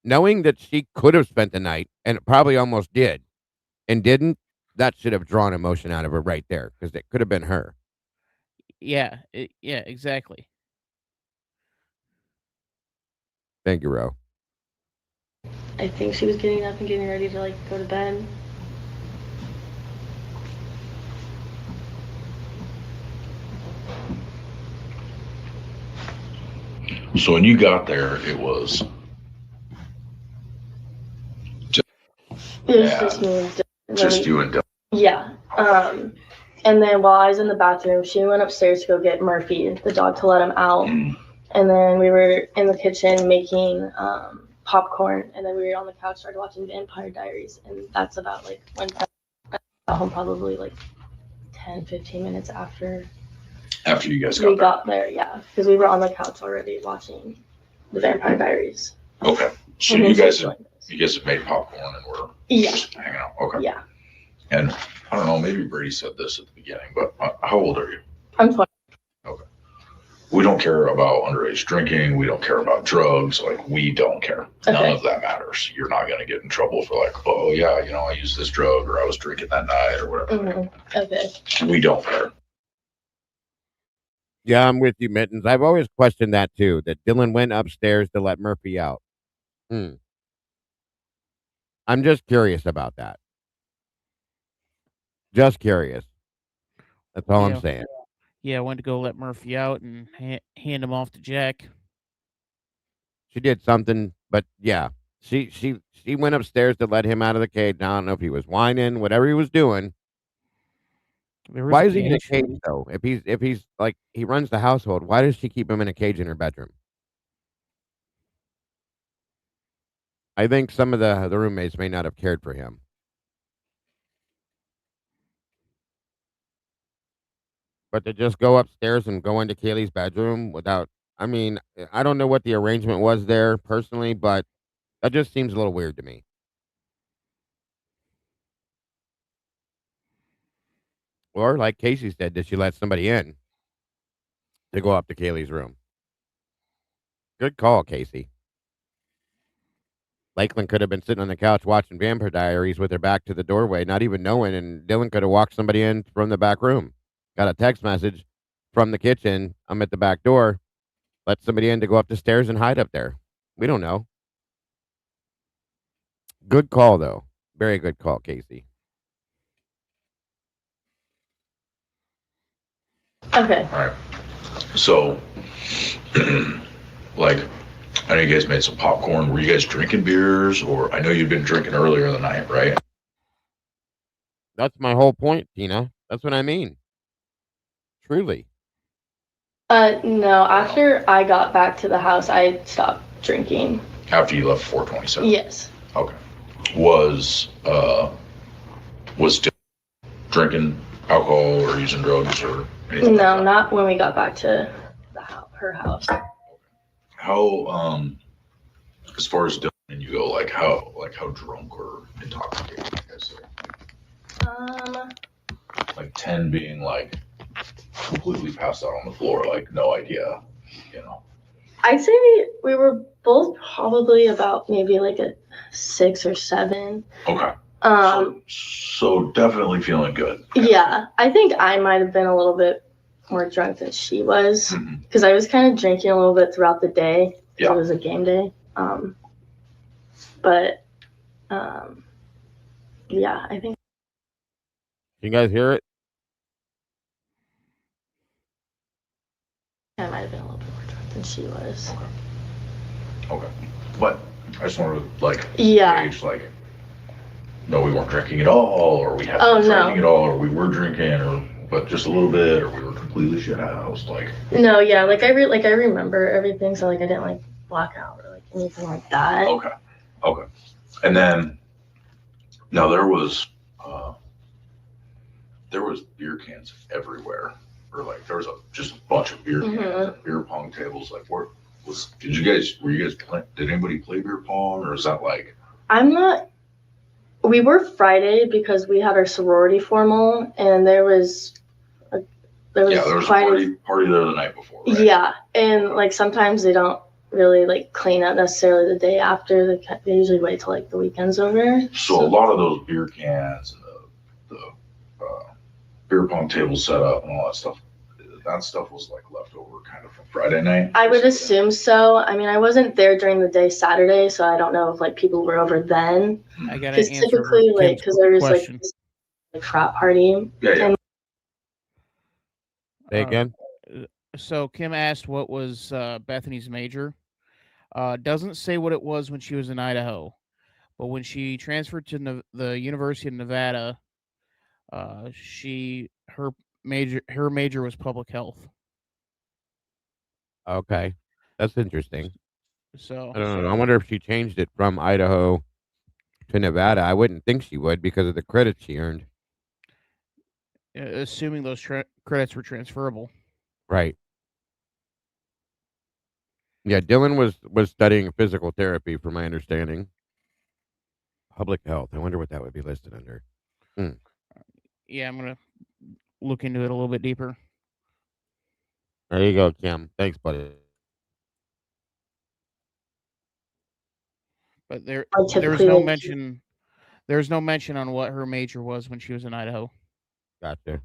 knowing that she could have spent the night, and it probably almost did, and didn't, that should have drawn emotion out of her right there, because it could have been her. Yeah, yeah, exactly. Thank you, Ro. I think she was getting up and getting ready to like go to bed. So when you got there, it was It was just me and Dylan. And then just you and Dylan. Yeah. And then while I was in the bathroom, she went upstairs to go get Murphy, the dog, to let him out. And then we were in the kitchen making popcorn, and then we were on the couch, started watching Vampire Diaries, and that's about like when I got home, probably like 10, 15 minutes after After you guys we got got there, yeah, because we were on the couch already watching the Vampire Diaries. there. Okay. So And then you she guys joined us. have made popcorn and were Yeah. just hanging out. Okay. Yeah, And I don't know, maybe Brady said this at the beginning, but how old are you? I'm 20. Okay. We don't care about underage drinking. We don't care about drugs. Like, we don't care. None Okay. of that matters. You're not going to get in trouble for like, oh yeah, you know, I used this drug or I was drinking that night or whatever. Okay. We don't care. Yeah, I'm with you, Mittens. I've always questioned that too, that Dylan went upstairs to let Murphy out. I'm just curious about that. Just curious. That's all I'm Yeah. saying. Yeah, I went to go let Murphy out and hand him off to Jack. She did something, but yeah, she went upstairs to let him out of the cage. Now, I don't know if he was whining, whatever he was doing. There was Why a is he in a cage. cage though? If he's like he runs the household, why does she keep him in a cage in her bedroom? I think some of the roommates may not have cared for him. But to just go upstairs and go into Kaylee's bedroom without, I mean, I don't know what the arrangement was there personally, but that just seems a little weird to me. Or like Casey said, did she let somebody in to go up to Kaylee's room? Good call, Casey. Lakeland could have been sitting on the couch watching Vampire Diaries with her back to the doorway, not even knowing, and Dylan could have walked somebody in from the back room. Got a text message from the kitchen. I'm at the back door. Let somebody in to go up the stairs and hide up there. We don't know. Good call, though. Very good call, Casey. Okay. All right. So, like, I know you guys made some popcorn. Were you guys drinking beers, or I know you'd been drinking earlier in the night, right? That's my whole point, Tina. That's what I mean. Truly. No, after I got back to the house, I stopped drinking. After you left 427. Yes. Okay. Was drinking alcohol or using drugs or anything? No, like that? not when we got back to the house, her house. How as far as Dylan and you go, like how drunk or intoxicated you guys say? Like 10 being like completely passed out on the floor, like no idea, you know. I'd say we were both probably about maybe like a 6 or 7. Okay. So definitely feeling good. Yeah, I think I might have been a little bit more drunk than she was because I was kind of drinking a little bit throughout the day because it was a game day. But yeah, I think. You guys hear it? I might have been a little bit more drunk than she was. Okay. But I just wanted to like Yeah. gauge like, no, we weren't drinking at all, or we hadn't Oh, been no. drinking at all, or we were drinking, or but just a little bit, or we were completely shit housed. Like, No, yeah, like I remember everything, so like I didn't like black out or like anything like that. okay. And then now there was beer cans everywhere, or like there was just a bunch of beer cans and beer pong tables. Like, were you guys did anybody play beer pong, or is that like? We were Friday because we had our sorority formal, and there was a party there the night before. Right? Yeah, and like sometimes they don't really like clean up necessarily the day after. They usually wait till like the weekend's over. So a lot of those beer cans and the beer pong table set up and all that stuff was like left over kind of from Friday night. I would assume so. I mean, I wasn't there during the day Saturday, so I don't know if like people were over then. I got Because typically, like, because there was like this like frat party. Yeah. And Say again. So Kim asked what was Bethany's major. Doesn't say what it was when she was in Idaho, but when she transferred to the University of Nevada, her major was public health. Okay, that's interesting. So I don't know. I wonder if she changed it from Idaho to Nevada. I wouldn't think she would because of the credits she earned. Assuming those credits were transferable. Right. Yeah, Dylan was studying physical therapy, from my understanding. Public health. I wonder what that would be listed under. Yeah, I'm gonna look into it a little bit deeper. There you go, Kim. Thanks, buddy. But there's no mention. There's no mention on what her major was when she was in Idaho. Gotcha.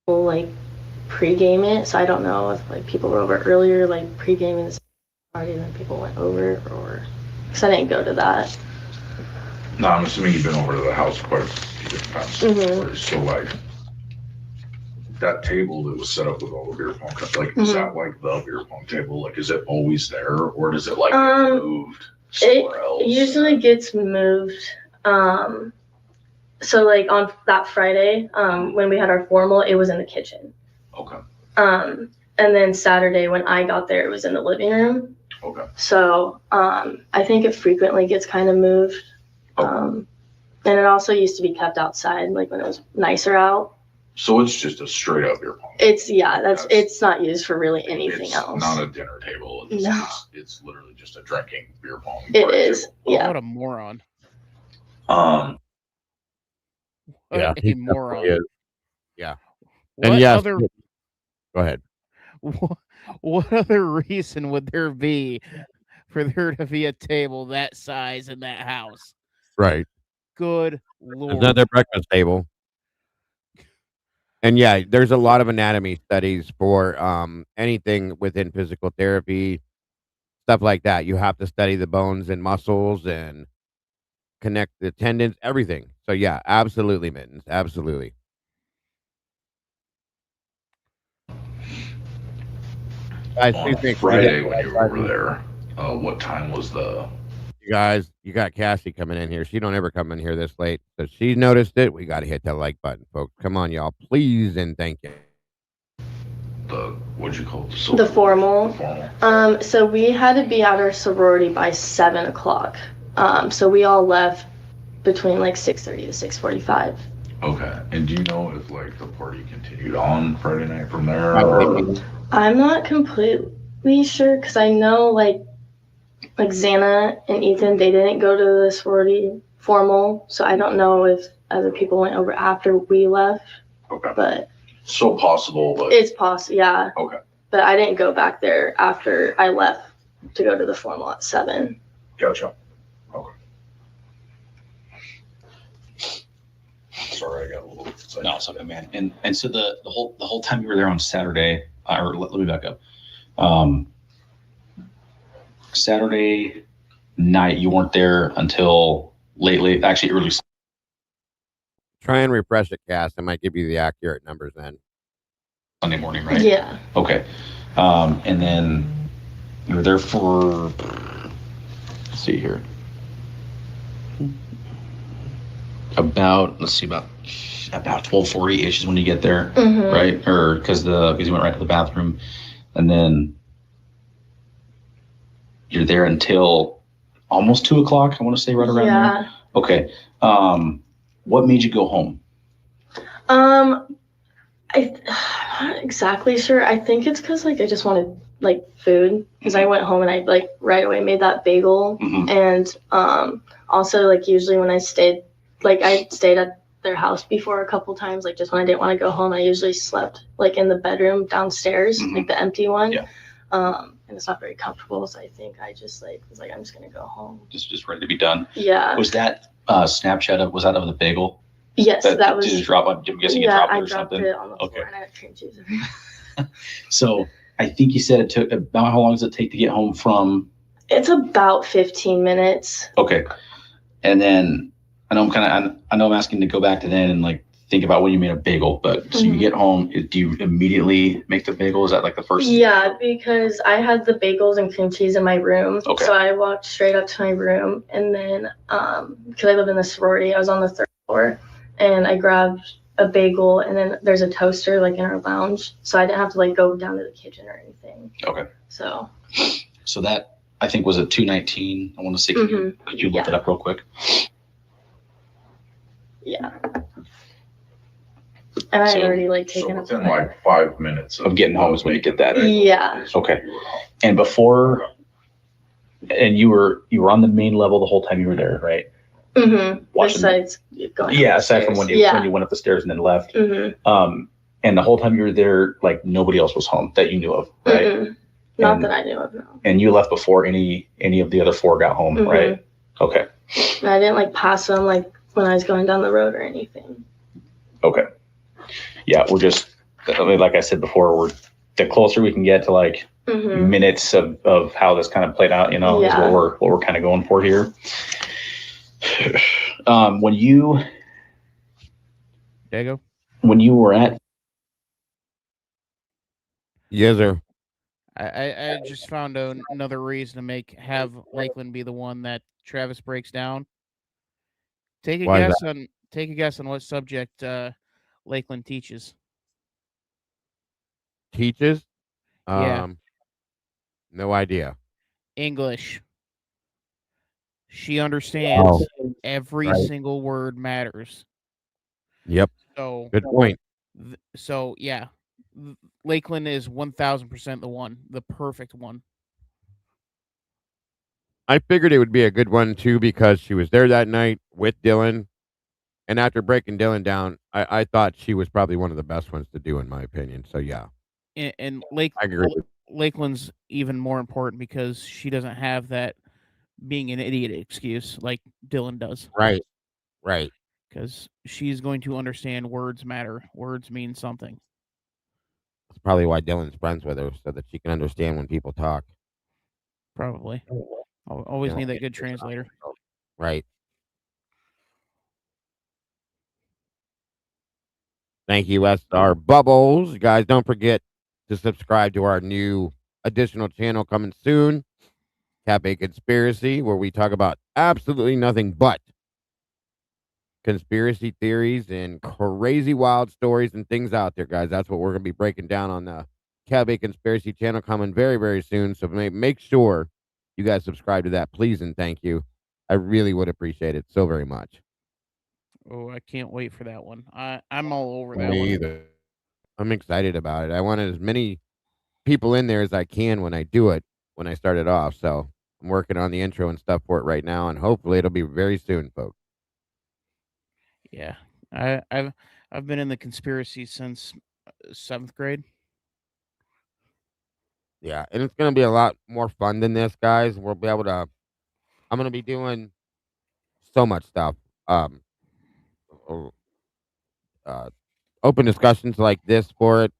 we'll like pregame it, so I don't know if like people were over earlier, like pregaming this party, and then people went over, or because I didn't go to that. No, I'm assuming you've been over to the house quite a few different times. So like that table that was set up with all the beer pong cups, like is that like the beer pong table? Like is it always there, or does it like get moved somewhere else? It usually gets moved. So like on that Friday, when we had our formal, it was in the kitchen. Okay. And then Saturday when I got there, it was in the living room. Okay. So I think it frequently gets kind of moved. And it also used to be kept outside, like when it was nicer out. So it's just a straight up beer pong. It's it's not used for really anything else. Not a dinner table. It's literally just a drinking beer pong. It is. Table. Yeah. What a moron. Yeah, a moron. Is. Yeah. What and yes, other? Go ahead. What other reason would there be for there to be a table that size in that house? Right. Good Lord. Another breakfast table. And yeah, there's a lot of anatomy studies for anything within physical therapy, stuff like that. You have to study the bones and muscles and connect the tendons, everything. So yeah, absolutely, Mittens. Absolutely. On Friday when you were over there, what time was the... You guys, you got Cassie coming in here. She don't ever come in here this late. So she noticed it. We got to hit that like button, folks. Come on, y'all. Please and thank you. What'd you call it? The formal. So we had to be at our sorority by 7 o'clock. So we all left between like 6:30 to 6:45. Okay. And do you know if like the party continued on Friday night from there? I'm not completely sure because I know like Xana and Ethan, they didn't go to the sorority formal, so I don't know if other people went over after we left. Okay. But so possible. But... It's possible, yeah. Okay. But I didn't go back there after I left to go to the formal at 7. Gotcha. Okay. Sorry, I got a little excited. No, it's okay, man. And so the whole time you were there on Saturday, or let me back up. Saturday, night, you weren't there until late, actually early Try and refresh it, Cass. I might give you the accurate numbers then. Sunday morning, right? Yeah. Okay. And then you were there for, let's see here, about 12:40 ish is when you get there, right? Or because you went right to the bathroom, and then you're there until almost 2:00. I want to say right around there. Okay. What made you go home? I'm not exactly sure. I think it's because I just wanted food, because I went home and I right away made that bagel, and also usually when I stayed at their house before a couple times, just when I didn't want to go home, I usually slept in the bedroom downstairs, the empty one. Yeah. And it's not very comfortable, so I think I just was I'm just gonna go home. Just ready to be done. Yeah. Was that Snapchat of the bagel? Yes, that was. Did you drop? I'm guessing you dropped it or something. It on the floor, and I had cream cheese everywhere. So I think you said it took about, how long does it take to get home from? It's about 15 minutes. Okay, and then I know I'm asking to go back to then and think about when you made a bagel, but so you get home, do you immediately make the bagel? Is that the first? Yeah, because I had the bagels and cream cheese in my room. Okay. So I walked straight up to my room, and then because I live in the sorority, I was on the 3rd floor, and I grabbed a bagel, and then there's a toaster in our lounge, so I didn't have to go down to the kitchen or anything. Okay. So that I think was at 219. I want to say, could you look it up real quick? Yeah. And I had already taken within 5 minutes of getting home is when you get that. Yeah. Okay. And before, and you were on the main level the whole time you were there, right? Besides going. Yeah, aside from when you went up the stairs and then left. And the whole time you were there, nobody else was home that you knew of, right? Not that I knew of, no. And you left before any of the other 4 got home, right? Okay. And I didn't pass them when I was going down the road or anything. Okay. Yeah, we're just, like I said before, the closer we can get to minutes of how this kind of played out, is what we're kind of going for here. When you were at, yes, sir. I just found another reason to have Lakeland be the one that Travis breaks down. Take a guess on what subject Lakeland teaches. Teaches? Yeah. No idea. English. She understands every Right. single word matters. Yep. So good point. So yeah, Lakeland is 1000% the perfect one. I figured it would be a good one too because she was there that night with Dylan, and after breaking Dylan down, I thought she was probably one of the best ones to do, in my opinion. So yeah, And I agree. Lakeland's even more important because she doesn't have that being an idiot excuse like Dylan does. Right. Because she's going to understand words matter. Words mean something. That's probably why Dylan's friends with her, so that she can understand when people talk. Probably. Always need that good translator. Right. Thank you, SR Bubbles. Guys, don't forget to subscribe to our new additional channel coming soon, Cafe Conspiracy, where we talk about absolutely nothing but conspiracy theories and crazy wild stories and things out there, guys. That's what we're going to be breaking down on the Cafe Conspiracy channel coming very, very soon. So make sure you guys subscribe to that, please, and thank you. I really would appreciate it so very much. Oh, I can't wait for that one. I'm all over that Me one. either. I'm excited about it. I want as many people in there as I can when I do it, when I start it off. So I'm working on the intro and stuff for it right now, and hopefully it'll be very soon, folks. Yeah, I've been in the conspiracy since 7th grade. Yeah, and it's gonna be a lot more fun than this, guys. We'll be able to. I'm gonna be doing so much stuff. Open discussions like this for it.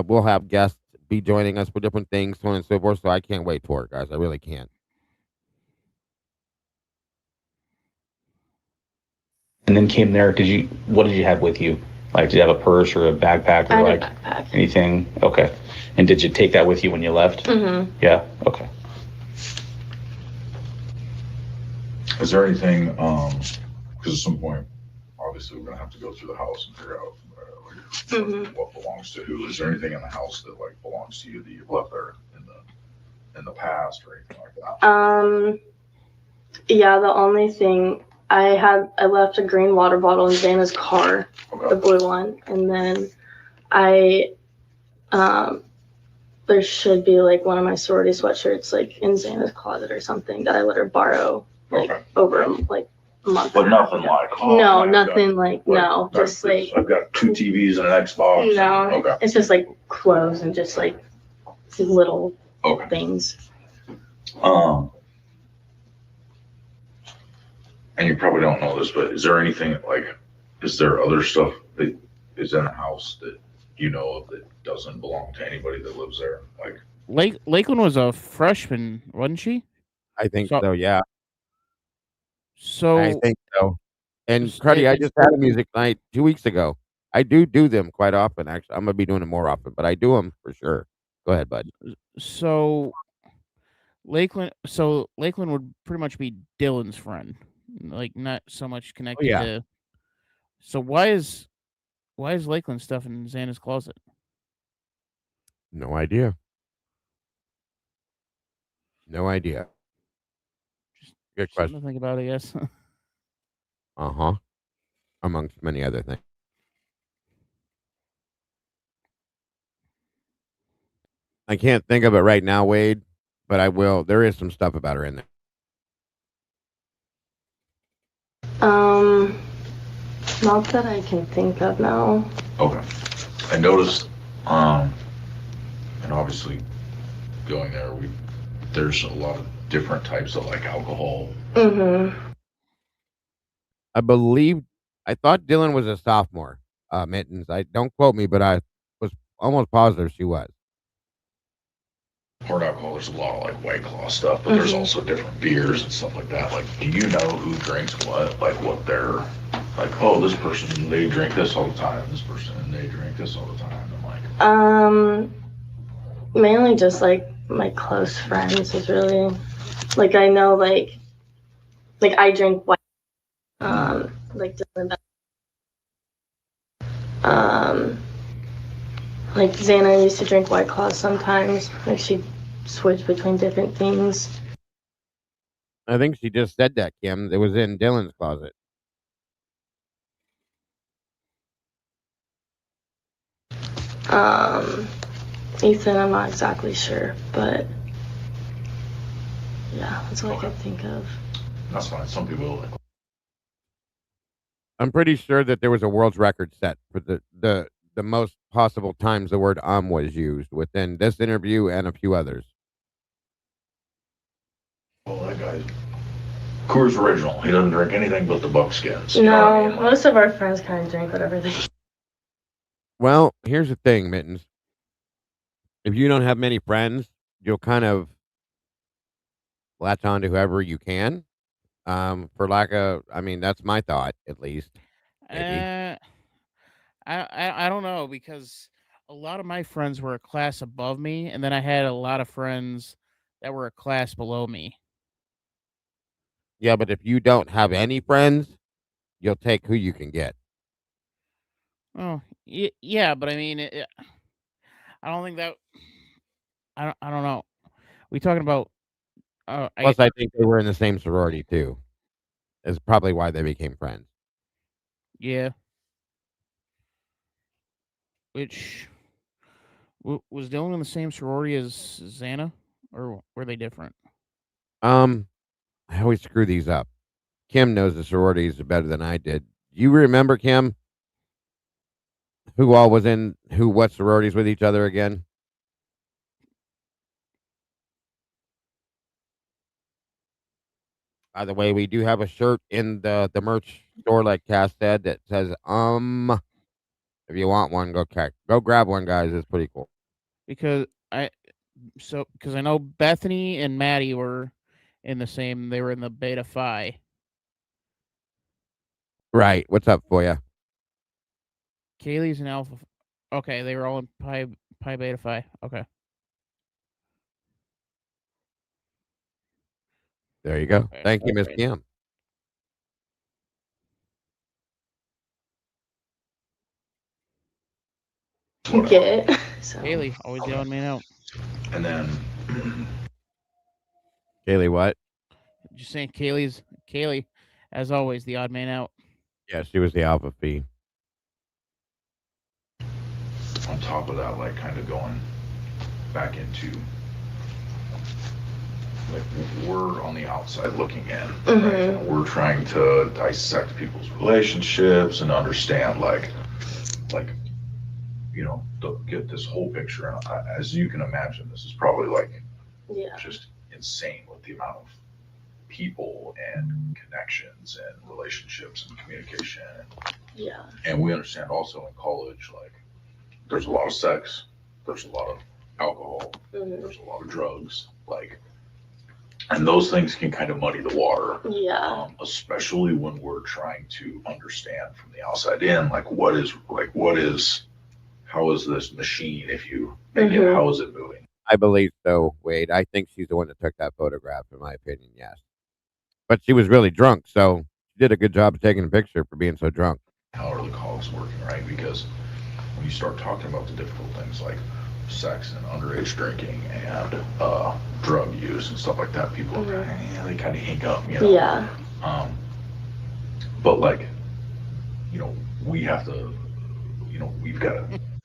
We'll have guests be joining us for different things, so on and so forth. So I can't wait for it, guys. I really can't. and then came there, what did you have with you? Like, did you have a purse or a backpack or I like had a backpack. anything? Okay. And did you take that with you when you left? Mm-hmm. Yeah. Okay. Is there anything, because at some point, obviously, we're gonna have to go through the house and figure out what belongs to who. Is there anything in the house that like belongs to you that you've left there in the past or anything like that? Yeah, the only thing I left a green water bottle in Xana's car, the blue one, and then there should be like one of my sorority sweatshirts like in Xana's closet or something that I let her borrow over like a month. But nothing like no, nothing no, just like I've got 2 TVs and an Xbox. No, it's just like clothes and just like little things. And you probably don't know this, but is there anything is there other stuff that is in the house that you know of that doesn't belong to anybody that lives there? Like Lakeland was a freshman, wasn't she? I think so, yeah. So I think so. And Cruddy, I just had a music night 2 weeks ago. I do them quite often, actually. I'm gonna be doing them more often, but I do them for sure. Go ahead, bud. So Lakeland would pretty much be Dylan's friend, like not so much connected to. So why is Lakeland stuff in Xana's closet? No idea. No idea. Good question. Something to think about, I guess. Uh-huh. Amongst many other things. I can't think of it right now, Wade, but I will. There is some stuff about her in there. Not that I can think of now. Okay. I noticed, and obviously going there, there's a lot of different types of like alcohol. Mm-hmm. I thought Dylan was a sophomore, Mittens. Don't quote me, but I was almost positive she was. Hard alcohol, there's a lot of like White Claw stuff, but there's also different beers and stuff like that. Like, do you know who drinks what? Like, what they're like? Oh, this person, they drink this all the time. This person, they drink this all the time. I'm like, mainly just like my close friends is really like I know like I drink white like like Xana used to drink White Claw sometimes. Like she'd switch between different things. I think she just said that, Kim. It was in Dylan's closet. Ethan, I'm not exactly sure, but yeah, that's all I could think of. That's fine. Some people like. I'm pretty sure that there was a world's record set for the most possible times the word was used within this interview and a few others. Oh, that guy's Coors Original. He doesn't drink anything but the Buckskins. No, most of our friends kind of drink whatever they. Well, here's the thing, Mittens. If you don't have many friends, you'll kind of latch on to whoever you can. For lack of, I mean, that's my thought, at least. Maybe. I don't know, because a lot of my friends were a class above me, and then I had a lot of friends that were a class below me. Yeah, but if you don't have any friends, you'll take who you can get. Oh, yeah, but I mean, I don't think that. I don't know. We talking about? Plus, I think they were in the same sorority too. Is probably why they became friends. Yeah. Which was Dylan in the same sorority as Xana, or were they different? I always screw these up. Kim knows the sororities better than I did. You remember, Kim? Who all was in what sororities with each other again? By the way, we do have a shirt in the merch store, like Cass said, that says If you want one, go grab one, guys. It's pretty cool. Because I know Bethany and Maddie were in the same. They were in the Beta Phi. Right. What's up for you? Kaylee's an alpha. Okay, they were all in Pi Beta Phi. Okay. There you go. Okay. Thank you, Miss Kim. Get so. Kaylee, always the odd man out. And then Kaylee, what? Just saying, Kaylee, as always, the odd man out. Yeah, she was the alpha phi. on top of that, like kind of going back into like we're on the outside looking in. Right? We're trying to dissect people's relationships and understand like you know, to get this whole picture. And as you can imagine, this is probably like just insane with the amount of people and connections and relationships and communication. And we understand also in college, like there's a lot of sex, there's a lot of alcohol, there's a lot of drugs, like, and those things can kind of muddy the water. Especially when we're trying to understand from the outside in, like how is this machine, if you make it, how is it moving? I believe so, Wade. I think she's the one that took that photograph, in my opinion, yes. But she was really drunk, so she did a good job of taking a picture for being so drunk. How are the cogs working, right? Because when you start talking about the difficult things like sex and underage drinking and drug use and stuff like that, people they kind of hink up, you know. But like, you know, we have to, you know, we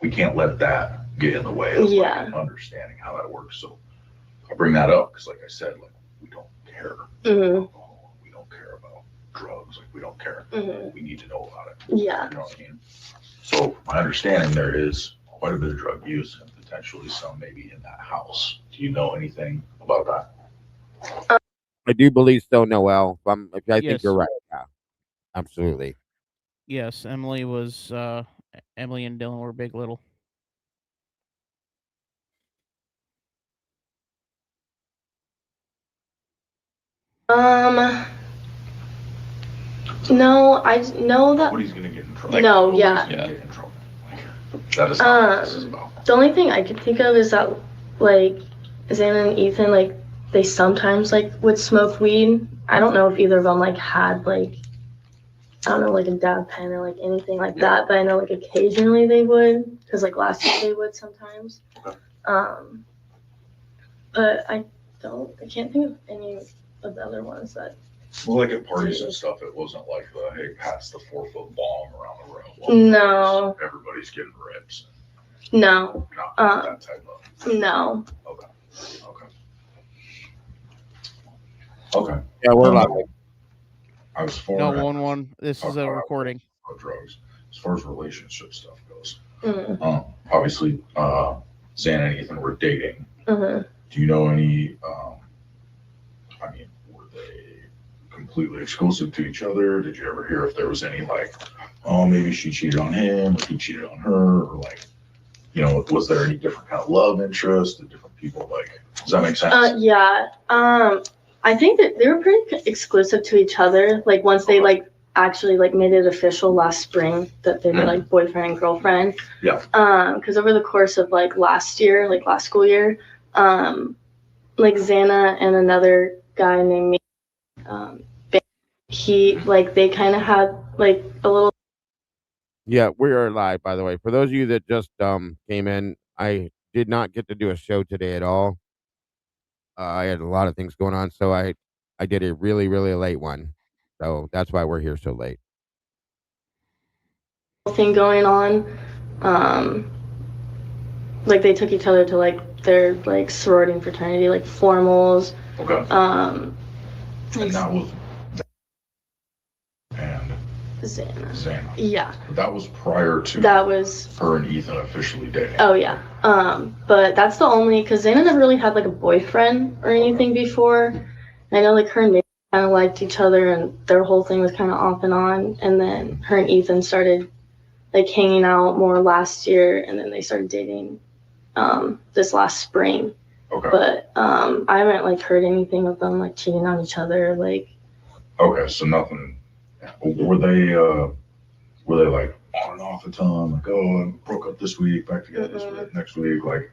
can't let that get in the way of like, understanding how that works. So I bring that up because, like I said, like we don't care about alcohol, we don't care about drugs, like we don't care. We need to know about it. You know what I mean? So my understanding there is quite a bit of drug use and potentially some maybe in that house. Do you know anything about that? I do believe so, Noel. I think Yes. you're right. Yeah, absolutely. Yes, Emily and Dylan were big little. No, I know that. Nobody's gonna get in trouble. No, Nobody's gonna get in trouble. Like, that is not what this is about. The only thing I could think of is that like Xana and Ethan, like they sometimes like would smoke weed. I don't know if either of them like had like, I don't know, like a dab pen or like anything like that, but I know like occasionally they would, because like last year they would sometimes. But I can't think of any of the other ones that. Well, like at parties and stuff, it wasn't like the hey, pass the 4-foot bomb around the room. No. Everybody's getting rips. No. Not that type of. No. Okay. Yeah, we're live. I was for No, 1-1. This is a recording. Drugs. As far as relationship stuff goes, obviously, Xana and Ethan were dating. Do you know any? I mean, were they completely exclusive to each other? Did you ever hear if there was any like, oh, maybe she cheated on him, or he cheated on her, or like, you know, was there any different kind of love interest in different people? Like, does that make sense? I think that they were pretty exclusive to each other. Like once they like actually like made it official last spring that they were like boyfriend and girlfriend. Because over the course of like last year, like last school year, like Xana and another guy named they kind of had like a little. Yeah, we are live, by the way. For those of you that just came in, I did not get to do a show today at all. I had a lot of things going on, so I did a really, really late one. So that's why we're here so late. Thing going on. Like they took each other to like their like sorority and fraternity like formals. And that was Xana. Yeah. But that was prior to her and Ethan officially dating. Oh yeah. But that's the only, because Xana never really had like a boyfriend or anything before. And I know like her and Nate kind of liked each other and their whole thing was kind of off and on. And then her and Ethan started like hanging out more last year, and then they started dating this last spring. But I haven't like heard anything of them like cheating on each other. Like. Okay, so nothing Were they like on and off the time? Like, oh, I broke up this week, back together this week, next week, like.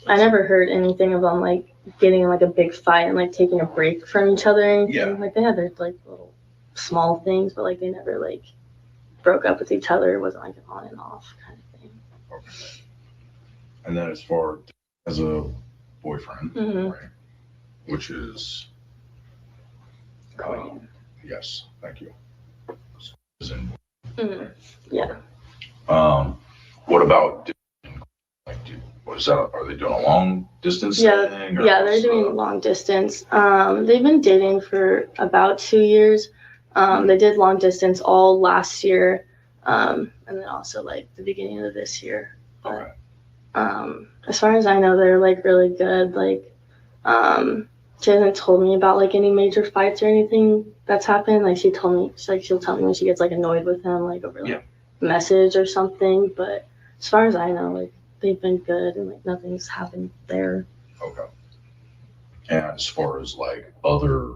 I never heard anything of them like getting in like a big fight and like taking a break from each other or anything. Yeah. Like they had their like little small things, but like they never like broke up with each other. It wasn't like an on and off kind of thing. Okay. And then as far as a boyfriend, right? Which is yes, thank you. Yeah. What about like what is that? Are they doing a long distance thing? Yeah, they're doing long distance. They've been dating for about 2 years. They did long distance all last year, and then also like the beginning of this year. But as far as I know, they're like really good. Like, she hasn't told me about like any major fights or anything that's happened. Like she'll tell me when she gets like annoyed with him, like over like message or something. But as far as I know, like they've been good and like nothing's happened there. Okay. And as far as like other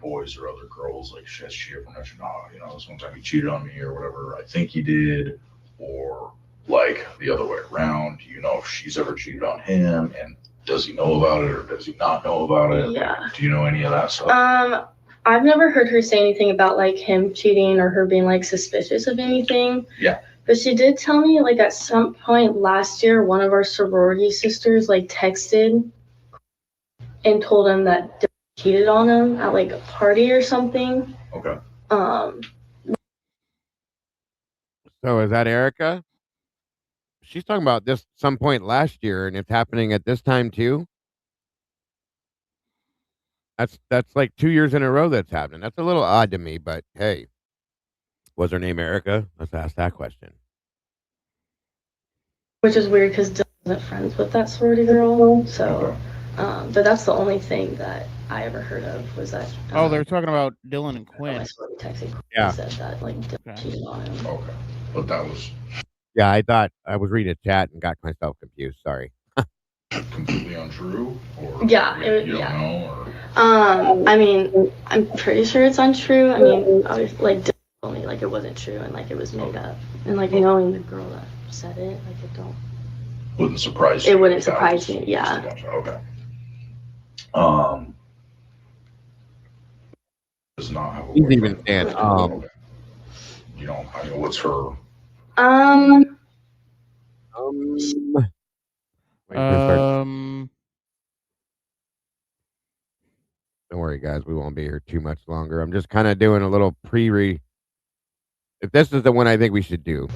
boys or other girls, like has she ever mentioned, oh, you know, this one time he cheated on me or whatever I think he did, or like the other way around, you know, if she's ever cheated on him, and does he know about it or does he not know about it? Yeah. Like, do you know any of that stuff? I've never heard her say anything about like him cheating or her being like suspicious of anything. Yeah. But she did tell me like at some point last year, one of our sorority sisters like texted and told him that Dylan cheated on him at like a party or something. Okay. So is that Erica? She's talking about this some point last year, and it's happening at this time too. That's like 2 years in a row that's happening. That's a little odd to me, but hey, was her name Erica? Let's ask that question. Which is weird because Dylan wasn't friends with that sorority girl. So, but that's the only thing that I ever heard of was that. They're talking about Dylan and Quinn. Yeah. Said that like Dylan cheated on him. Okay, but that was. Yeah, I thought I was reading a chat and got myself confused. Sorry. Completely untrue, or yeah, you don't know, or? I mean, I'm pretty sure it's untrue. I mean, I was like Dylan told me like it wasn't true and like it was made up, and like knowing the girl that said it, like it don't. Wouldn't surprise you. It wouldn't surprise me. Yeah. Okay. Does not have a He's even saying, you know, I mean, what's her? Don't worry, guys. We won't be here too much longer. I'm just kind of doing a little pre-re. If this is the one I think we should do,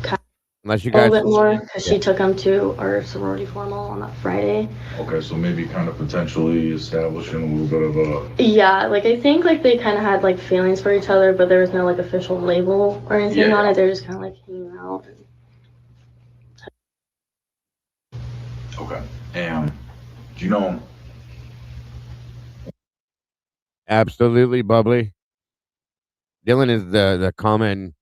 unless you guys a little bit more, because she took him to our sorority formal on that Friday. Okay, so maybe kind of potentially establishing a little bit of a. Yeah, like I think like they kind of had like feelings for each other, but there was no like official label or anything on it. They were just kind of like hanging out. Okay, and do you know? Absolutely, bubbly. Dylan is the common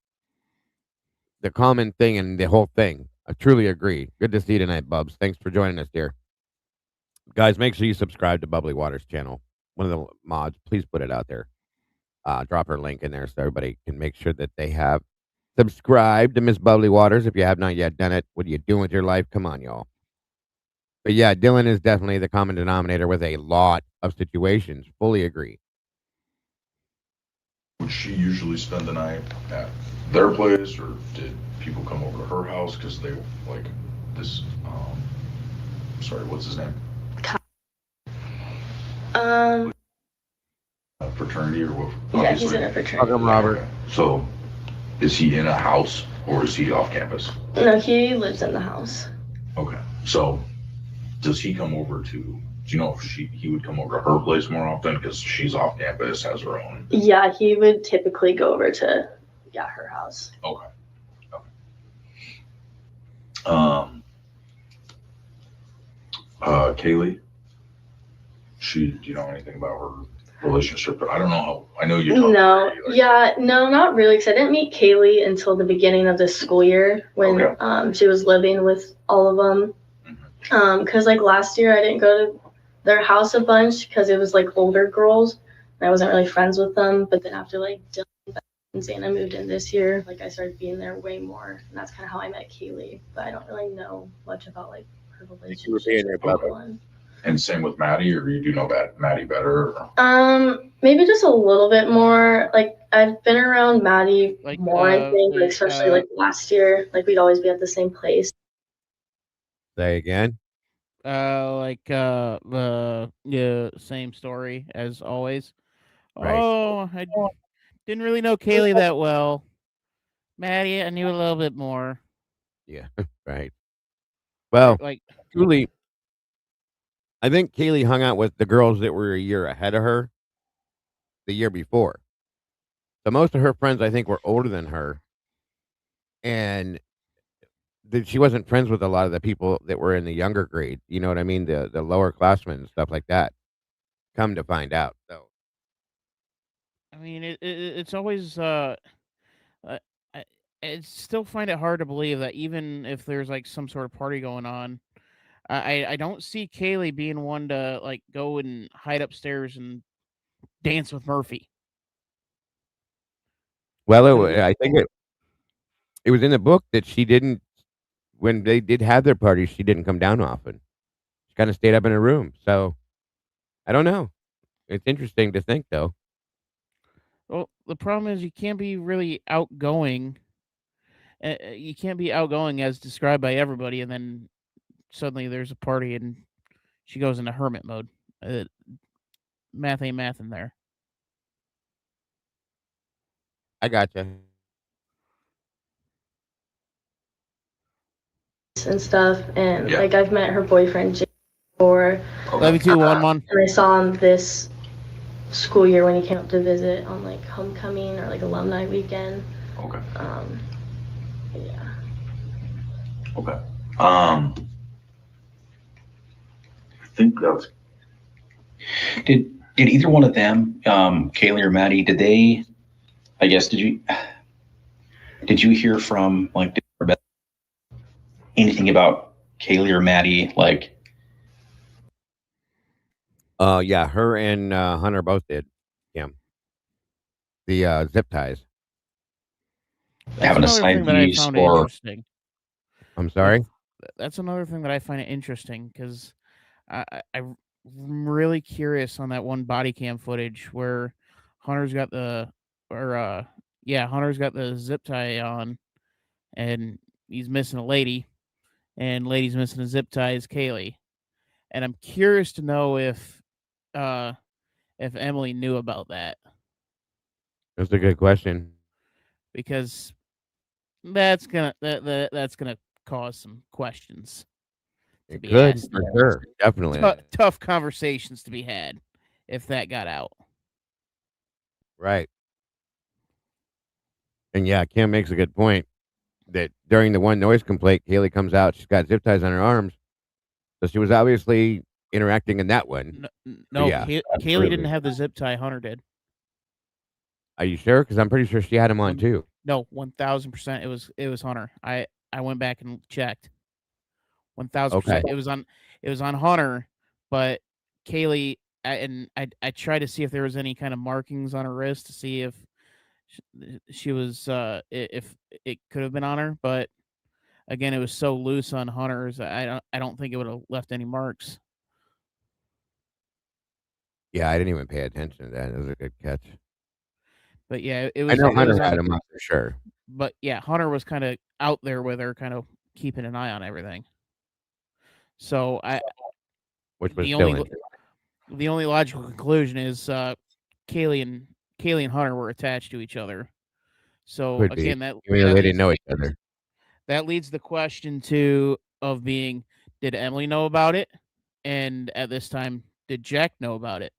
thing in the whole thing. I truly agree. Good to see you tonight, Bubs. Thanks for joining us, dear. Guys, make sure you subscribe to Bubbly Waters channel. One of the mods, please put it out there. Drop her link in there so everybody can make sure that they have subscribed to Miss Bubbly Waters. If you have not yet done it, what are you doing with your life? Come on, y'all. But yeah, Dylan is definitely the common denominator with a lot of situations. Fully agree. Would she usually spend the night at their place, or did people come over to her house because they like this? Sorry, what's his name? A fraternity or what? Yeah, he's in a fraternity. Robert. So, is he in a house or is he off campus? No, he lives in the house. Okay, so does he come over to? Do you know if he would come over to her place more often because she's off campus, has her own? Yeah, he would typically go over to her house. Okay. Kaylee, do you know anything about her relationship? But I don't know how. I know you. No, no, not really. Because I didn't meet Kaylee until the beginning of the school year when she was living with all of them. Because like last year I didn't go to their house a bunch because it was like older girls and I wasn't really friends with them. But then after like Dylan Xana moved in this year, like I started being there way more, and that's kind of how I met Kaylee. But I don't really know much about like her relationship with anyone. And same with Maddie, or you do know Maddie better? Maybe just a little bit more. Like I've been around Maddie Like, more, I think, like especially like last year. Like we'd always be at the same place. Say again. The same story as always. Right. Oh, I didn't really know Kaylee that well. Maddie, I knew a little bit more. Yeah. Right. Well, Like truly, I think Kaylee hung out with the girls that were a year ahead of her the year before. So most of her friends, I think, were older than her, and she wasn't friends with a lot of the people that were in the younger grade. You know what I mean? The lower classmen and stuff like that. Come to find out, so I mean, it's always I, I still find it hard to believe that even if there's like some sort of party going on, I don't see Kaylee being one to like go and hide upstairs and dance with Murphy. well, I think it was in the book that she didn't when they did have their parties, she didn't come down often. She kinda stayed up in her room, so I don't know. It's interesting to think, though. Well, the problem is you can't be really outgoing. You can't be outgoing as described by everybody, and then suddenly there's a party and she goes into hermit mode. Math ain't math in there. I gotcha. And stuff, and like I've met her boyfriend Jay before. Love you too, 1-1. And I saw him this school year when he came up to visit on like homecoming or like alumni weekend. Okay. Yeah. Okay. I think that's. Did either one of them, Kaylee or Maddie, did they? I guess did you hear from like anything about Kaylee or Maddie? Like, Yeah, her and Hunter both did. Yeah, the zip ties. having a side piece or interesting. I'm sorry. That's another thing that I find it interesting because I'm really curious on that one body cam footage where Hunter's got Hunter's got the zip tie on, and he's missing a lady, and lady's missing a zip tie is Kaylee, and I'm curious to know if Emily knew about that That's a good question. because that's gonna cause some questions. It could, for sure. Definitely. Tough conversations to be had if that got out. Right. And yeah, Kim makes a good point that during the one noise complaint, Kaylee comes out, she's got zip ties on her arms. So she was obviously interacting in that one. No, yeah, Kaylee didn't have the zip tie. Hunter did. Are you sure? Because I'm pretty sure she had them on too. No, 1000%. It was Hunter. I went back and checked. 1000%. It was on Hunter, but Kaylee I tried to see if there was any kind of markings on her wrist to see if she was if it could have been on her, but again, it was so loose on Hunter's. I don't think it would have left any marks. Yeah, I didn't even pay attention to that. It was a good catch. But yeah, it was. I know Hunter had him on for sure. But yeah, Hunter was kind of out there with her, kind of keeping an eye on everything. So which was the only logical conclusion is Kaylee and Hunter were attached to each other. So could again, be. that they didn't know each other. That leads the question of being, did Emily know about it? And at this time, did Jack know about it?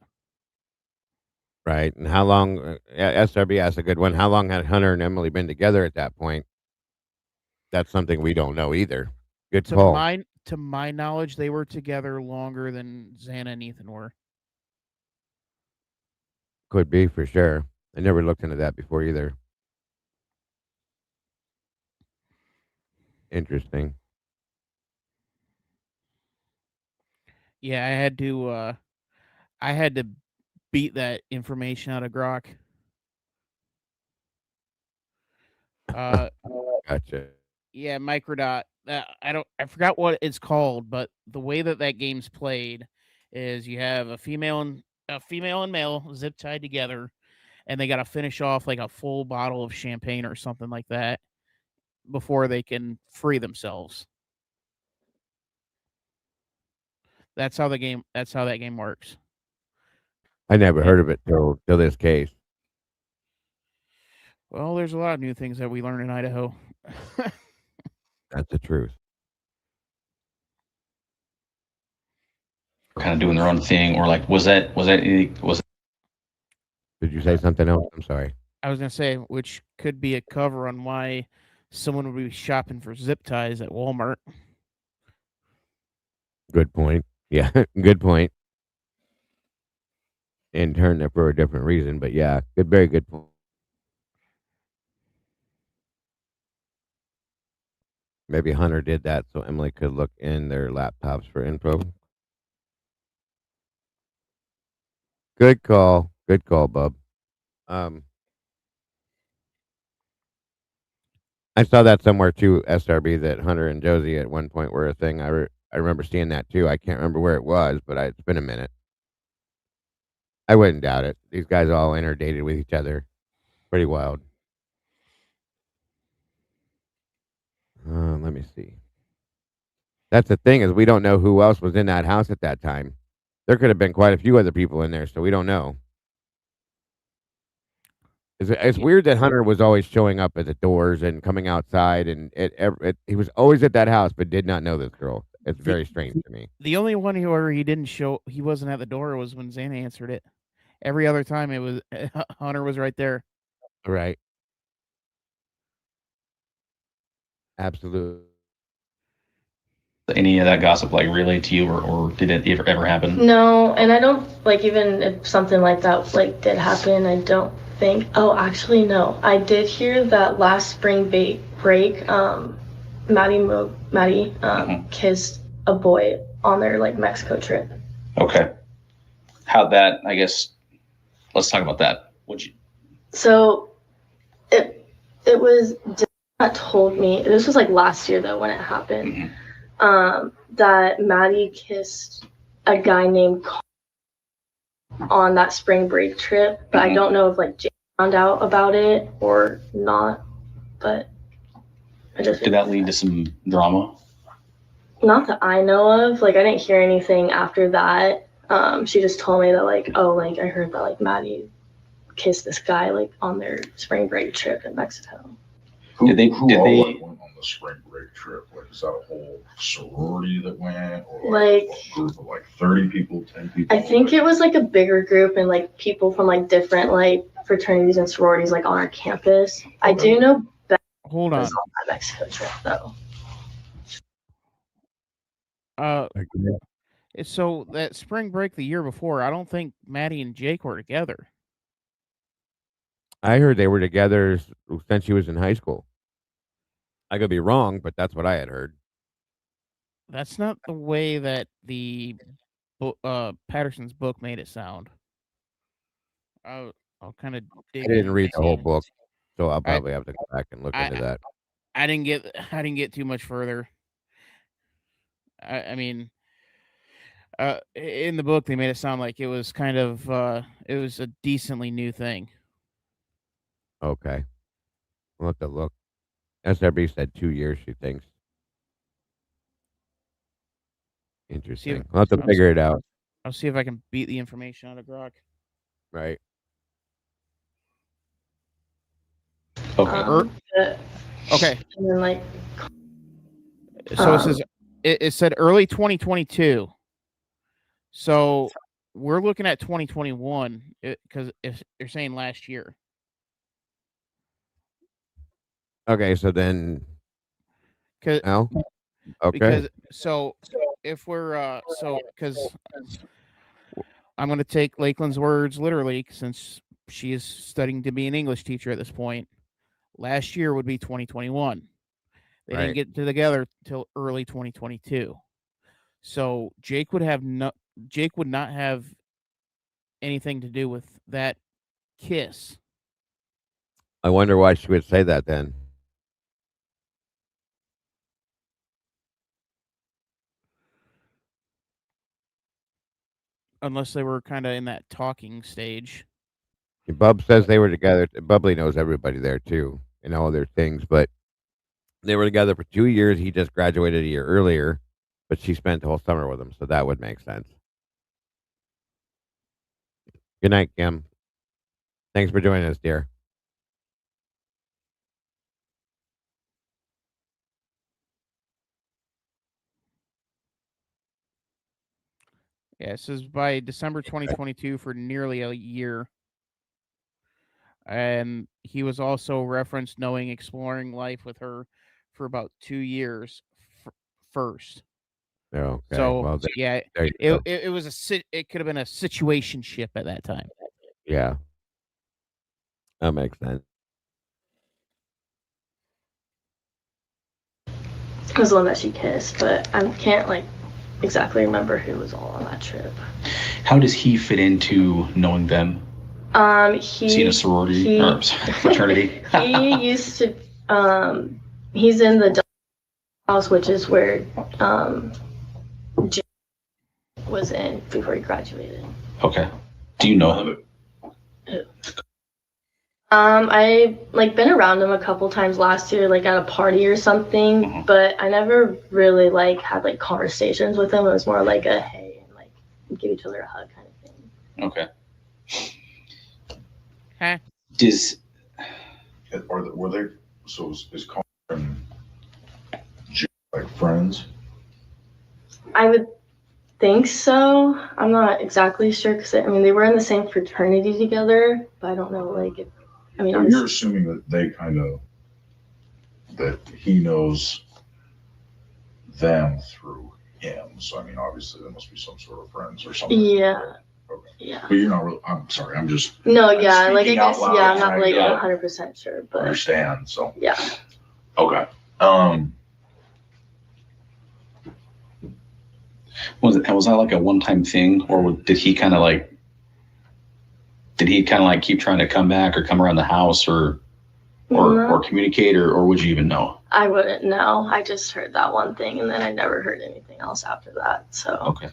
Right. And how long, SRB asked a good one. How long had Hunter and Emily been together at that point? That's something we don't know either. Good call. To my knowledge, they were together longer than Xana and Ethan were. Could be for sure. I never looked into that before either. Interesting. Yeah, I had to beat that information out of Grok. Gotcha. Yeah, Microdot. I forgot what it's called, but the way that game's played is you have a female and male zip tied together, and they got to finish off like a full bottle of champagne or something like that before they can free themselves. That's how that game works. I never heard of it till this case. Well, there's a lot of new things that we learn in Idaho. That's the truth. Kind of doing their own thing, or like was that Did you say something else? I'm sorry. I was gonna say, which could be a cover on why someone would be shopping for zip ties at Walmart. Good point. Yeah, good point. In turn, for a different reason, but yeah, very good point. Maybe Hunter did that so Emily could look in their laptops for info. Good call, bub. I saw that somewhere too, SRB, that Hunter and Josie at one point were a thing. I remember seeing that too. I can't remember where it was, but it's been a minute. I wouldn't doubt it. These guys all interdated with each other. Pretty wild. Let me see. That's the thing, is we don't know who else was in that house at that time. There could have been quite a few other people in there, so we don't know. It's weird that Hunter was always showing up at the doors and coming outside, and he was always at that house, but did not know this girl. It's very strange to me. The only one where he wasn't at the door was when Zane answered it. Every other time it was Hunter was right there. Right. Absolutely. any of that gossip like relate to you, or did it ever happen? No, and I don't like, even if something like that like did happen, I don't think. Oh, actually, no. I did hear that last spring break, Maddie kissed a boy on their like Mexico trip. Okay. How'd that? I guess let's talk about that. So it was that told me, this was like last year though when it happened, that Maddie kissed a guy named on that spring break trip, but I don't know if like Jay found out about it or not. But I just did that lead to some drama? Not that I know of. Like I didn't hear anything after that. She just told me that like, oh, like I heard that like Maddie kissed this guy like on their spring break trip in Mexico. Who went on the spring break trip? Like, is that a whole sorority that went, or like a group of like 30 people, 10 people? I think it was like a bigger group and like people from like different like fraternities and sororities like on our campus. Okay. I do know that Hold on. was on that Mexico trip though. So that spring break the year before, I don't think Maddie and Jake were together. I heard they were together since she was in high school. I could be wrong, but that's what I had heard. That's not the way that the Patterson's book made it sound. I'll kind of dig. I didn't read the whole book, so I'll probably have to go back and look into that. I didn't get too much further. I mean, in the book they made it sound like it was kind of it was a decently new thing. Okay. We'll have to look. SRB said 2 years, she thinks. Interesting. We'll have to figure it out. I'll see if I can beat the information out of Grok. Right. Okay. Okay. And then like so it says it said early 2022. So we're looking at 2021 because if you're saying last year. Okay, so then no? Okay. Because so if we're because I'm going to take Lakeland's words literally, since she is studying to be an English teacher at this point. Last year would be 2021. They didn't get together till early 2022. So Jake would not have anything to do with that kiss. I wonder why she would say that then. unless they were kind of in that talking stage. Bub says they were together. Bubbly knows everybody there too and all their things, but they were together for 2 years. He just graduated a year earlier, but she spent the whole summer with him, so that would make sense. Good night, Kim. Thanks for joining us, dear. Yeah, it says by December 2022 for nearly a year. And he was also referenced knowing exploring life with her for about 2 years first. Okay. So well, yeah, there you go. it was it could have been a situationship at that time. Yeah, that makes sense. It was the one that she kissed, but I can't like exactly remember who was all on that trip. How does he fit into knowing them? Is he in a sorority or fraternity? He used to. He's in the house, which is where Jim was in before he graduated. Okay. Do you know him? I like been around him a couple times last year, like at a party or something, but I never really like had like conversations with him. It was more like a hey and like give each other a hug kind of thing. Okay. Huh? Were they? So is Colin and Jim like friends? I would think so. I'm not exactly sure because I mean they were in the same fraternity together, but I don't know like if. I mean, So you're assuming that they that he knows them through him. So I mean, obviously there must be some sort of friends or something. Yeah. Okay. Yeah. But you're not really. I'm sorry. I'm just. No. I'm Yeah. Like I speaking out guess. loud Yeah. I'm not like trying to 100% sure, but understand. So. yeah. Okay. Was that like a one-time thing, or did he kind of like keep trying to come back or come around the house or communicate, or would you even know? I wouldn't know. I just heard that one thing, and then I never heard anything else after that. So okay.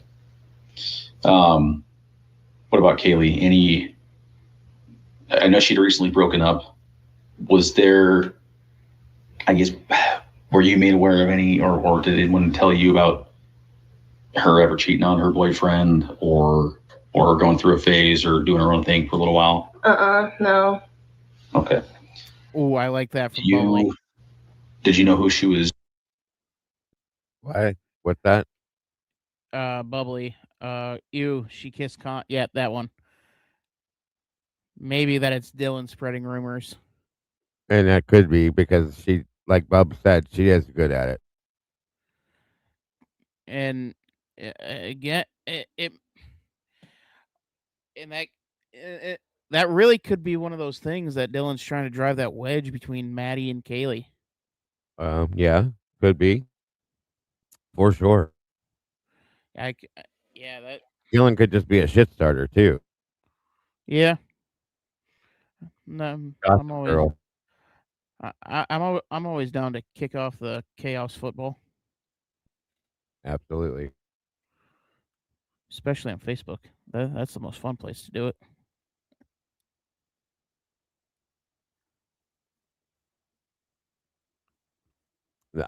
What about Kaylee? I know she'd recently broken up. Was there? I guess were you made aware of any, or did anyone tell you about her ever cheating on her boyfriend, or her going through a phase, or doing her own thing for a little while? No. Okay. Oh, I like that from Bubbly. Did you know who she was? What? What's that? Bubbly. She kissed yeah, that one. Maybe that it's Dylan spreading rumors. And that could be because she, like Bub said, she is good at it. And again, that really could be one of those things that Dylan's trying to drive that wedge between Maddie and Kaylee. Yeah, could be. For sure. That Dylan could just be a shit starter too. Yeah. No, I'm always girl. I'm always down to kick off the chaos football, Absolutely. especially on Facebook. That's the most fun place to do it.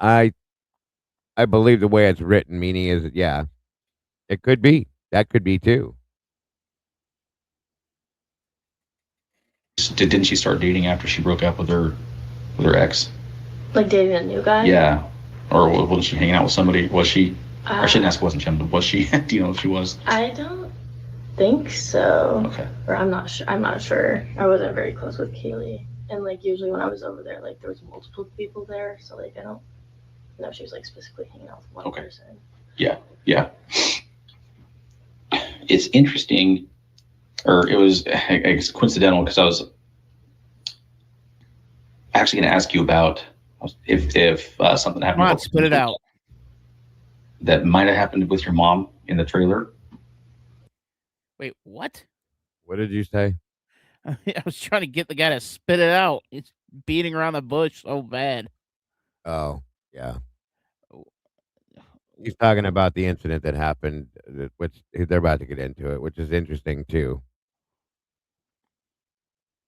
I believe the way it's written, meaning is that, yeah, it could be. That could be too. Didn't she start dating after she broke up with her ex? Like dating a new guy? Yeah. Or was she hanging out with somebody? Was she? I shouldn't ask. Wasn't Jim? But was she? Do you know if she was? I don't think so. Okay. Or I'm not sure. I wasn't very close with Kaylee, and like usually when I was over there, like there was multiple people there, so like I don't know if she was like specifically hanging out with one person. Yeah. It's interesting, or it was, I guess, coincidental because I was actually going to ask you about if something happened. Come on, spit it out. That might have happened with your mom in the trailer. Wait, what? What did you say? I was trying to get the guy to spit it out. It's beating around the bush so bad. Oh, yeah. He's talking about the incident that happened, which they're about to get into it, which is interesting too.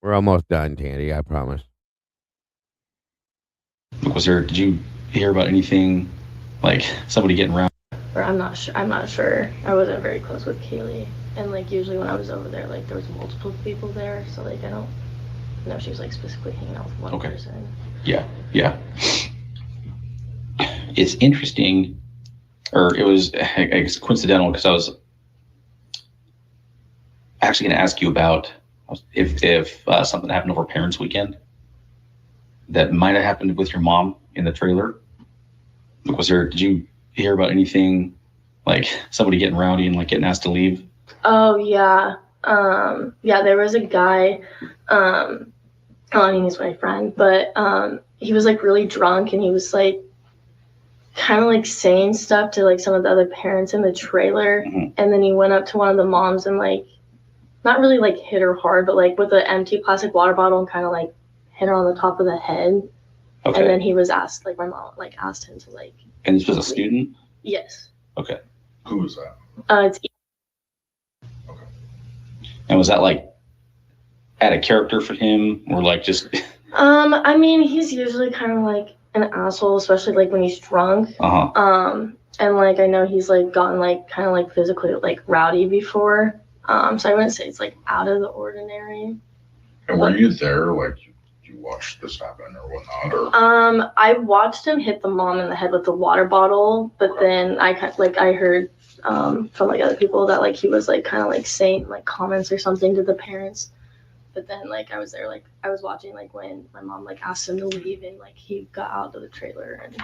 We're almost done, Tandy. I promise. Did you hear about anything like somebody getting around? Or I'm not sure. I'm not sure. I wasn't very close with Kaylee, and like usually when I was over there, like there was multiple people there, so like I don't know if she was like specifically hanging out with one person. Yeah. It's interesting, or it was, I guess, coincidental because I was actually going to ask you about if something happened over Parents' Weekend that might have happened with your mom in the trailer. Did you hear about anything like somebody getting rowdy and like getting asked to leave? Oh yeah. Yeah, there was a guy, I mean he's my friend, but he was like really drunk and he was like kind of like saying stuff to like some of the other parents in the trailer, and then he went up to one of the moms and like not really like hit her hard, but like with an empty plastic water bottle and kind of like hit her on the top of the head. Okay. And then he was asked, like my mom like asked him to like. And this was a student? Yes. Okay. Who was that? It's. Okay. And was that like add a character for him, or like just? I mean, he's usually kind of like an asshole, especially like when he's drunk. And like I know he's like gotten like kind of like physically like rowdy before. So I wouldn't say it's like out of the ordinary. And were you there? Like you watched this happen or whatnot? Or I watched him hit the mom in the head with the water bottle, but then I heard from like other people that like he was like kind of like saying like comments or something to the parents. But then like I was there, like I was watching like when my mom like asked him to leave and like he got out of the trailer and.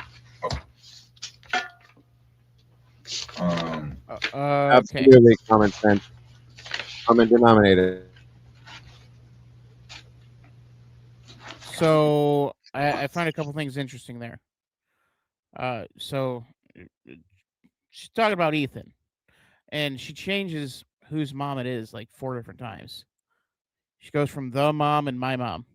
Absolutely common sense. Common denominator. So I find a couple things interesting there. So she's talking about Ethan, and she changes whose mom it is like 4 different times. She goes from the mom and my mom.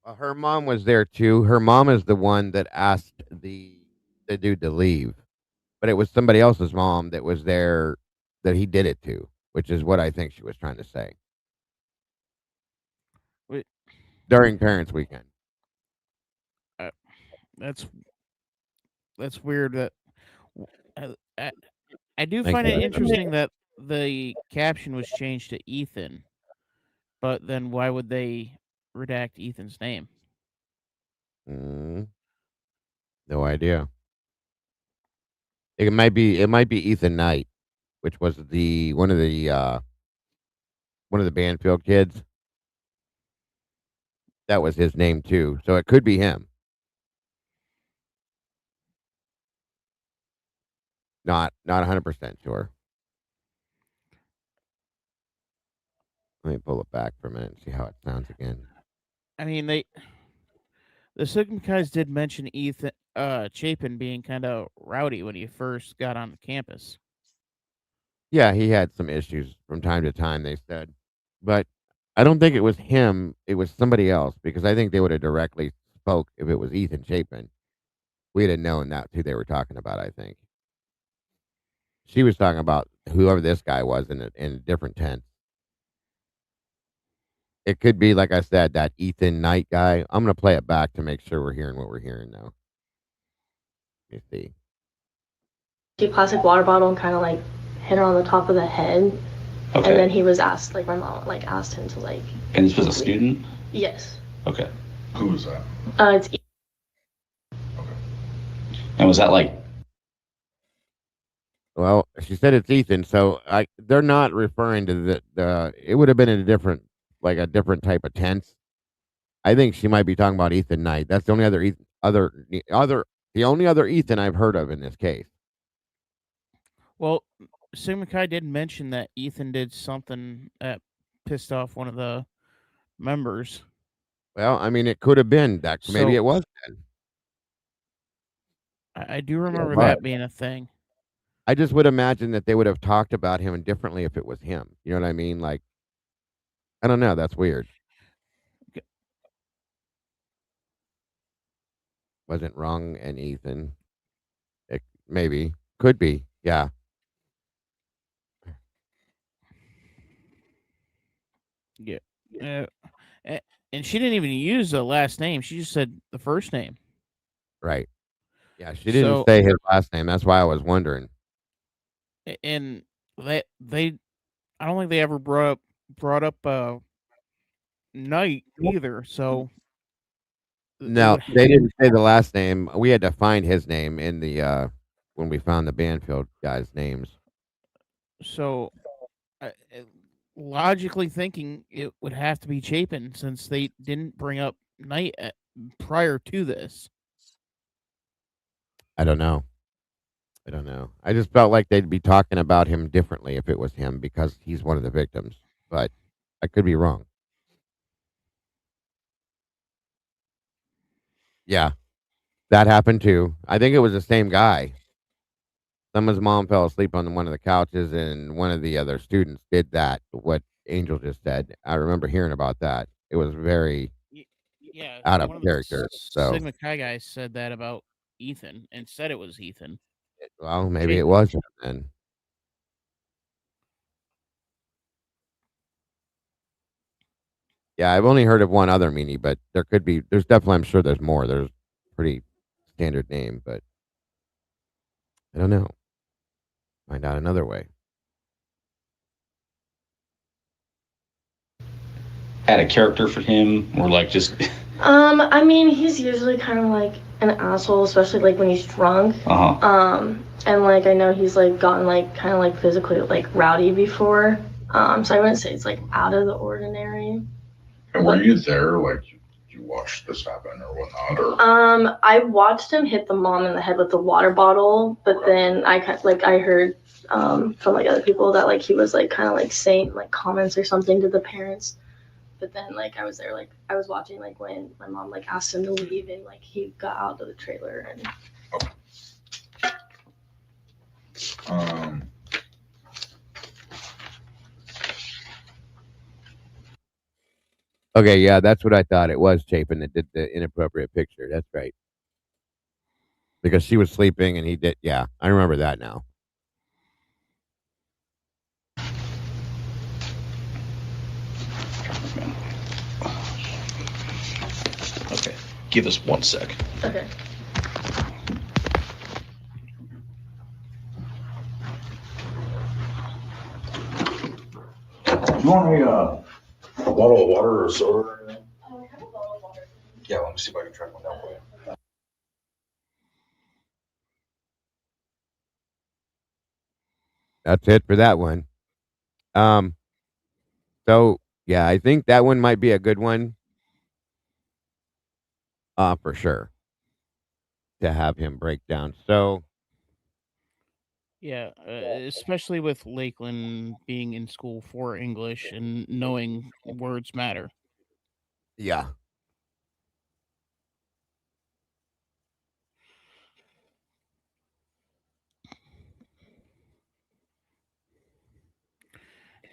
Her mom was there too. Her mom is the one that asked the dude to leave, but it was somebody else's mom that was there that he did it to, which is what I think she was trying to say. Wait. During Parents' Weekend. That's weird. That I do find it interesting that the caption was changed to Ethan, but then why would they redact Ethan's name? No idea. It might be Ethan Nite, which was the one of the Banfield kids. That was his name too, so it could be him. Not 100% sure. Let me pull it back for a minute and see how it sounds again. I mean, the Sigma guys did mention Ethan Chapin being kind of rowdy when he first got on the campus. Yeah, he had some issues from time to time, they said. But I don't think it was him. It was somebody else, because I think they would have directly spoke if it was Ethan Chapin. We'd have known that's who they were talking about, I think. She was talking about whoever this guy was in a different tense. It could be, like I said, that Ethan Knight guy. I'm going to play it back to make sure we're hearing what we're hearing now. Let me see. Plastic water bottle and kind of like hit her on the top of the head. Okay. And then he was asked, like my mom like asked him to like. And this was a student? Yes. Okay. Who was that? It's. Okay. And was that like? Well, she said it's Ethan, so they're not referring to the. It would have been in a different type of tense. I think she might be talking about Ethan Knight. That's the only the only other Ethan I've heard of in this case. Well, Sigma Chi did mention that Ethan did something that pissed off one of the members. Well, I mean, it could have been that. Maybe it was then. I do remember that being a thing. I just would imagine that they would have talked about him differently if it was him. You know what I mean? Like, I don't know. That's weird. Wasn't wrong and Ethan. maybe. Could be. Yeah. Yeah. And she didn't even use the last name. She just said the first name. Right. Yeah, she didn't So, say his last name. That's why I was wondering. and they I don't think they ever brought up Nite either. So they No, would. they didn't say the last name. We had to find his name in the when we found the Banfield guys' names. So, logically thinking, it would have to be Chapin since they didn't bring up Nite prior to this. I don't know. I just felt like they'd be talking about him differently if it was him because he's one of the victims. But I could be wrong. Yeah, that happened too. I think it was the same guy. Someone's mom fell asleep on one of the couches, and one of the other students did that. What Angel just said. I remember hearing about that. It was very Yeah, out of one of the character. So, Sigma Chi guys said that about Ethan and said it was Ethan. well, maybe it Chapin. was him then. Yeah, I've only heard of one other meanie, but there could be. There's definitely. I'm sure there's more. There's pretty standard name, but I don't know. Find out another way. Had a character for him, or like just I mean, he's usually kind of like an asshole, especially like when he's drunk. And like I know he's like gotten like kind of like physically like rowdy before. So I wouldn't say it's like out of the ordinary. And were you there? Like, you watched this happen or whatnot? Or I watched him hit the mom in the head with the water bottle, but then I heard from like other people that like he was like kind of like saying like comments or something to the parents. But then like I was there, like I was watching like when my mom like asked him to leave and like he got out of the trailer and Okay, yeah, that's what I thought. It was Chapin that did the inappropriate picture. That's right. Because she was sleeping and he did. Yeah, I remember that now. Okay, give us 1 sec. okay. you want a bottle of water or soda or anything? Yeah, let me see if I can track one down for you. That's it for that one. So yeah, I think that one might be a good one. For sure. To have him break down. So Yeah, especially with Lakeland being in school for English and knowing words matter. yeah.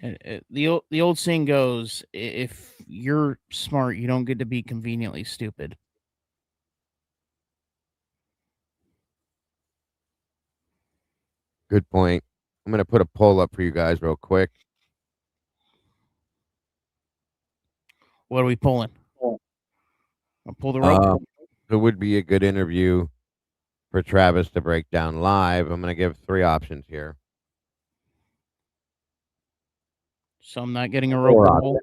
And the old saying goes, if you're smart, you don't get to be conveniently stupid. Good point. I'm gonna put a poll up for you guys real quick. What are we pulling? I'll pull the rope. Who would be a good interview for Travis to break down live? I'm gonna give 3 options here. So I'm not getting a 4 rope to options. pull.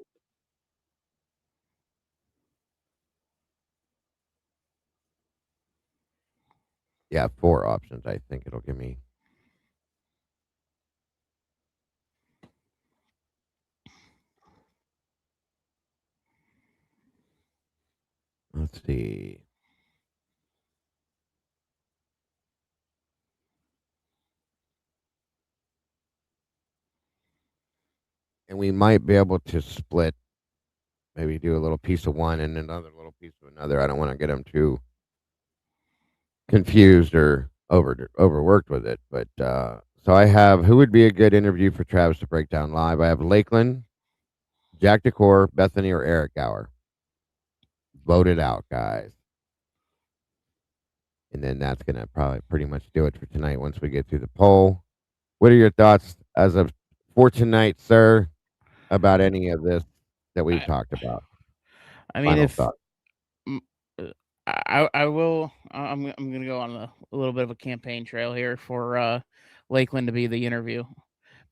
Yeah, 4 options. I think it'll give me. Let's see. And we might be able to split, maybe do a little piece of one and another little piece of another. I don't want to get them too confused or overworked with it. But so I have who would be a good interview for Travis to break down live. I have Lakeland, Jack Decor, Bethany, or Eric Gower. Vote it out, guys. And then that's going to probably pretty much do it for tonight once we get through the poll. What are your thoughts as of for tonight, sir, about any of this that we've talked about? I mean, Final if thought. mm, I will, I'm gonna go on a little bit of a campaign trail here for Lakeland to be the interview,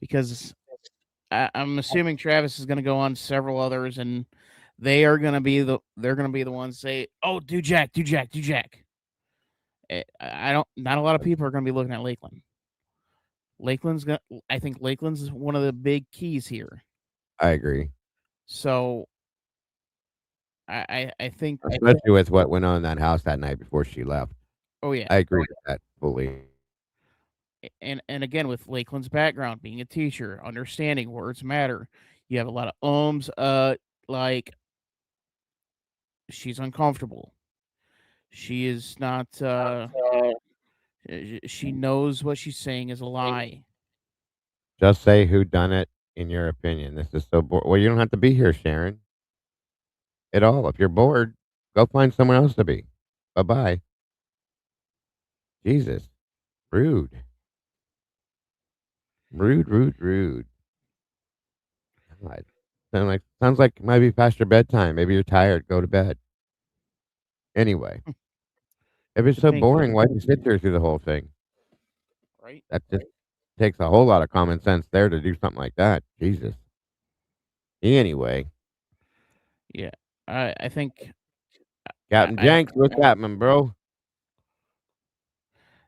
because I'm assuming Travis is gonna go on several others, and they're gonna be the ones say, "Oh, do Jack, do Jack, do Jack." I don't. Not a lot of people are gonna be looking at Lakeland. I think Lakeland's one of the big keys here. I agree. So I think, Especially with what went on in that house that night before she left. oh yeah, I agree with that fully. and again, with Lakeland's background, being a teacher, understanding words matter, you have a lot of ums. Like, she's uncomfortable. She is not. She knows what she's saying is a lie. Just say who done it in your opinion. This is so boring. Well, you don't have to be here, Sharon, at all. If you're bored, go find someone else to be. Bye-bye. Jesus. Rude. Rude, rude, rude. God. Sounds like it might be past your bedtime. Maybe you're tired. Go to bed. Anyway, if it's so Thank you. boring, why'd you sit there through the whole thing? Right? That just takes a whole lot of common sense there to do something like that. Jesus. Anyway, Yeah. I think Captain Jenks, what's happening, bro?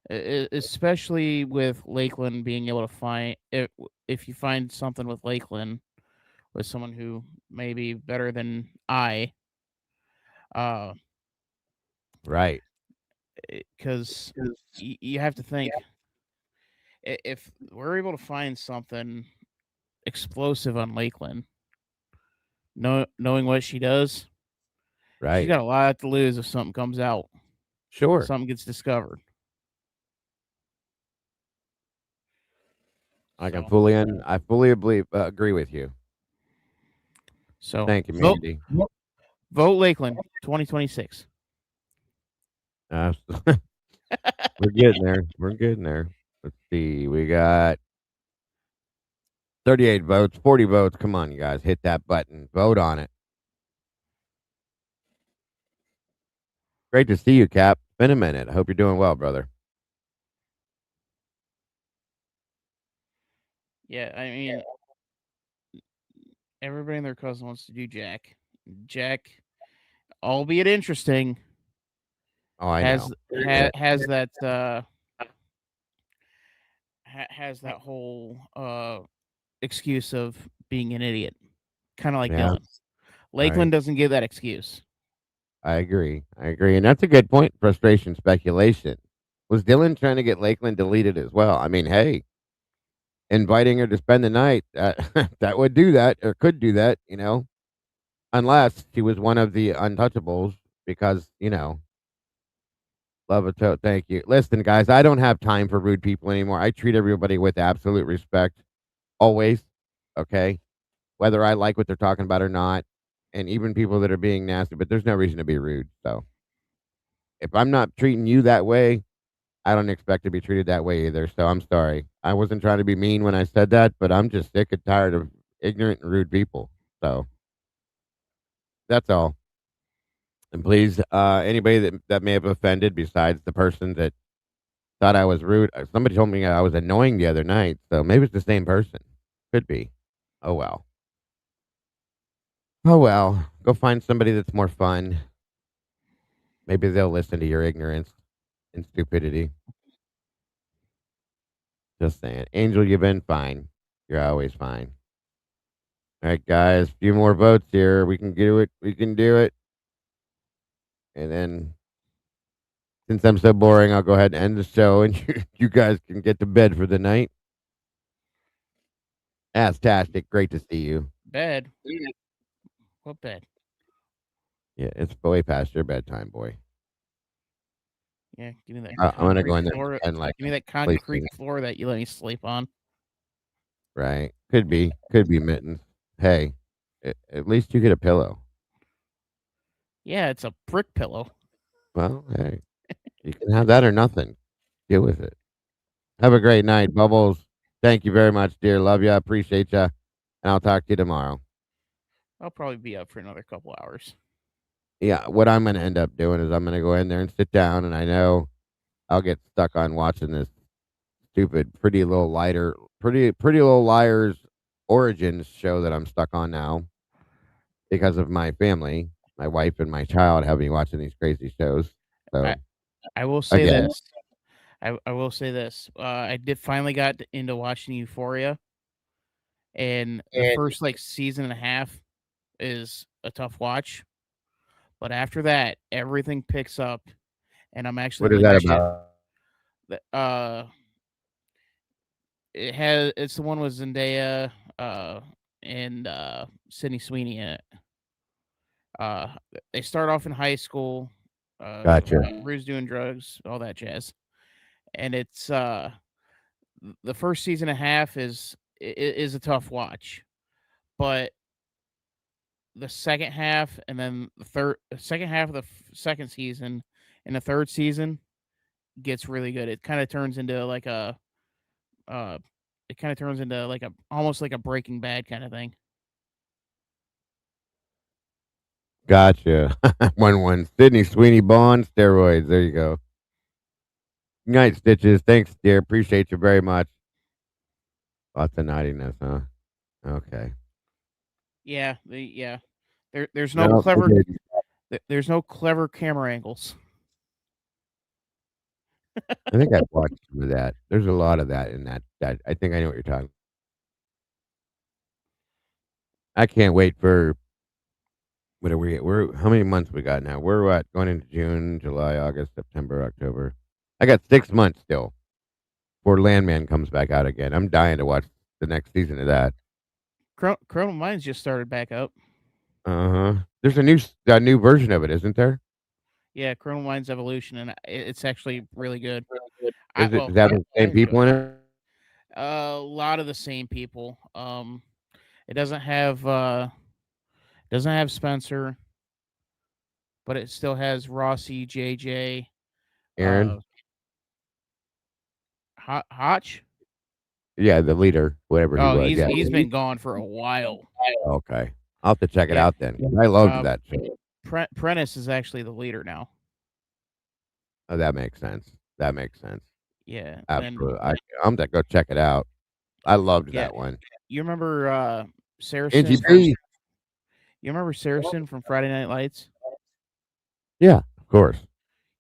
Especially with Lakeland being able to find, if you find something with Lakeland with someone who may be better than I, Right. because you have to think, if we're able to find something explosive on Lakeland, knowing what she does, Right. she's got a lot to lose if something comes out. Sure. Something gets discovered. I fully agree with you. So thank you, Mandy. Vote Lakeland 2026. We're getting there. We're getting there. Let's see. We got 38 votes, 40 votes. Come on, you guys. Hit that button. Vote on it. Great to see you, Cap. It's been a minute. I hope you're doing well, brother. Yeah, I mean, everybody and their cousin wants to do Jack. Jack, albeit interesting, Oh, I has know. has that has that whole excuse of being an idiot, kind of like Yeah. Dylan. Lakeland Right. doesn't give that excuse. I agree. And that's a good point. Frustration, speculation. Was Dylan trying to get Lakeland deleted as well? I mean, hey, inviting her to spend the night, that would do that or could do that, unless she was one of the untouchables because, love it. Thank you. Listen, guys, I don't have time for rude people anymore. I treat everybody with absolute respect always. Okay. Whether I like what they're talking about or not. And even people that are being nasty, but there's no reason to be rude. So if I'm not treating you that way, I don't expect to be treated that way either. So I'm sorry. I wasn't trying to be mean when I said that, but I'm just sick and tired of ignorant and rude people. So that's all. And please, anybody that may have offended besides the person that thought I was rude, somebody told me I was annoying the other night. So maybe it's the same person. Could be. Oh, well. Oh, well. Go find somebody that's more fun. Maybe they'll listen to your ignorance and stupidity. Just saying. Angel, you've been fine. You're always fine. All right, guys. A few more votes here. We can do it. We can do it. And then, since I'm so boring, I'll go ahead and end the show, and you guys can get to bed for the night. Fantastic. Great to see you. Bed. What bed? Yeah, it's way past your bedtime, boy. Yeah, give me that. I'm gonna go in there floor, and give me that concrete floor that you let me sleep on. Right. Could be mittens. Hey, at least you get a pillow. Yeah, it's a brick pillow. Well, hey, You can have that or nothing. Deal with it. Have a great night, Bubbles. Thank you very much, dear. Love you. Appreciate you. And I'll talk to you tomorrow. I'll probably be up for another couple hours. Yeah, what I'm going to end up doing is I'm going to go in there and sit down, and I know I'll get stuck on watching this stupid Pretty Little Liars Origins show that I'm stuck on now because of my family. My wife and my child have me watching these crazy shows. So I will say again, this. I will say this. I did finally got into watching Euphoria, and the first like season and a half is a tough watch, but after that, everything picks up, and I'm actually what is like, that shit. about? It's the one with Zendaya, and Sydney Sweeney in it. They start off in high school. Gotcha. Rue's doing drugs, all that jazz, and it's the first season and a half is a tough watch, but the second half and then the second half of the second season and the third season gets really good. It kind of turns into like a almost like a Breaking Bad kind of thing. Gotcha. 1-1. Sydney Sweeney Bond steroids. There you go. Night Stitches. Thanks, dear. Appreciate you very much. Lots of naughtiness, huh? Okay. Yeah, there's no clever there's no clever camera angles. I think I've watched some of that. There's a lot of that in that. I think I know what you're talking. I can't wait for. What are we? We're how many months we got now? We're what going into June, July, August, September, October. I got 6 months still before Landman comes back out again. I'm dying to watch the next season of that. Criminal Minds just started back up. There's a new version of it, isn't there? Yeah, Criminal Minds Evolution, and it's actually really good. Is it that the same people in it? A lot of the same people. It doesn't have Spencer, but it still has Rossi, JJ, Aaron, Hotch. Yeah, the leader, whatever he was. Yeah, he's been gone for a while. Okay, I'll have to check it out then. I loved that show. Prentice is actually the leader now. Oh, that makes sense. That makes sense. Yeah, absolutely. I'm gonna go check it out. I loved that one. You remember Saracen? NGP. You remember Saracen from Friday Night Lights? Yeah, of course.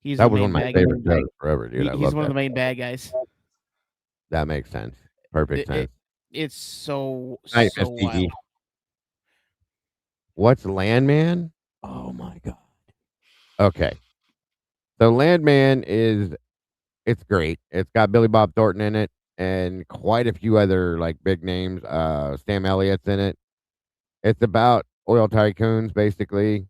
That was one of my favorite shows forever, dude. He's one of the main bad guys. That makes sense. Perfect sense. It's so Night, wild. What's Landman? Oh my god. Okay. So Landman it's great. It's got Billy Bob Thornton in it and quite a few other like big names. Sam Elliott's in it. It's about oil tycoons, basically.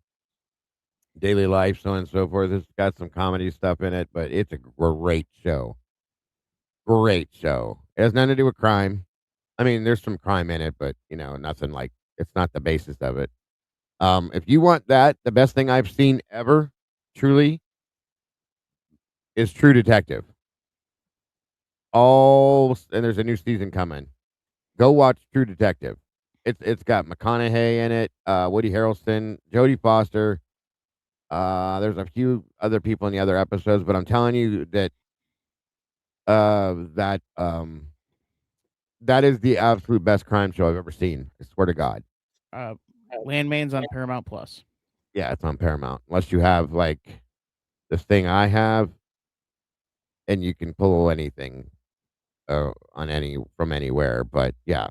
Daily life, so on and so forth. It's got some comedy stuff in it, but it's a great show. Great show. It has nothing to do with crime. I mean, there's some crime in it, but nothing like it's not the basis of it. If you want that, the best thing I've seen ever, truly, is True Detective. And there's a new season coming. Go watch True Detective. It's got McConaughey in it, Woody Harrelson, Jodie Foster. There's a few other people in the other episodes, but I'm telling you that that is the absolute best crime show I've ever seen. I swear to God. Landman's on Paramount Plus. Yeah, it's on Paramount. Unless you have like this thing I have, and you can pull anything from anywhere. But yeah,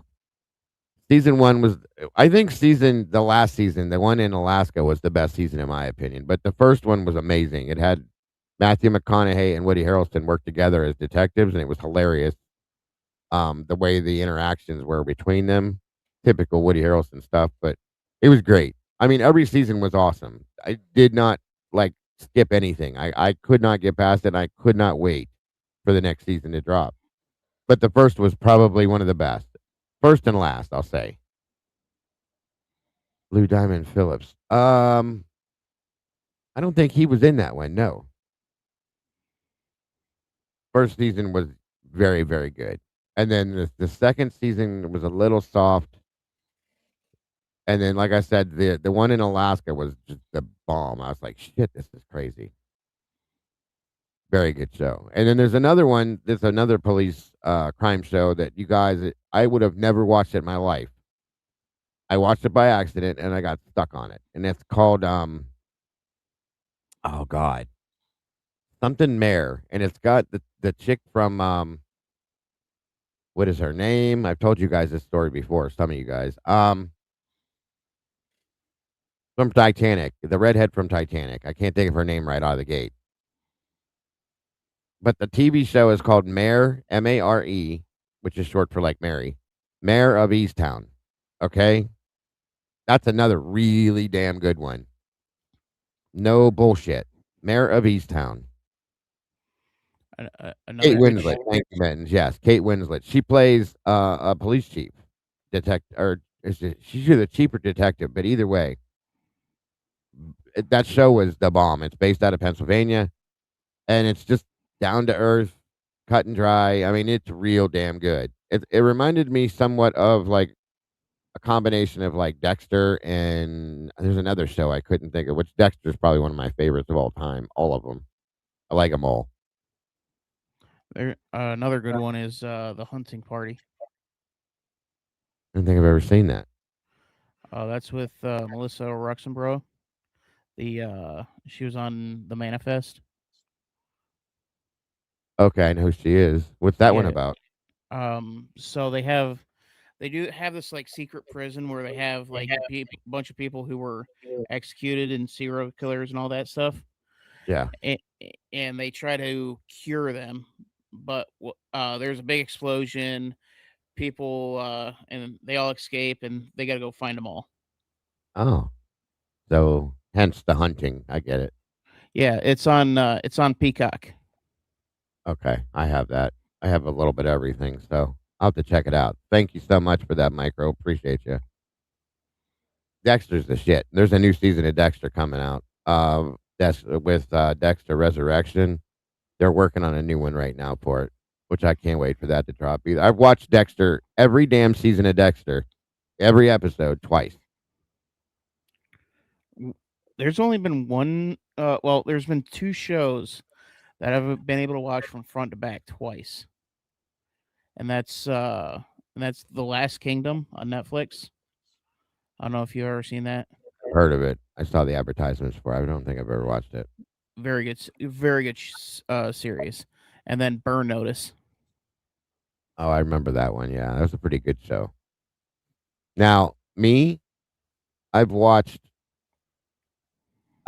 season 1 was. I think the last season, the one in Alaska, was the best season in my opinion. But the first one was amazing. It had Matthew McConaughey and Woody Harrelson work together as detectives, and it was hilarious. The way the interactions were between them, typical Woody Harrelson stuff, but it was great. I mean, every season was awesome. I did not skip anything. I could not get past it. I could not wait for the next season to drop. But the first was probably one of the best. First and last, I'll say. Lou Diamond Phillips. I don't think he was in that one. No. first season was very, very good. And then the second season was a little soft. And then, like I said, the one in Alaska was just the bomb. I was like, shit, this is crazy. Very good show. And then there's another one. There's another police crime show that you guys, I would have never watched it in my life. I watched it by accident and I got stuck on it. And it's called, oh God, something Mare. And it's got the chick from, what is her name? I've told you guys this story before, some of you guys. From Titanic, the redhead from Titanic. I can't think of her name right out of the gate. But the TV show is called Mare, Mare, which is short for like Mary, Mare of Easttown. Okay? That's another really damn good one. No bullshit. Mare of Easttown. Kate Winslet. Thank you, Mittens. Yes, Kate Winslet. She plays a police chief, or she's either chief or detective, but either way, that show was the bomb. It's based out of Pennsylvania, and it's just down to earth, cut and dry. I mean, it's real damn good. It reminded me somewhat of like a combination of like Dexter, and there's another show I couldn't think of, which Dexter's probably one of my favorites of all time. All of them. I like them all. Another good one is The Hunting Party. I don't think I've ever seen that. That's with Melissa Ruxenborough. She was on The Manifest. Okay, I know who she is. What's that one about? So they do have this like secret prison where they have like a bunch of people who were executed and serial killers and all that stuff. Yeah. And they try to cure them, but there's a big explosion. People and they all escape, and they got to go find them all. Oh, so hence The Hunting. I get it. Yeah, it's on Peacock. Okay, I have that. I have a little bit of everything, so I'll have to check it out. Thank you so much for that, Micro. Appreciate you. Dexter's the shit. There's a new season of Dexter coming out. That's with Dexter Resurrection. They're working on a new one right now for it, which I can't wait for that to drop either. I've watched Dexter, every damn season of Dexter, every episode twice. There's only been one. There's been two shows that I've been able to watch from front to back twice, and that's The Last Kingdom on Netflix. I don't know if you've ever seen that. Heard of it. I saw the advertisements for it. I don't think I've ever watched it. Very good series. And then Burn Notice. Oh, I remember that one. Yeah, that was a pretty good show. Now, I've watched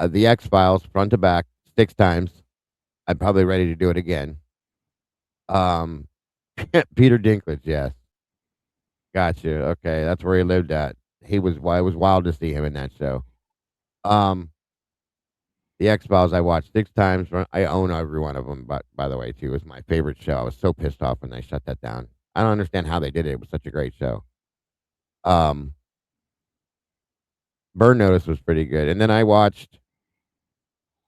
The X-Files front to back 6 times. I'm probably ready to do it again. Peter Dinklage, yes. Gotcha. Okay, that's where he lived at. It was wild to see him in that show. The X-Files I watched 6 times. I own every one of them, but by the way, too, it was my favorite show. I was so pissed off when they shut that down. I don't understand how they did it. It was such a great show. Burn Notice was pretty good. And then I watched,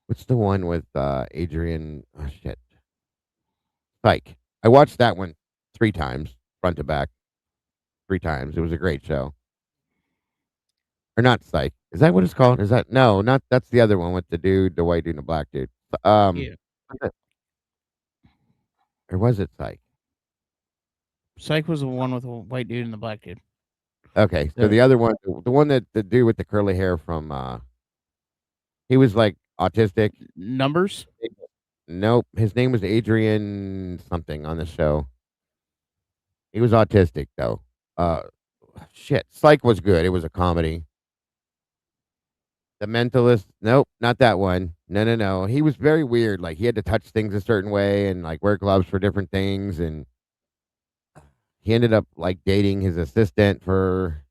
what's the one with Adrian? Oh, shit. Psych. I watched that one 3 times, front to back. 3 times. It was a great show. Or not Psych. Is that what it's called? Is that no? Not that's the other one with the white dude, and the black dude. Yeah. Or was it Psych? Psych was the one with the white dude and the black dude. Okay, so the other one, the one that the dude with the curly hair from, he was like autistic. Numbers? Nope, his name was Adrian something on the show. He was autistic though. Shit, Psych was good. It was a comedy. The Mentalist, nope, not that one. No. He was very weird. Like he had to touch things a certain way and like wear gloves for different things, and he ended up like dating his assistant for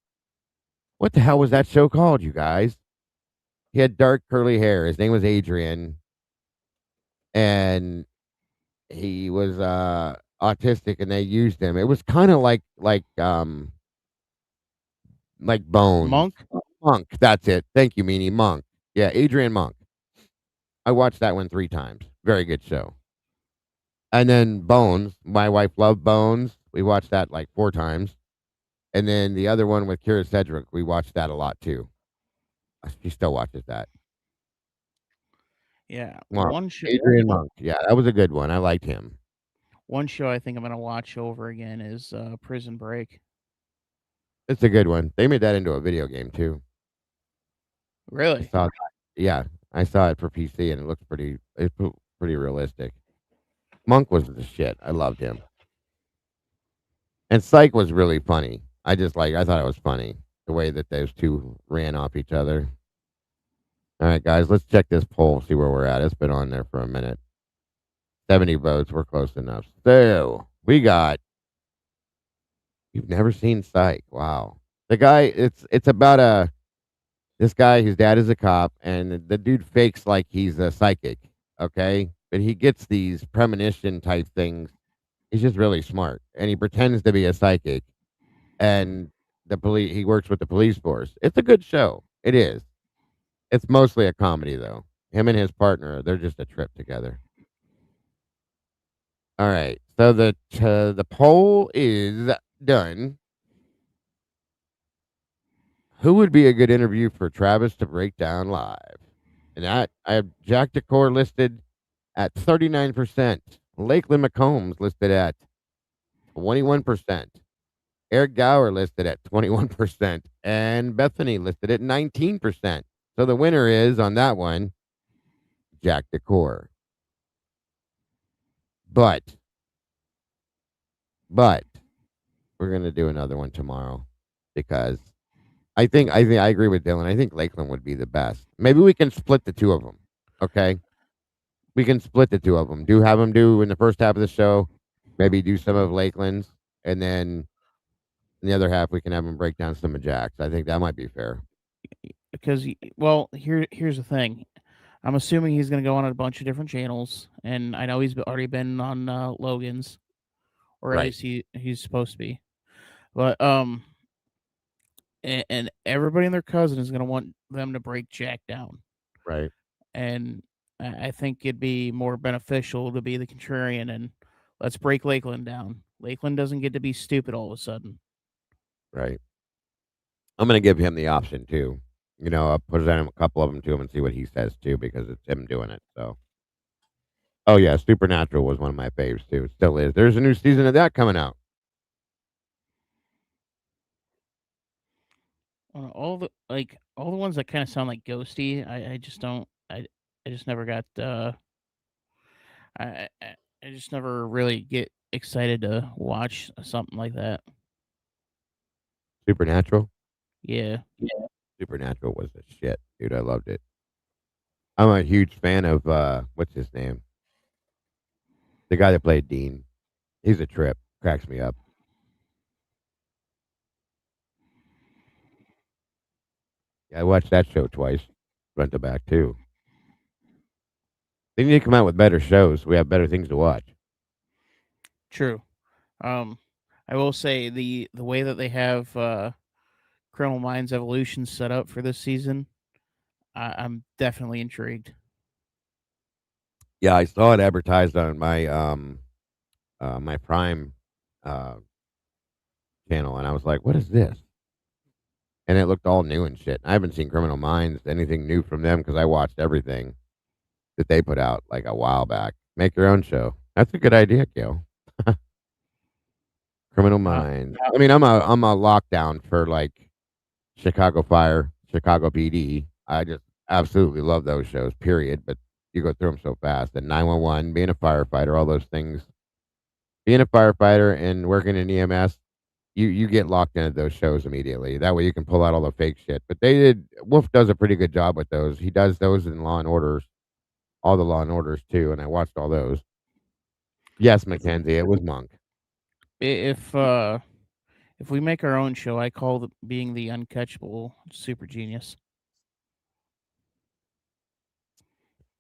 what the hell was that show called, you guys? He had dark curly hair. His name was Adrian, and he was autistic, and they used him. It was kind of like Bones. Monk, that's it. Thank you, Meanie. Monk. Yeah, Adrian Monk. I watched that one 3 times. Very good show. And then Bones. My wife loved Bones. We watched that like 4 times. And then the other one with Kira Sedgwick, we watched that a lot too. She still watches that. Yeah, Well, Adrian Monk. Yeah, that was a good one. I liked him. one show I think I'm gonna watch over again is Prison Break. It's a good one. They made that into a video game too. I Really? saw that. Yeah, I saw it for PC and it looks pretty realistic. Monk was the shit. I loved him. And Psych was really funny. I thought it was funny the way that those two ran off each other. All right, guys, let's check this poll, see where we're at. It's been on there for a minute. 70 votes. We're close enough. So we got. You've never seen Psych? Wow. The guy. It's about this guy whose dad is a cop, and the dude fakes like he's a psychic. Okay, but he gets these premonition type things. He's just really smart, and he pretends to be a psychic. And the police. He works with the police force. It's a good show. It is. It's mostly a comedy though. Him and his partner, they're just a trip together. All right. So the poll is done. Who would be a good interview for Travis to break down live? And that I have Jack Decor listed at 39%. Lakeland McCombs listed at 21%. Eric Gower listed at 21%. And Bethany listed at 19%. So the winner is on that one, Jack Decor. But we're gonna do another one tomorrow because I think I agree with Dylan. I think Lakeland would be the best. Maybe we can split the two of them. Okay, we can split the two of them. Have them do in the first half of the show. Maybe do some of Lakeland's, and then in the other half we can have them break down some of Jack's. I think that might be fair. Because here's the thing. I'm assuming he's going to go on a bunch of different channels, and I know he's already been on Logan's, or at Right. least he's supposed to be. But and everybody and their cousin is going to want them to break Jack down, Right. and I think it'd be more beneficial to be the contrarian and let's break Lakeland down. Lakeland doesn't get to be stupid all of a sudden. Right. I'm gonna give him the option too. I'll present him a couple of them to him and see what he says too, because it's him doing it. So. Oh yeah, Supernatural was one of my faves too. It still is. There's a new season of that coming out. All the ones that kind of sound like ghosty, I just don't. I just never got. I just never really get excited to watch something like that. Supernatural. Yeah. Supernatural was the shit, dude. I loved it. I'm a huge fan of what's his name? The guy that played Dean. He's a trip. Cracks me up. Yeah, I watched that show twice, front to back too. They need to come out with better shows. We have better things to watch. True. I will say the way that they have Criminal Minds Evolution set up for this season, I'm definitely intrigued. Yeah, I saw it advertised on my my Prime channel, and I was like, "What is this?" And it looked all new and shit. I haven't seen Criminal Minds, anything new from them, because I watched everything that they put out like a while back. Make your own show. That's a good idea, Gil. Criminal Minds. I mean, I'm a lockdown for like Chicago Fire, Chicago PD. I just absolutely love those shows. Period. But you go through them so fast. And 911, being a firefighter, all those things. Being a firefighter and working in EMS, you get locked into those shows immediately. That way you can pull out all the fake shit. But Wolf does a pretty good job with those. He does those in Law and Orders, all the Law and Orders too, and I watched all those. Yes, Mackenzie, it was Monk. If we make our own show, I call being the uncatchable super genius.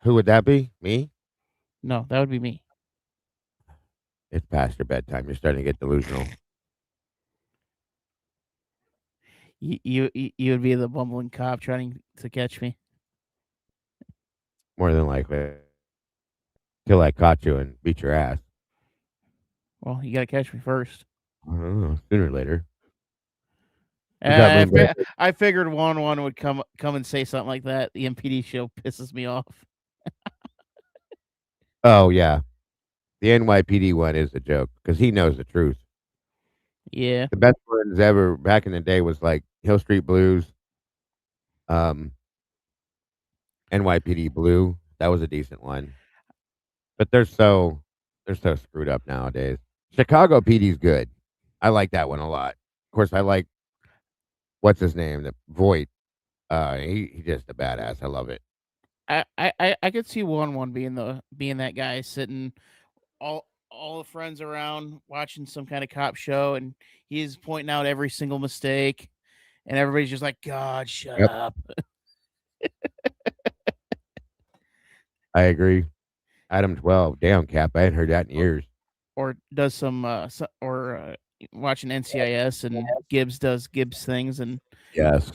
Who would that be? Me? No, that would be me. It's past your bedtime. You're starting to get delusional. You would be the bumbling cop trying to catch me. More than likely. Till I caught you and beat your ass. Well, you got to catch me first. I don't know, sooner or later. We got room there. I figured 1-1 would come and say something like that. The MPD show pisses me off. Oh yeah, the NYPD one is a joke because he knows the truth. Yeah. The best ones ever back in the day was like Hill Street Blues, NYPD Blue. That was a decent one, but they're so screwed up nowadays. Chicago PD's good. I like that one a lot. Of course, I like what's his name, the Voight. He's just a badass. I love it. I could see 1-1 being that guy sitting all the friends around watching some kind of cop show, and he's pointing out every single mistake, and everybody's just like, God, shut up. I agree. Adam 12. Damn, Cap. I hadn't heard that in years. Or does some watching NCIS, and Gibbs does Gibbs things, and Yes.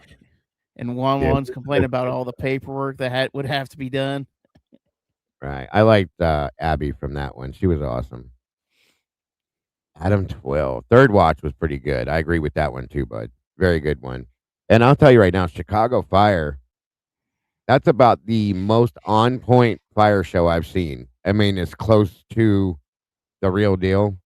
And 1-1's complaining about all the paperwork that would have to be done. Right. I liked Abby from that one. She was awesome. Adam 12. Third watch was pretty good. I agree with that one too, bud. Very good one. And I'll tell you right now, Chicago Fire, that's about the most on point fire show I've seen. I mean, as close to the real deal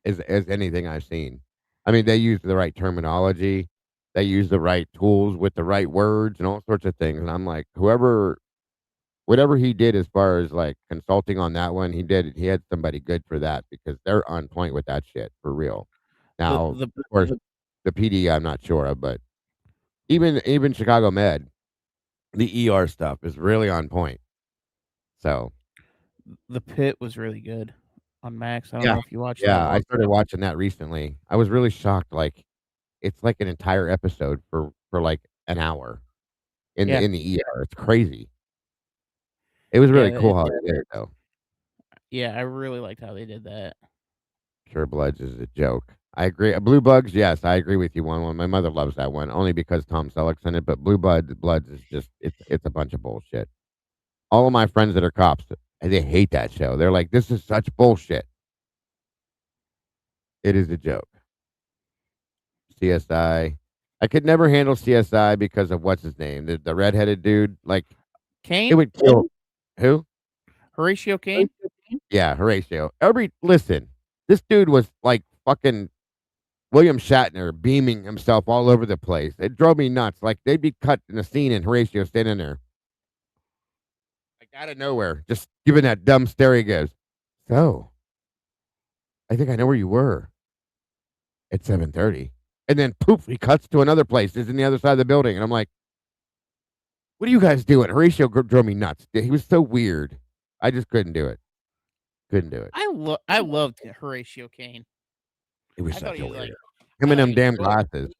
as anything I've seen. I mean, they use the right terminology. They use the right tools with the right words and all sorts of things. And I'm like, whatever he did as far as like consulting on that one, he had somebody good for that because they're on point with that shit for real. Now, of course, the PD, I'm not sure of, but even Chicago Med, the ER stuff is really on point. So, The Pit was really good on Max. I don't know if you watched that. Yeah, I started watching that recently. I was really shocked. Like, it's like an entire episode for like an hour in the ER. It's crazy. It was really cool how they did it, though. Yeah, I really liked how they did that. Sure Bloods is a joke. I agree. Blue Bugs, yes, I agree with you. One. My mother loves that one only because Tom Selleck's in it. But Bloods is just it's a bunch of bullshit. All of my friends that are cops, they hate that show. They're like, this is such bullshit. It is a joke. CSI. I could never handle CSI because of what's his name, the redheaded dude. Like, Kane. It would kill who? Horatio Kane. Yeah, Horatio. Listen, this dude was like fucking William Shatner beaming himself all over the place. It drove me nuts. Like they'd be cut in a scene and Horatio standing there. Like out of nowhere, just giving that dumb stare he goes, so I think I know where you were at 7:30. And then poof, he cuts to another place. It's in the other side of the building. And I'm like, what are you guys doing? Horatio drove me nuts. He was so weird. I just couldn't do it. Couldn't do it. I loved Horatio Kane. It was such a weird. Him and them damn glasses.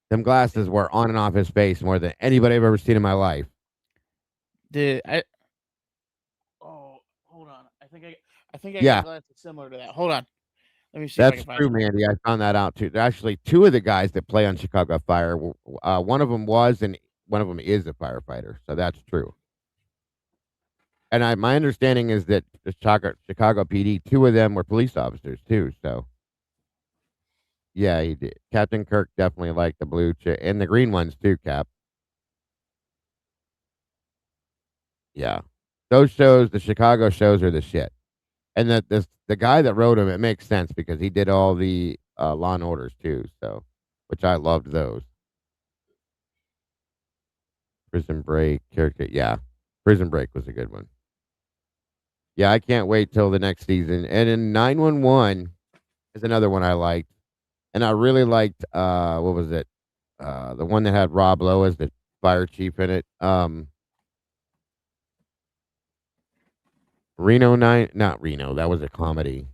Them glasses were on and off his face more than anybody I've ever seen in my life. Hold on. I think I got glasses similar to that. Hold on. Let me see. That's true, Mandy. I found that out too. Actually, two of the guys that play on Chicago Fire, one of them was and one of them is a firefighter. So that's true. And my understanding is that the Chicago PD, two of them were police officers too. So, yeah, he did. Captain Kirk definitely liked the blue and the green ones too, Cap. Yeah, those shows, the Chicago shows, are the shit. And the guy that wrote them, it makes sense because he did all the Law and Orders too. So, which I loved those. Prison Break character, yeah, Prison Break was a good one. Yeah, I can't wait till the next season. And in 911 is another one I liked. And I really liked what was it? The one that had Rob Lowe as the fire chief in it. Reno 9, not Reno, that was a comedy.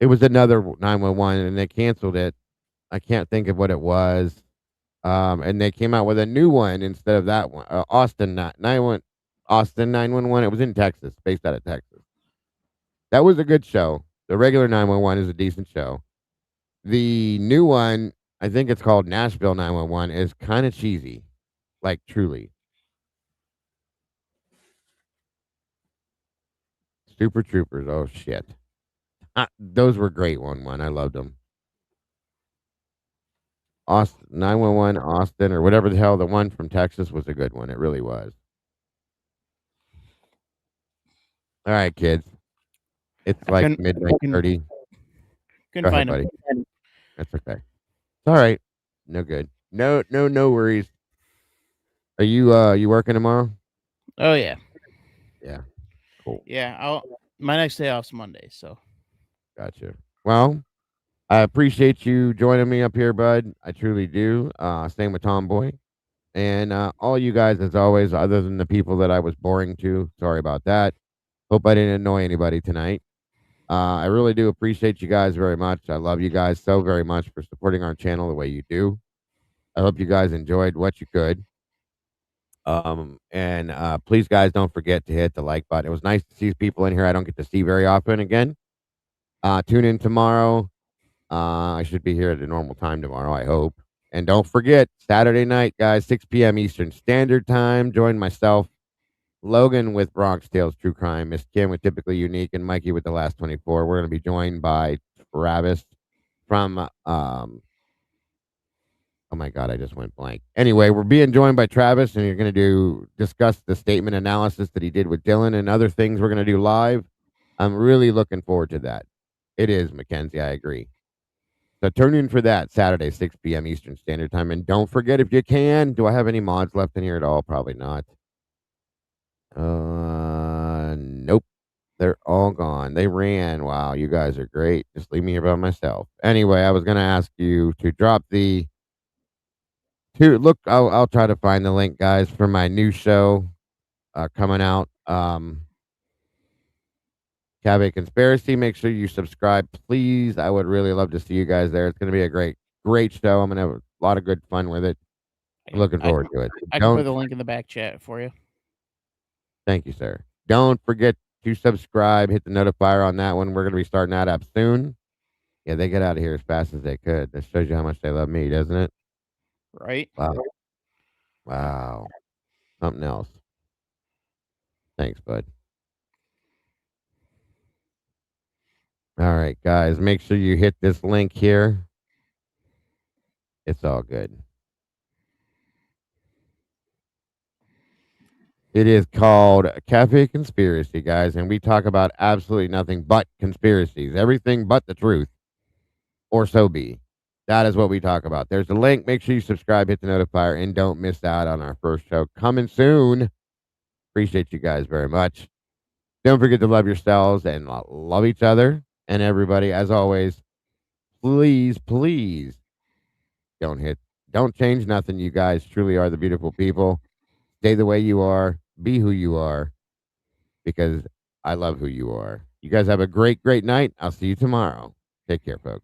It was another 911 and they canceled it. I can't think of what it was. And they came out with a new one instead of that one. Austin 911. It was in Texas, based out of Texas. That was a good show. The regular 911 is a decent show. The new one, I think it's called Nashville 911, is kind of cheesy. Like, truly. Super Troopers. Oh, shit. Those were great. One. I loved them. Austin 911 Austin or whatever the hell, the one from Texas was a good one. It really was. All right, kids. It's like midnight 30. Couldn't find buddy. him. That's okay. It's all right. No good. No worries. Are you working tomorrow? Oh yeah. Yeah. Cool. Yeah. My next day off's Monday, so. Gotcha. Well, I appreciate you joining me up here, bud. I truly do. Same with Tomboy. And all you guys, as always, other than the people that I was boring to, sorry about that. Hope I didn't annoy anybody tonight. I really do appreciate you guys very much. I love you guys so very much for supporting our channel the way you do. I hope you guys enjoyed what you could. And please, guys, don't forget to hit the like button. It was nice to see people in here I don't get to see very often again. Tune in tomorrow. I should be here at a normal time tomorrow, I hope. And don't forget, Saturday night, guys, 6 p.m. Eastern Standard Time. Join myself, Logan with Bronx Tales True Crime, Miss Kim with Typically Unique, and Mikey with The Last 24. We're going to be joined by Travis from, oh my God, I just went blank. Anyway, we're being joined by Travis, and you're going to discuss the statement analysis that he did with Dylan and other things we're going to do live. I'm really looking forward to that. It is, Mackenzie, I agree. So tune in for that Saturday, 6 p.m. Eastern Standard Time. And don't forget, if you can, do I have any mods left in here at all? Probably not. Nope. They're all gone. They ran. Wow, you guys are great. Just leave me here by myself. Anyway, I was going to ask you to drop the... I'll try to find the link, guys, for my new show coming out. Cafe Conspiracy. Make sure you subscribe, please. I would really love to see you guys there. It's going to be a great show. I'm going to have a lot of good fun with it. I'm looking forward to it. I can put the link in the back chat for you. Thank you, sir. Don't forget to subscribe. Hit the notifier on that one. We're going to be starting that up soon. Yeah, they get out of here as fast as they could. That shows you how much they love me, doesn't it? Right. Wow. Something else. Thanks, bud. All right, guys, make sure you hit this link here. It's all good. It is called Cafe Conspiracy, guys, and we talk about absolutely nothing but conspiracies, everything but the truth, or so be. That is what we talk about. There's a link. Make sure you subscribe, hit the notifier, and don't miss out on our first show coming soon. Appreciate you guys very much. Don't forget to love yourselves and love each other. And everybody, as always, please don't change nothing. You guys truly are the beautiful people. Stay the way you are. Be who you are. Because I love who you are. You guys have a great night. I'll see you tomorrow. Take care, folks.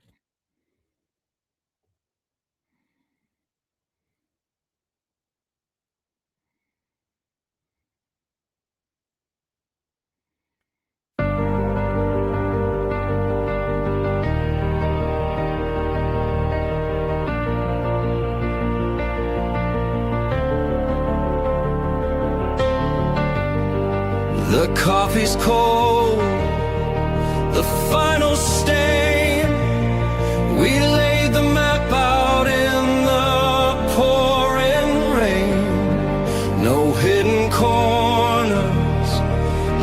The coffee's cold, the final stain. We laid the map out in the pouring rain. No hidden corners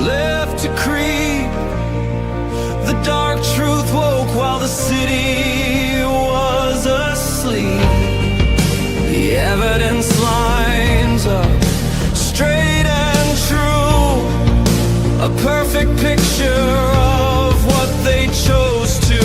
left to creep. The dark truth woke while the city was asleep. The evidence lines up straight and true. A perfect picture of what they chose to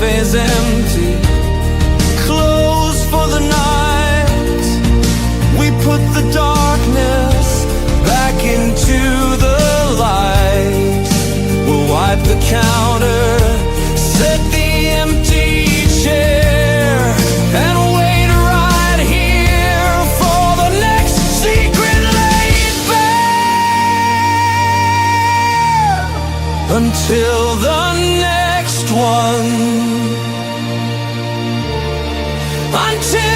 cafe's empty, closed for the night. We put the darkness back into the light. We'll wipe the counter, set the empty chair, and wait right here for the next secret laid bare. Until the next one. Until